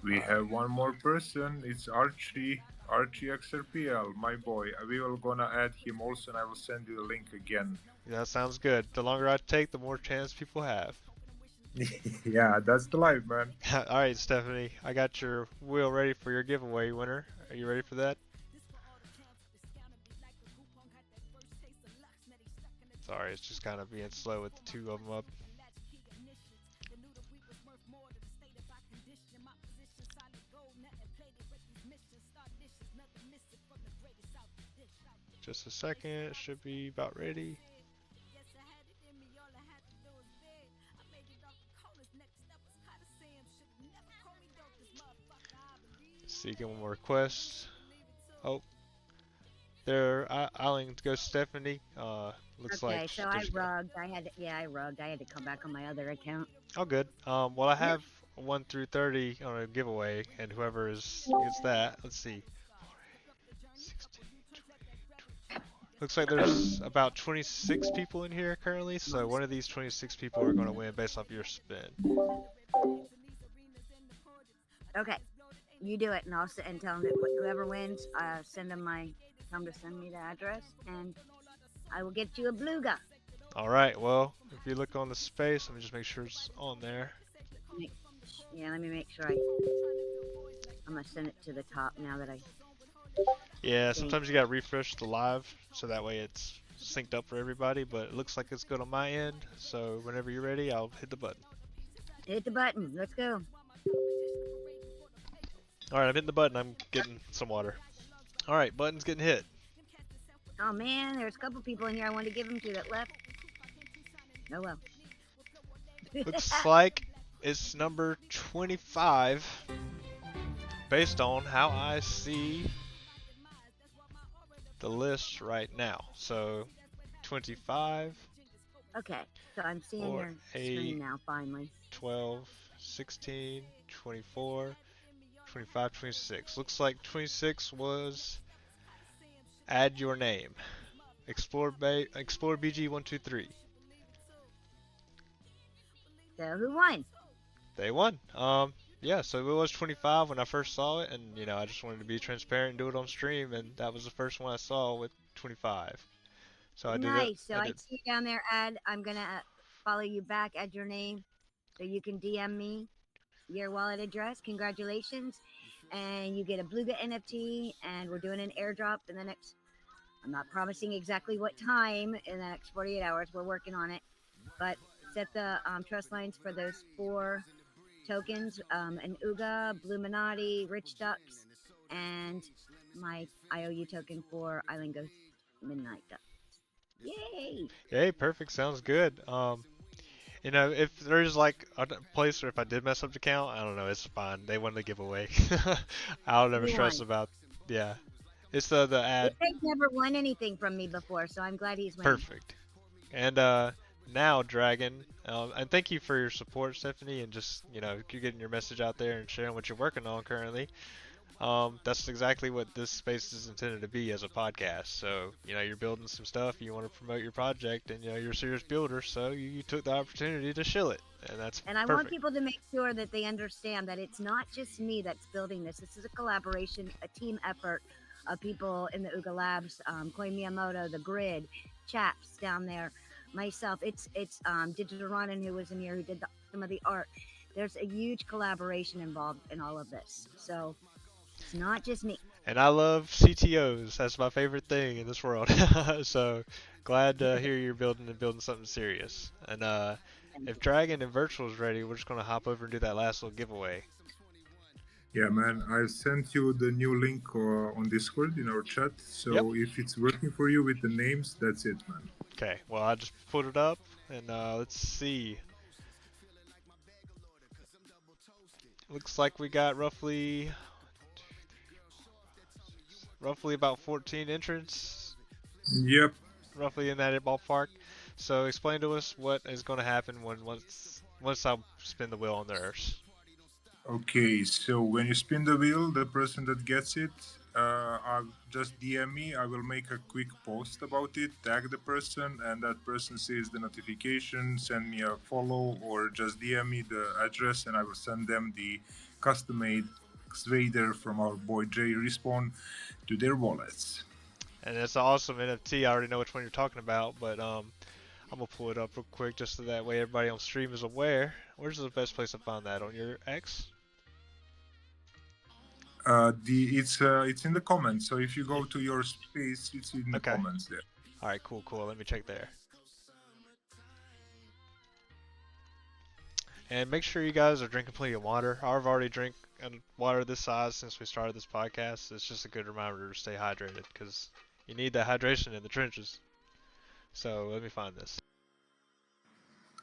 We have one more person. It's Archie XRPL, my boy. We will gonna add him also, and I will send you the link again. Yeah, that sounds good. The longer I take, the more chance people have. Yeah, that's the life, man. Alright, Stephanie, I got your wheel ready for your giveaway winner. Are you ready for that? Sorry, it's just kind of being slow with the two of them up. Just a second, it should be about ready. Seeking one more request. Oh, there. I'll go Stephanie. Looks Okay, like so I there's. rugged. I rugged. I had to come back on my other account. Oh, good. Well, I have 1 through 30 on a giveaway, and whoever gets that, let's see. 16, 20, 24. Looks like there's about 26 people in here currently, so one of these 26 people are going to win based off your spin. Okay, you do it, and I'll and tell them that whoever wins, send them tell them to send me the address, and I will get you a beluga. All right. Well, if you look on the space, let me just make sure it's on there. Yeah, let me make sure I'm gonna send it to the top now that I. Yeah, sometimes you gotta refresh the live so that way it's synced up for everybody, but it looks like it's good on my end, so whenever you're ready, I'll hit the button. Hit the button. Let's go. Alright, I'm hitting the button. I'm getting some water. Alright, button's getting hit. Oh man, there's a couple people in here I wanted to give them to that left. Oh well. Looks like it's number 25 based on how I see the list right now. So 25. Okay, so I'm seeing your screen now finally. 12, 16, 24, 25, 26. Looks like 26 was add your name. Explore BG 123. So who won? They won. Yeah, so it was 25 when I first saw it, and you know I just wanted to be transparent and do it on stream, and that was the first one I saw with 25. So I did it. Nice. So I see you down there, Ed. I'm gonna follow you back, add your name, so you can DM me your wallet address. Congratulations, and you get a Beluga NFT, and we're doing an airdrop in the next. I'm not promising exactly what time in the next 48 hours. We're working on it, but set the trust lines for those 4 tokens, an UGA, Bluminati, Rich Ducks, and my IOU token for Island Ghost Midnight Ducks. Yay! Yay, perfect. Sounds good. You know, if there's like a place where if I did mess up the count, I don't know, it's fine. They won the giveaway. I'll never He stress won. about. Yeah, it's the ad. He's never won anything from me before, so I'm glad he's winning. Perfect. And now Dragon, and thank you for your support, Stephanie, and just you getting your message out there and sharing what you're working on currently. That's exactly what this space is intended to be as a podcast. So, you're building some stuff, you want to promote your project, and you're a serious builder, so you took the opportunity to shill it, and that's And I perfect. want people to make sure that they understand that it's not just me that's building this. This is a collaboration, a team effort of people in the UGA Labs, Koi Miyamoto, the Grid, Chaps down there, myself. It's Digital Ronin, who was in here, who did some of the art. There's a huge collaboration involved in all of this. So it's not just me. And I love CTOs. That's my favorite thing in this world. So glad to hear you're building something serious. And if Dragon and Virtual is ready, we're just gonna hop over and do that last little giveaway. Yeah, man, I sent you the new link on Discord in our chat. So if it's working for you with the names, that's it, man. Okay. Well, I just put it up, and let's see. Looks like we got roughly about 14 entrants. Yep. Roughly in that ballpark. So explain to us what is going to happen once I spin the wheel on the Earth. Okay, so when you spin the wheel, the person that gets it, I'll just DM me. I will make a quick post about it, tag the person, and that person sees the notification, send me a follow, or just DM me the address, and I will send them the custom-made Svader from our boy Jay Respawn to their wallets. And it's an awesome NFT. I already know which one you're talking about, but I'm gonna pull it up real quick just so that way everybody on stream is aware. Where's the best place to find that? On your X? It's in the comments. So if you go to your space, it's in the comments there. All right, cool. Let me check there. And make sure you guys are drinking plenty of water. I've already drank water this size since we started this podcast. It's just a good reminder to stay hydrated because you need that hydration in the trenches. So let me find this.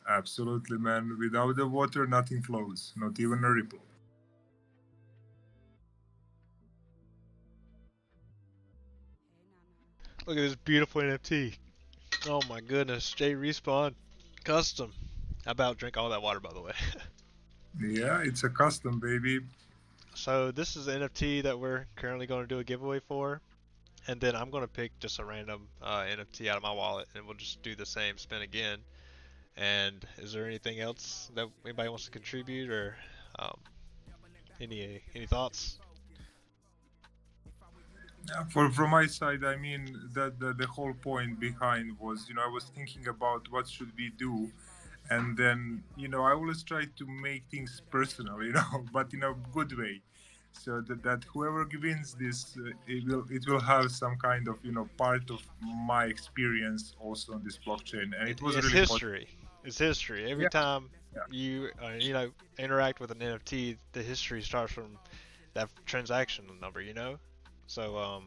Absolutely, man. Without the water, nothing flows, not even a ripple. Look at this beautiful NFT. Oh my goodness, J Respawn, custom. I about drank all that water, by the way. Yeah, it's a custom, baby. So this is the NFT that we're currently going to do a giveaway for. And then I'm going to pick just a random NFT out of my wallet, and we'll just do the same spin again. And is there anything else that anybody wants to contribute, or any thoughts? From my side, I mean, the whole point behind was, I was thinking about what should we do. And then, I always try to make things personal, but in a good way. So that whoever wins this, it will have some kind of, part of my experience also on this blockchain. And it was It's really history. It's history. Every time you interact with an NFT, the history starts from that transaction number, So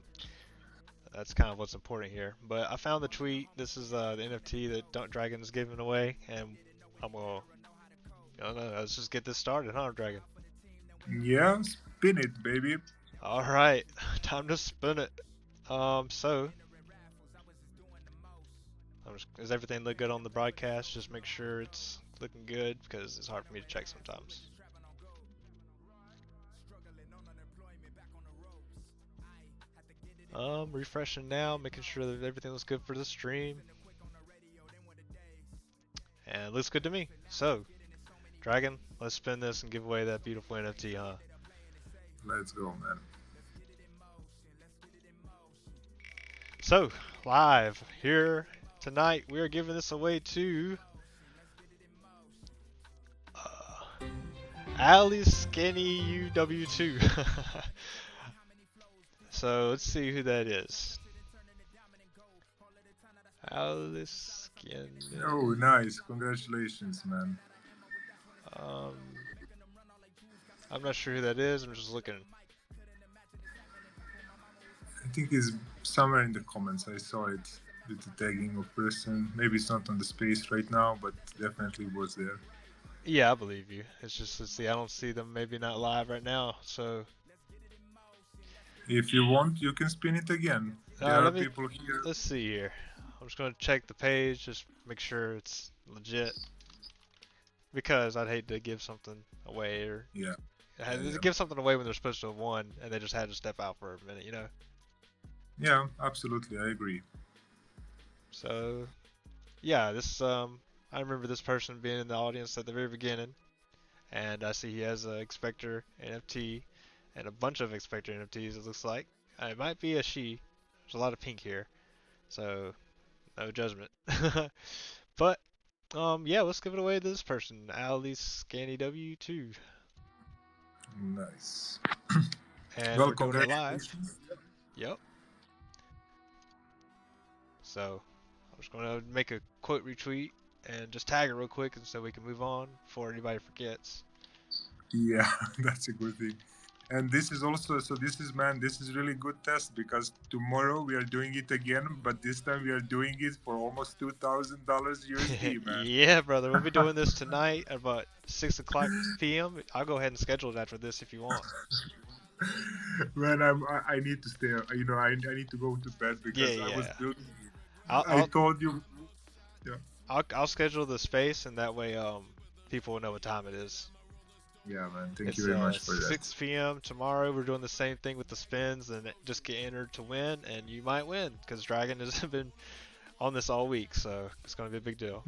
that's kind of what's important here. But I found the tweet. This is the NFT that Dragon is giving away, and I'm gonna let's just get this started, huh, Dragon? Yeah, spin it, baby. All right, time to spin it. So does everything look good on the broadcast? Just make sure it's looking good because it's hard for me to check sometimes. Refreshing now, making sure that everything looks good for the stream. And it looks good to me. So, Dragon, let's spin this and give away that beautiful NFT, huh? Let's go, man. So, live here tonight, we are giving this away to Alice Skinny UW2. So let's see who that is. Alice Oh, nice! Congratulations, man. Um, I'm not sure who that is. I'm just looking. I think it's somewhere in the comments. I saw it with the tagging of person. Maybe it's not on the space right now, but definitely was there. Yeah, I believe you. It's just, let's see, I don't see them, maybe not live right now, so. If you want, you can spin it again. There are people here. Let's see here. I'm just gonna check the page, just make sure it's legit. Because I'd hate to give something away, or Yeah. Give something away when they're supposed to have won, and they just had to step out for a minute, you know? Yeah, absolutely, I agree. So, yeah, this I remember this person being in the audience at the very beginning, and I see he has a Expector NFT and a bunch of Expector NFTs. It looks like it might be a she. There's a lot of pink here, so no judgment. But yeah, let's give it away to this person, Alice Scanny W2. Nice. And well, we're doing it live. congratulations. Yep. So I'm just gonna make a quote retweet and just tag it real quick, and so we can move on before anybody forgets. Yeah, that's a good thing. And this is also, so this is, man, this is really good test, because tomorrow we are doing it again, but this time we are doing it for almost $2,000 USD, man. Yeah, brother, we'll be doing this tonight at about 6 o'clock p.m. I'll go ahead and schedule it after this if you want. Man, I need to stay, you know, I need to go to bed because I was building it. I told you. Yeah. I'll schedule the space, and that way people will know what time it is. Yeah, man. Thank you very much for that. 6 p.m. tomorrow. We're doing the same thing with the spins, and just get entered to win, and you might win because Dragon has been on this all week, so it's gonna be a big deal.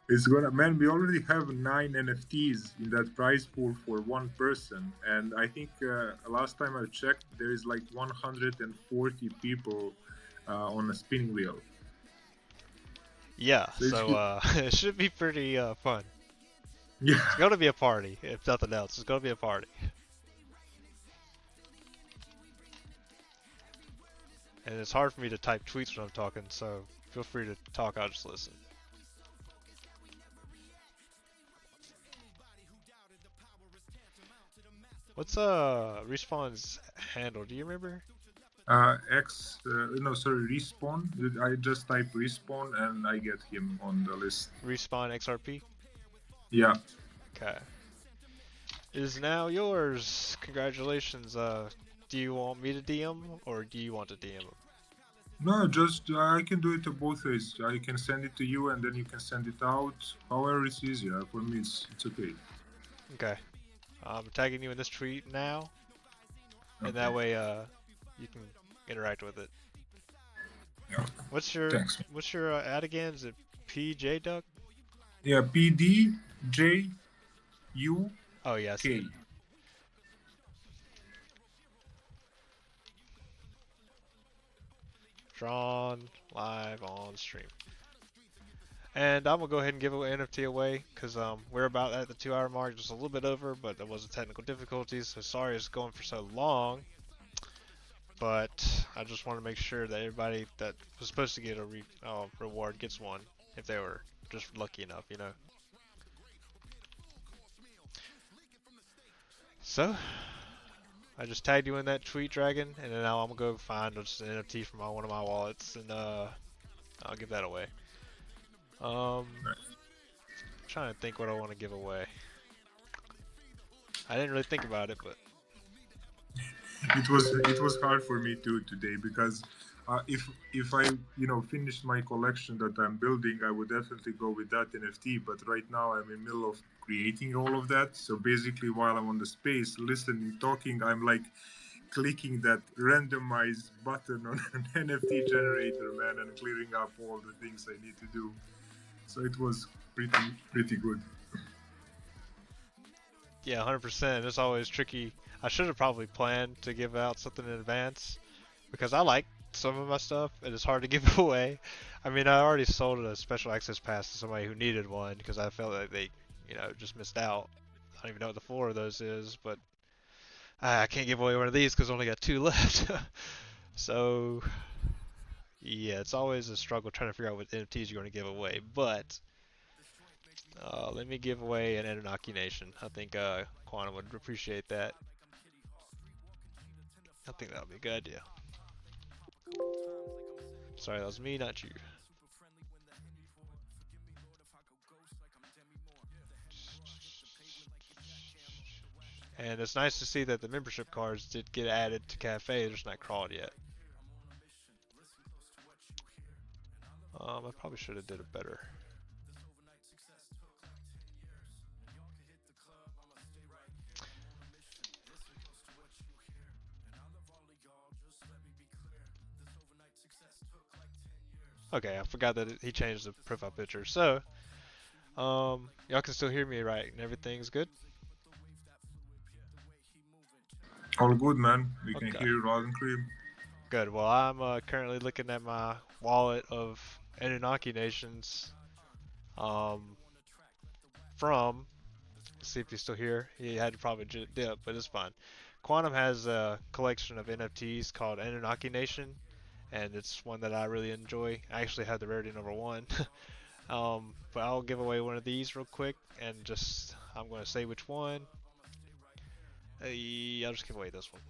It's gonna, man. We already have 9 NFTs in that prize pool for one person, and I think last time I checked, there is like 140 people on a spinning wheel. Yeah, so it should be pretty fun. Yeah. It's gonna be a party, if nothing else. It's gonna be a party. And it's hard for me to type tweets when I'm talking, so feel free to talk, I'll just listen. What's Respawn's handle? Do you remember? Respawn. I just type Respawn and I get him on the list. Respawn XRP? Yeah. Okay. It is now yours. Congratulations. Do you want me to DM or do you want to DM him? No, just I can do it both ways. I can send it to you and then you can send it out. However it's easier. For me, it's okay. Okay. I'm tagging you in this tweet now. And that way you can interact with it. Yeah. What's your ad again? Is it PJ Duck? Yeah, PDJUK. Oh yeah, I see it. Drawn live on stream. And I'm gonna go ahead and give an NFT away because we're about at the 2-hour mark, just a little bit over, but there was a technical difficulties, so sorry it's going for so long. But I just want to make sure that everybody that was supposed to get a reward gets one if they were just lucky enough, you know. So I just tagged you in that tweet, Dragon, and then now I'm gonna go find just an NFT from one of my wallets, and I'll give that away. I'm trying to think what I want to give away. I didn't really think about it, but it was hard for me too today because if I finished my collection that I'm building, I would definitely go with that NFT. But right now I'm in the middle of creating all of that. So basically, while I'm on the space, listening, talking, I'm like clicking that randomize button on an NFT generator, man, and clearing up all the things I need to do. So it was pretty good. Yeah, 100%. It's always tricky. I should have probably planned to give out something in advance because I like some of my stuff and it's hard to give away. I mean, I already sold a special access pass to somebody who needed one because I felt like they, just missed out. I don't even know what the floor of those is, but I can't give away one of these because I only got 2 left. So, Yeah, it's always a struggle trying to figure out what NFTs you're going to give away. But let me give away an Anunnaki Nation. I think Quantum would appreciate that. I think that would be a good idea. Sorry, that was me, not you. And it's nice to see that the membership cards did get added to Cafe. They're just not crawled yet. I probably should have did it better. Okay, I forgot that he changed the profile picture. So, y'all can still hear me, right? And everything's good? All good, man. We can Okay. hear you loud and clear. Good. Well, I'm currently looking at my wallet of Anunnaki Nations. From, let's see if he's still here. He had to probably dip, but it's fine. Quantum has a collection of NFTs called Anunnaki Nation, and it's one that I really enjoy. I actually have the rarity number 1. But I'll give away one of these real quick, and just, I'm going to say which one. I'll just give away this one.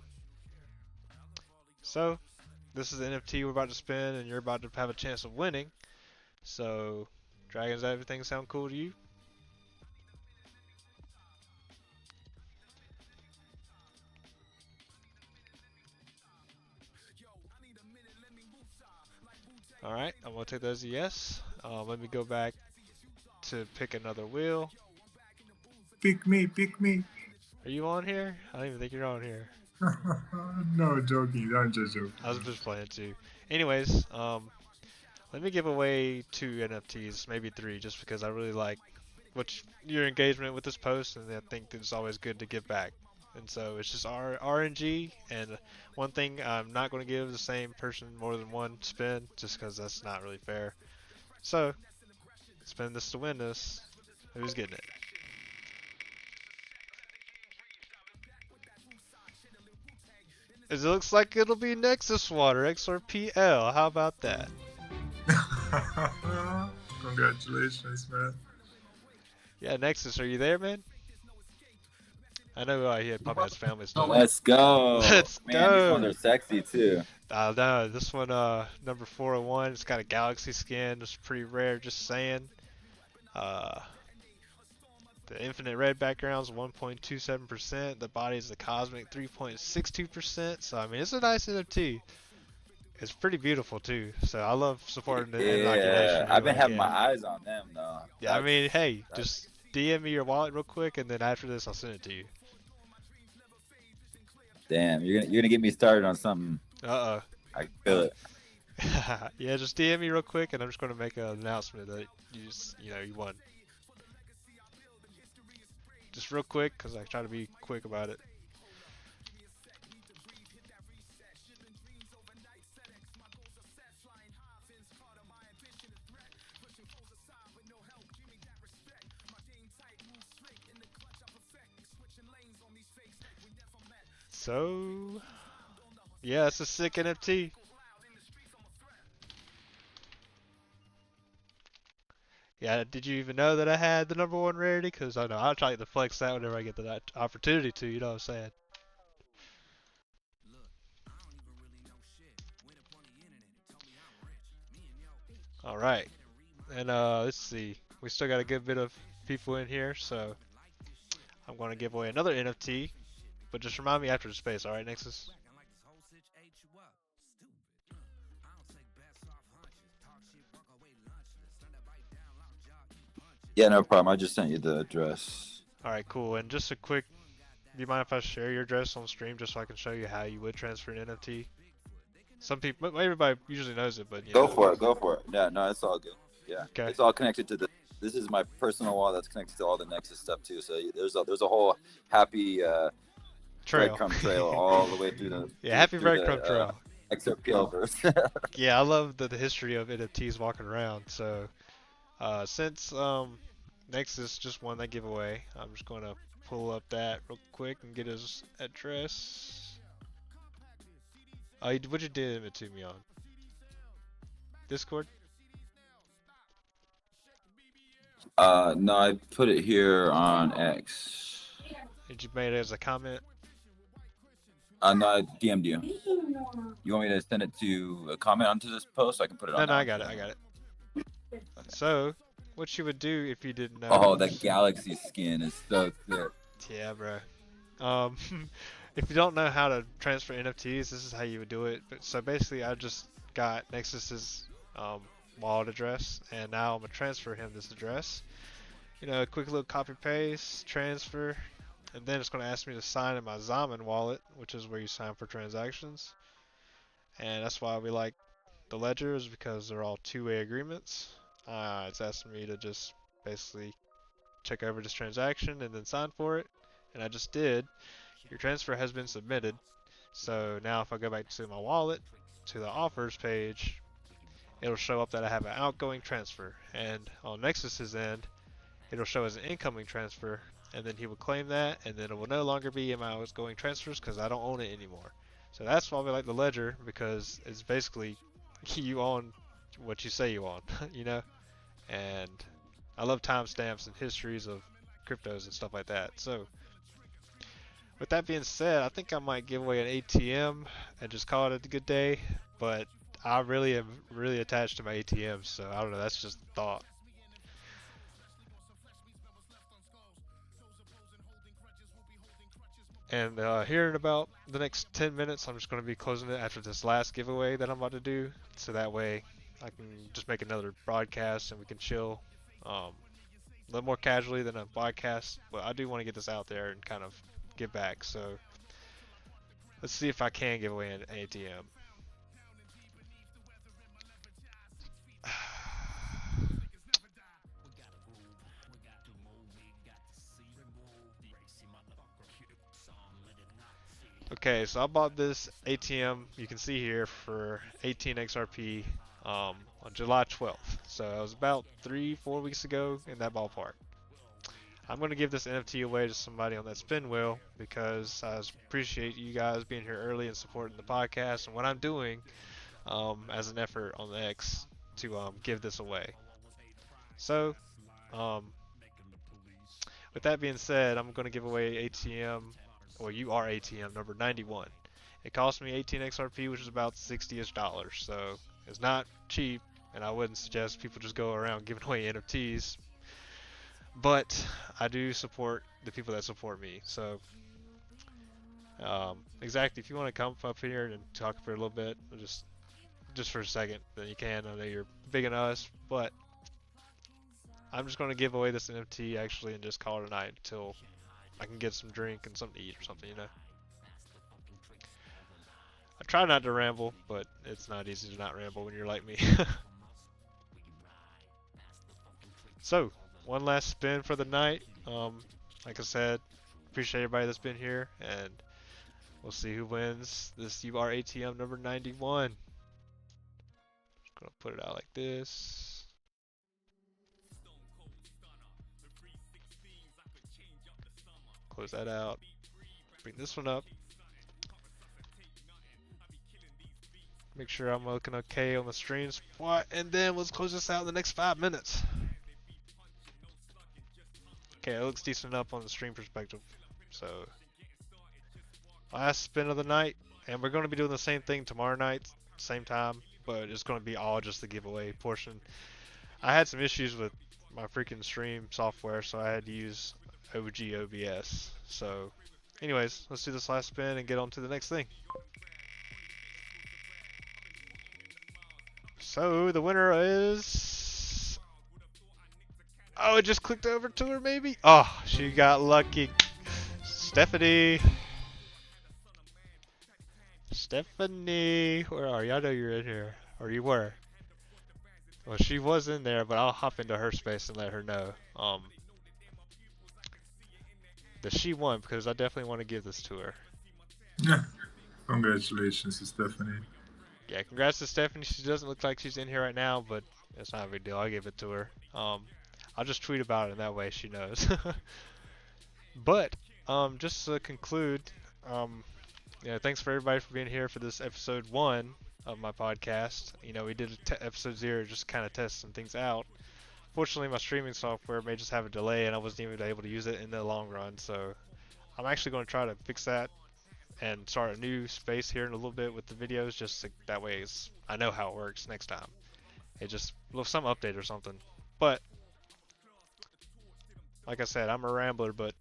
So, this is the NFT we're about to spin, and you're about to have a chance of winning. So, Dragons, everything sound cool to you? Alright, I'm going to take that as a yes. Let me go back to pick another wheel. Pick me, pick me. Are you on here? I don't even think you're on here. No, joking. I'm just joking. I was just playing too. Anyways, let me give away 2 NFTs, maybe 3, just because I really like your engagement with this post, and I think it's always good to give back. And so it's just RNG, and one thing I'm not going to give the same person more than 1 spin, just because that's not really fair. So, spin this to win this. Who's getting it? It looks like it'll be Nexus Water, XRPL. How about that? Congratulations, man. Yeah, Nexus, are you there, man? I know he probably has family stuff. Let's go. Let's Man, these ones go. are sexy too. No, this one, number 401, it's got a galaxy skin. It's pretty rare, just saying. The infinite red background's 1.27%. The body's the cosmic 3.62%. So, I mean, it's a nice NFT. It's pretty beautiful, too. So, I love supporting the inoculation. I've been anyway, having yeah. my eyes on them, though. Yeah, I mean, hey, just DM me your wallet real quick, and then after this, I'll send it to you. Damn, you're gonna get me started on something. Uh-oh. I can feel it. Yeah, just DM me real quick, and I'm just gonna make an announcement that you won. Just real quick, because I try to be quick about it. So, yeah, it's a sick NFT. Yeah, did you even know that I had the number 1 rarity? Because I know I'll try to flex that whenever I get the opportunity to, you know what I'm saying? Alright, and let's see. We still got a good bit of people in here, so I'm going to give away another NFT. But just remind me after the space, alright, Nexus? Yeah, no problem. I just sent you the address. Alright, cool. And just a quick, do you mind if I share your address on stream just so I can show you how you would transfer an NFT? Some people, everybody usually knows it, but Go for it. Go for it. Yeah, no, it's all good. Yeah, okay. It's all connected to the. This is my personal wallet that's connected to all the Nexus stuff too. So there's a whole happy breadcrumb trail all the way through the. Yeah, happy breadcrumb trail. XRP verse. Yeah, I love the history of NFTs walking around. So since Nexus just won that giveaway, I'm just going to pull up that real quick and get his address. Oh, what'd you DM it to me on? Discord? No, I put it here on X. Did you make it as a comment? No, I DM'd you. You want me to send it to a comment onto this post? I can put it on. No, I got it. I got it. So, what you would do if you didn't know? Oh, that galaxy skin is so sick. Yeah, bro. If you don't know how to transfer NFTs, this is how you would do it. But so basically, I just got Nexus's wallet address, and now I'm gonna transfer him this address. You know, a quick little copy paste, transfer, and then it's gonna ask me to sign in my Zaman wallet, which is where you sign for transactions. And that's why we like the ledgers, because they're all two-way agreements. It's asking me to just basically check over this transaction and then sign for it, and I just did. Your transfer has been submitted. So now if I go back to my wallet, to the offers page, it'll show up that I have an outgoing transfer, and on Nexus's end, it'll show as an incoming transfer, and then he will claim that, and then it will no longer be in my outgoing transfers because I don't own it anymore. So that's why we like the ledger, because it's basically you own what you say you own, you know? And I love timestamps and histories of cryptos and stuff like that. So with that being said, I think I might give away an ATM and just call it a good day, but I really am really attached to my ATM, so I don't know, that's just a thought. And here in about the next 10 minutes, I'm just going to be closing it after this last giveaway that I'm about to do, so that way I can just make another broadcast and we can chill a little more casually than a podcast, but I do want to get this out there and kind of give back, so let's see if I can give away an ATM. Okay, so I bought this ATM, you can see here, for 18 XRP on July 12th. So it was about 3-4 weeks ago, in that ballpark. I'm going to give this NFT away to somebody on that spin wheel because I appreciate you guys being here early and supporting the podcast and what I'm doing as an effort on the X to give this away. So, with that being said, I'm going to give away ATM, or UR ATM number 91. It cost me 18 XRP, which is about $60-ish, so it's not cheap, and I wouldn't suggest people just go around giving away NFTs. But I do support the people that support me, so exactly, if you want to come up here and talk for a little bit, just for a second, then you can. I know you're big in us, but I'm just going to give away this NFT actually and just call it a night until I can get some drink and something to eat or something, you know. I try not to ramble, but it's not easy to not ramble when you're like me. So, one last spin for the night. Like I said, appreciate everybody that's been here, and we'll see who wins this UR ATM number 91. Just gonna put it out like this. Close that out. Bring this one up. Make sure I'm looking okay on the stream spot, and then let's close this out in the next 5 minutes. Okay, it looks decent enough on the stream perspective. So, last spin of the night, and we're going to be doing the same thing tomorrow night, same time, but it's going to be all just the giveaway portion. I had some issues with my freaking stream software, so I had to use OG OBS. So, anyways, let's do this last spin and get on to the next thing. So, the winner is... Oh, it just clicked over to her, maybe? Oh, she got lucky. Stephanie. Stephanie, where are you? I know you're in here. Or you were. Well, she was in there, but I'll hop into her space and let her know that she won, because I definitely want to give this to her. Yeah. Congratulations to Stephanie. Yeah, congrats to Stephanie. She doesn't look like she's in here right now, but it's not a big deal. I'll give it to her. I'll just tweet about it, and that way she knows. But just to conclude, yeah, thanks for everybody for being here for this episode 1 of my podcast. You know, we did episode 0 just kind of test some things out. Fortunately, my streaming software may just have a delay, and I wasn't even able to use it in the long run. So I'm actually going to try to fix that and start a new space here in a little bit with the videos, just so that way I know how it works next time. It just some update or something. But like I said, I'm a rambler, but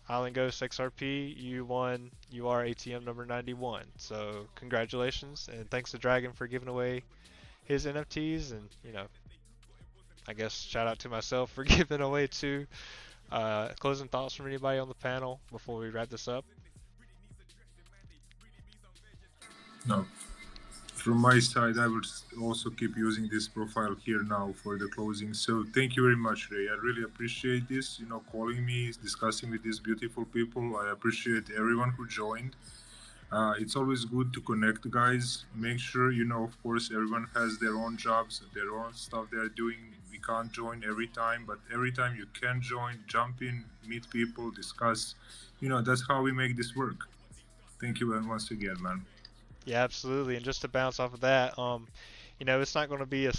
Island Ghost XRP, you won. You are ATM number 91. So congratulations, and thanks to Dragon for giving away his NFTs, and you know, I guess shout out to myself for giving away two. Closing thoughts from anybody on the panel before we wrap this up? No. From my side, I will also keep using this profile here now for the closing. So thank you very much, Ray. I really appreciate this, calling me, discussing with these beautiful people. I appreciate everyone who joined. It's always good to connect, guys. Make sure, of course, everyone has their own jobs, their own stuff they're doing. We can't join every time, but every time you can join, jump in, meet people, discuss. That's how we make this work. Thank you once again, man. Yeah, absolutely. And just to bounce off of that, it's not going to be a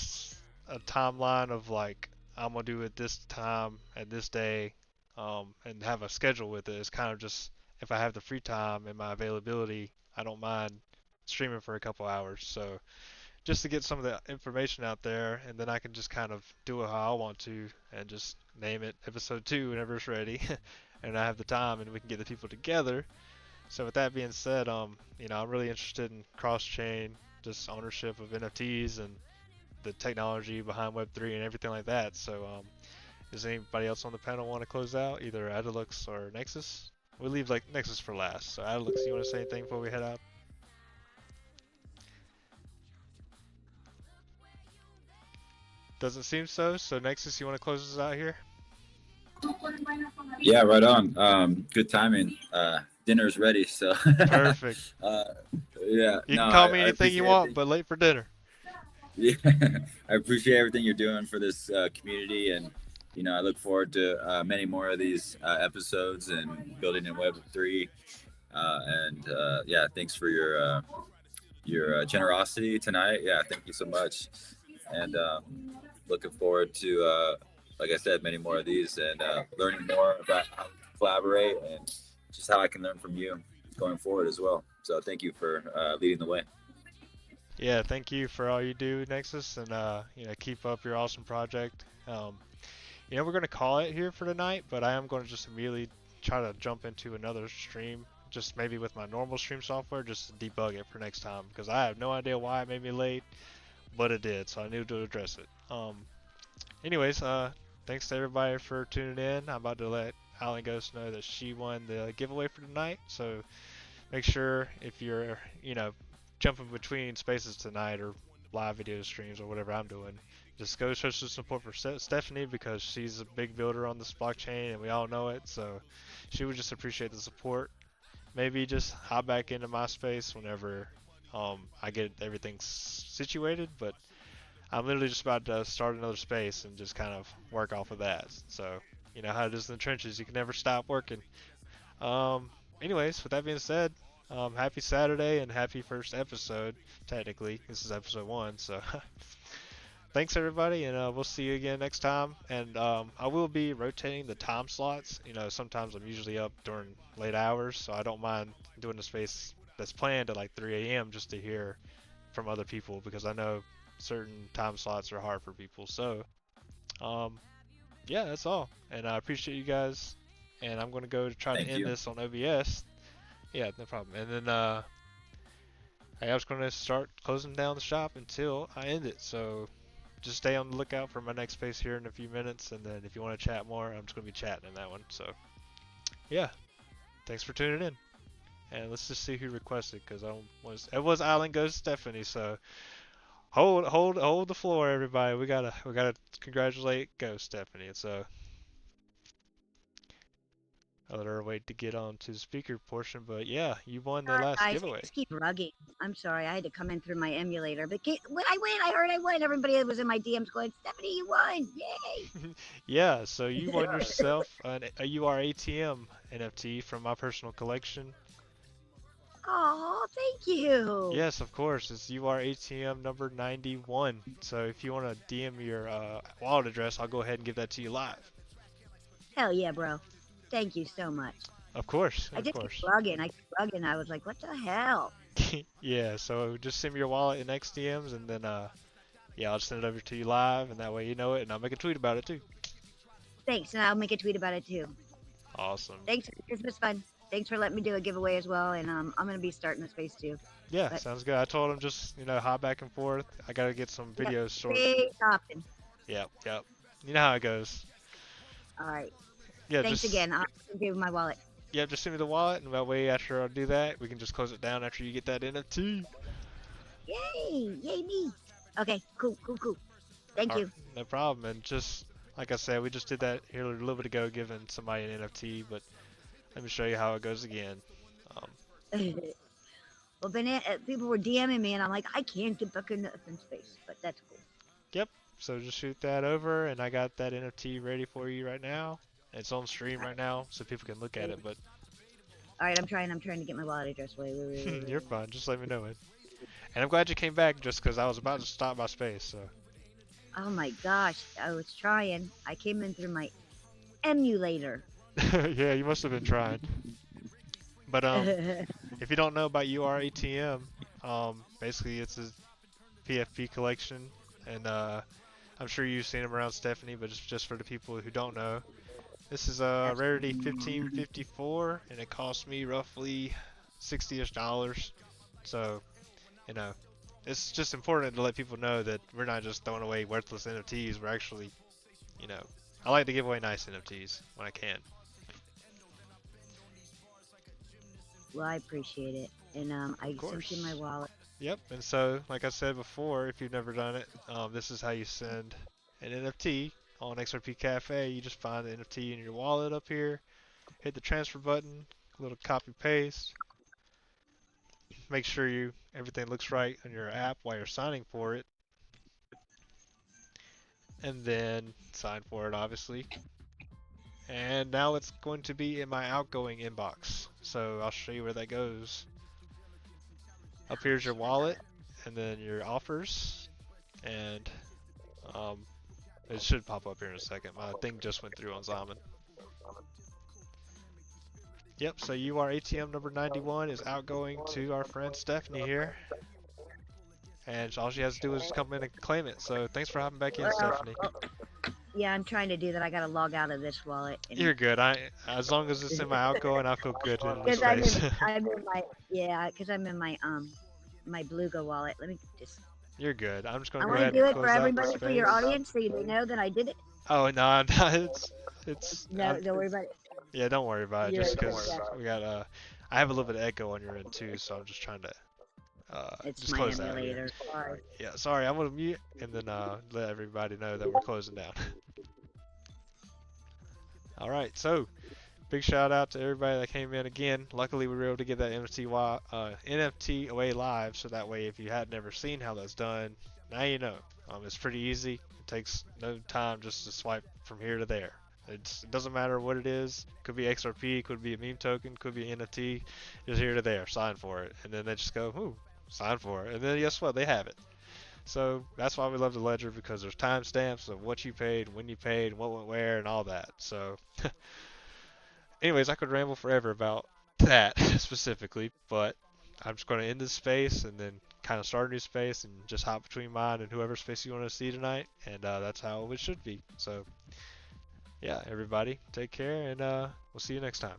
timeline of like I'm gonna do it this time at this day, and have a schedule with it. It's kind of just if I have the free time and my availability, I don't mind streaming for a couple hours. So just to get some of the information out there, and then I can just kind of do it how I want to, and just name it episode 2 whenever it's ready, and I have the time, and we can get the people together. So with that being said, I'm really interested in cross-chain, just ownership of NFTs and the technology behind Web3 and everything like that. So does anybody else on the panel want to close out, either Adalux or Nexus? We'll leave like Nexus for last. So Adalux, you want to say anything before we head out? Doesn't seem so. So Nexus, you want to close us out here? Yeah, right on. Good timing. Dinner's ready, so. Perfect. Yeah. You can call me anything you want, but late for dinner. Yeah, I appreciate everything you're doing for this community, and I look forward to many more of these episodes and building in Web3. And yeah, thanks for your generosity tonight. Yeah, thank you so much, and looking forward to, like I said, many more of these, and learning more about how to collaborate and just how I can learn from you going forward as well. So thank you for leading the way. Yeah, thank you for all you do, Nexus, and keep up your awesome project. We're gonna call it here for tonight, but I am going to just immediately try to jump into another stream, just maybe with my normal stream software, just to debug it for next time, because I have no idea why it made me late, but it did, so I knew to address it. Anyways, thanks to everybody for tuning in. I'm about to let Island Ghost know that she won the giveaway for tonight, so make sure if you're, jumping between spaces tonight or live video streams or whatever I'm doing, just go show some support for Stephanie, because she's a big builder on this blockchain and we all know it, so she would just appreciate the support. Maybe just hop back into my space whenever I get everything situated, but I'm literally just about to start another space and just kind of work off of that. So you know how it is in the trenches, you can never stop working. Anyways, with that being said, happy Saturday and happy first episode. Technically, this is episode 1, so thanks everybody, and we'll see you again next time. And I will be rotating the time slots. Sometimes I'm usually up during late hours, so I don't mind doing a space that's planned at like 3 a.m. just to hear from other people, because I know certain time slots are hard for people. So yeah, that's all, and I appreciate you guys, and I'm going to go to try to end this on OBS. Yeah, no problem. And then I was going to start closing down the shop until I end it. So just stay on the lookout for my next space here in a few minutes. And then if you want to chat more, I'm just going to be chatting in that one. So yeah, thanks for tuning in. And let's just see who requested, because it was Island Ghost Stephanie. So hold the floor, everybody. We gotta congratulate Ghost Stephanie. So I'll let her wait to get on to the speaker portion, but yeah, you won the last giveaway. Just keep rugging. I'm sorry, I had to come in through my emulator, but when I win, I heard I won. Everybody that was in my DMs going, "Stephanie, you won! Yay!" Yeah, so you won yourself a UR ATM NFT from my personal collection. Oh, Oh, thank you. Yes, of course. It's ATM number 91. So if you want to DM me your wallet address, I'll go ahead and give that to you live. Hell yeah, bro. Thank you so much. Of course, I of just keep course. bugging. I was like, what the hell? Yeah, so just send me your wallet in XDMs, and then yeah, I'll just send it over to you live, and that way you know it, and I'll make a tweet about it too. Thanks, and I'll make a tweet about it too. Awesome. Thanks. This was fun. Thanks for letting me do a giveaway as well, and I'm gonna be starting the space too. Yeah, But- sounds good. I told him just hop back and forth. I gotta get some videos short. Space hopping. Yep. You know how it goes. All right. Yeah. Thanks just, again. I'll give you my wallet. Yeah, just send me the wallet, and that way after I do that, we can just close it down after you get that NFT. Yay! Yay me! Okay, cool. Thank you. No problem. And just like I said, we just did that here a little bit ago, giving somebody an NFT. But let me show you how it goes again. Well, people were DMing me, and I'm like, I can't get back in the open space, but that's cool. Yep. So just shoot that over, and I got that NFT ready for you right now. It's on stream right now, so people can look at it. But all right, I'm trying to get my wallet address. Wait. You're fine. Just let me know it. And I'm glad you came back, just because I was about to stop my space. So. Oh my gosh, I was trying. I came in through my emulator. Yeah, you must have been trying. But if you don't know about ATM, basically it's a PFP collection, and I'm sure you've seen them around Stephanie, but just for the people who don't know, this is a rarity 1554, and it cost me roughly $60-ish. So, it's just important to let people know that we're not just throwing away worthless NFTs. We're actually, I like to give away nice NFTs when I can. Well, I appreciate it, and I sent you my wallet. Yep, and so, like I said before, if you've never done it, this is how you send an NFT on XRP Cafe. You just find the NFT in your wallet up here, hit the transfer button, a little copy paste. Make sure everything looks right on your app while you're signing for it, and then sign for it, obviously. And now it's going to be in my outgoing inbox, so I'll show you where that goes. Up here's your wallet, and then your offers, and it should pop up here in a second. My thing just went through on Zaman. Yep, so ATM number 91 is outgoing to our friend Stephanie here. And all she has to do is come in and claim it. So thanks for hopping back in, Stephanie. Yeah, I'm trying to do that. I gotta log out of this wallet. You're good. As long as it's in my outgoing, I feel good in this Because space. because I'm in my my Bluego wallet. Let me just. You're good. I'm just gonna I go want to ahead do and it close for out everybody, the for your space. audience, so they know that I did it. Oh no, it's. No, don't worry about it. Yeah, don't worry about it. You're Just okay, because yeah. we got I have a little bit of echo on your end too, so I'm just trying to It's just my close that here. emulator. Sorry. Yeah, sorry. I'm gonna mute and then let everybody know that we're closing down. All right, so big shout out to everybody that came in again. Luckily, we were able to get that NFT away live, so that way, if you had never seen how that's done, now you know. It's pretty easy. It takes no time just to swipe from here to there. It doesn't matter what it is. Could be XRP, could be a meme token, could be an NFT. Just here to there, sign for it, and then they just go, ooh, sign for it, and then guess what? They have it. So that's why we love the ledger, because there's timestamps of what you paid, when you paid, what went where, and all that. So, anyways, I could ramble forever about that specifically, but I'm just going to end this space and then kind of start a new space and just hop between mine and whoever space you want to see tonight, and that's how it should be. So, yeah, everybody, take care, and we'll see you next time.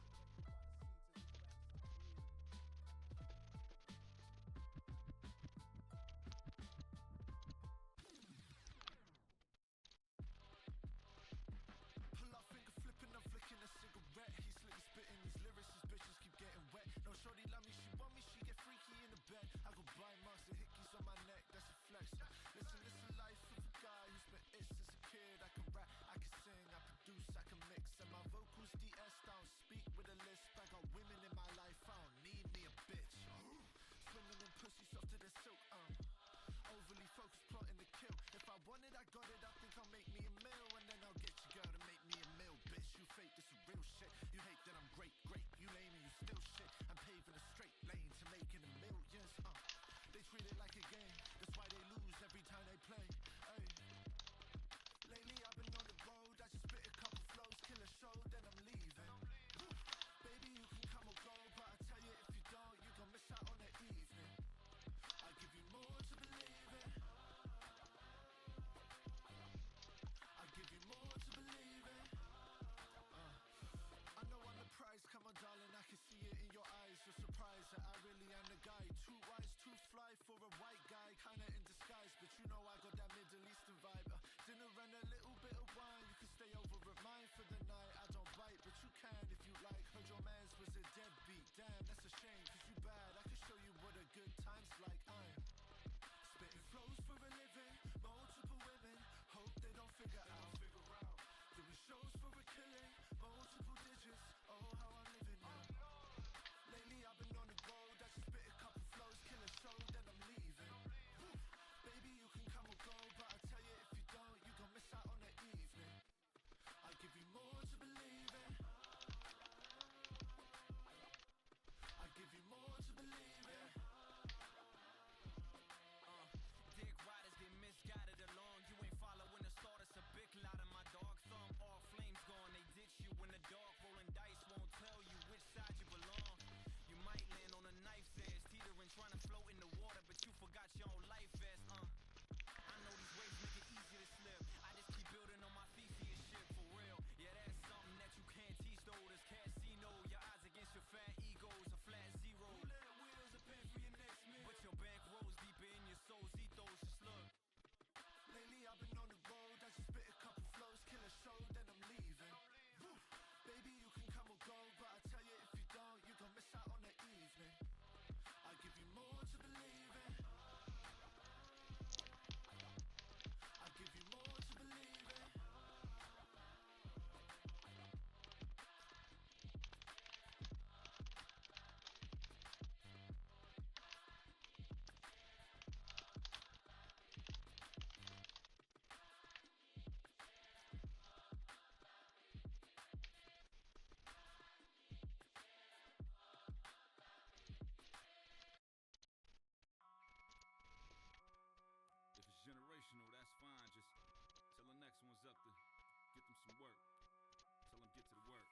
I can sing, I produce, I can mix, and my vocals DS down, speak with a You know I got that Middle Eastern vibe. Dinner and a little bit of wine. You can stay over at mine for the night. I don't bite, but you can if you like. Heard your man's was a deadbeat. Damn, that's a shame, cause you bad. I can show you what a good time's like. I'm spitting flows for a living. Multiple women, hope they don't figure out. Doing shows for a killing. Multiple digits, oh how I'm living now. Lately I've been on the road. I just spit a couple flows, kill a show, then I'm leaving. Woo. Baby, you can come or go, but I tell you if you don't, you gon' miss out on the evening. I give you more to believe in. I give you more to believe in. Dick riders get misguided along. You ain't following the start. It's a big lot of my dog thumb. All flames gone. They ditch you in the dark. Rolling dice won't tell you which side you belong. You might land on a knife's edge, teetering, trying to float in the water, but you forgot your own life vest. I know these waves make it easy to slip. I just keep building on my thesis shit for real. Yeah, that's something that you can't teach though. This casino, your odds against your fat egos, a flat zero. You let wheels up in for your next meal. But your bank rolls deeper in your soul's ethos. Just look. Lately I've been on the road. I just spit a couple flows, kill a show, then I'm leaving. Woo. Baby, you can come or go, but I tell you if you don't, you gon' miss out on the evening. I give you more to believe in. I give you more to believe in. If it's generational, that's fine. Just tell the next one's up to get them some work. Tell them get to the work.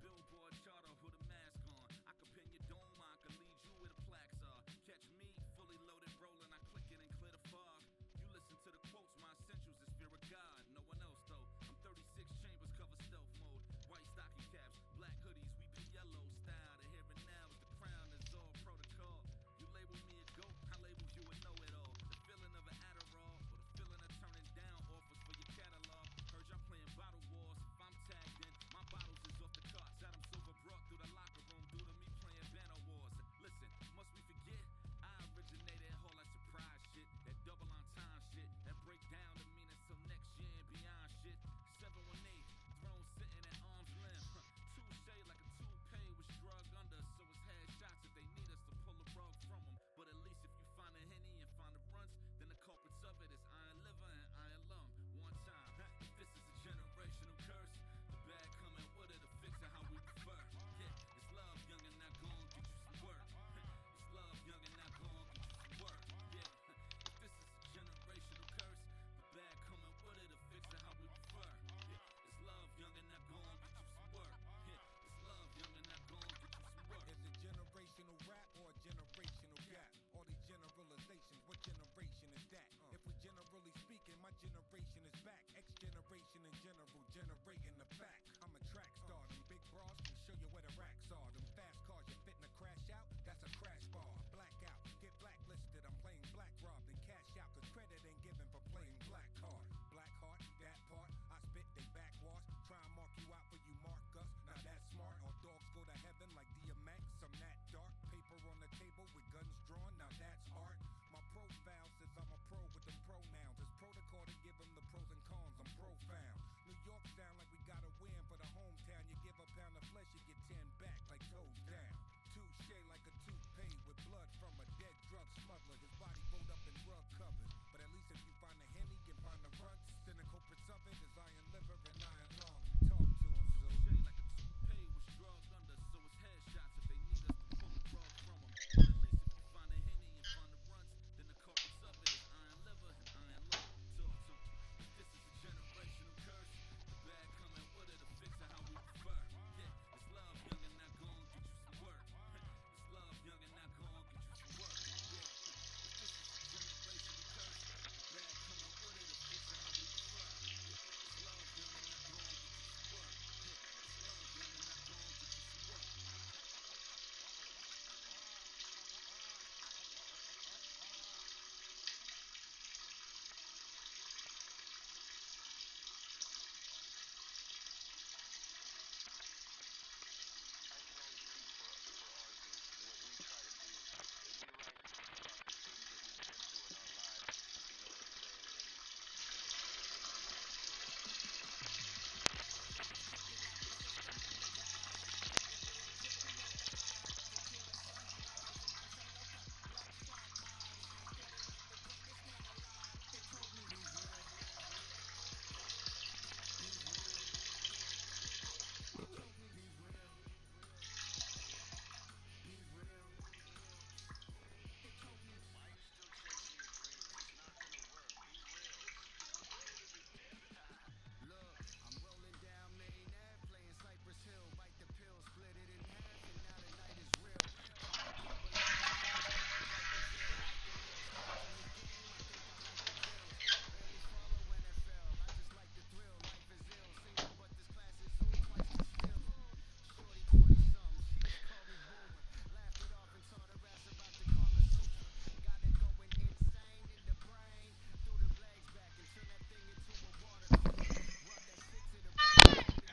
Billboard charter with a mask on. I can pin your dome, I can lead you where the plaques are. Catch me, fully loaded, rolling, I click it and clear the fog. You listen to the quotes, my essentials is fear of God. No one else though. I'm 36 chambers, cover stealth mode. White stocking caps, black hoodies, we be yellow style. The here and now is the crown, is all protocol. You label me a goat, I label you a know-it-all. The feeling of an Adderall, or the feeling of turning down offers for your catalog.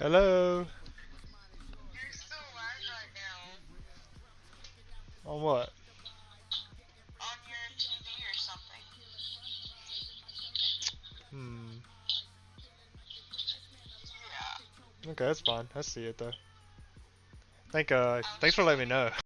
Hello. You're so live right now. On what? On your TV or something. Hmm. Yeah. Okay, that's fine. I see it though. Thanks for letting me know.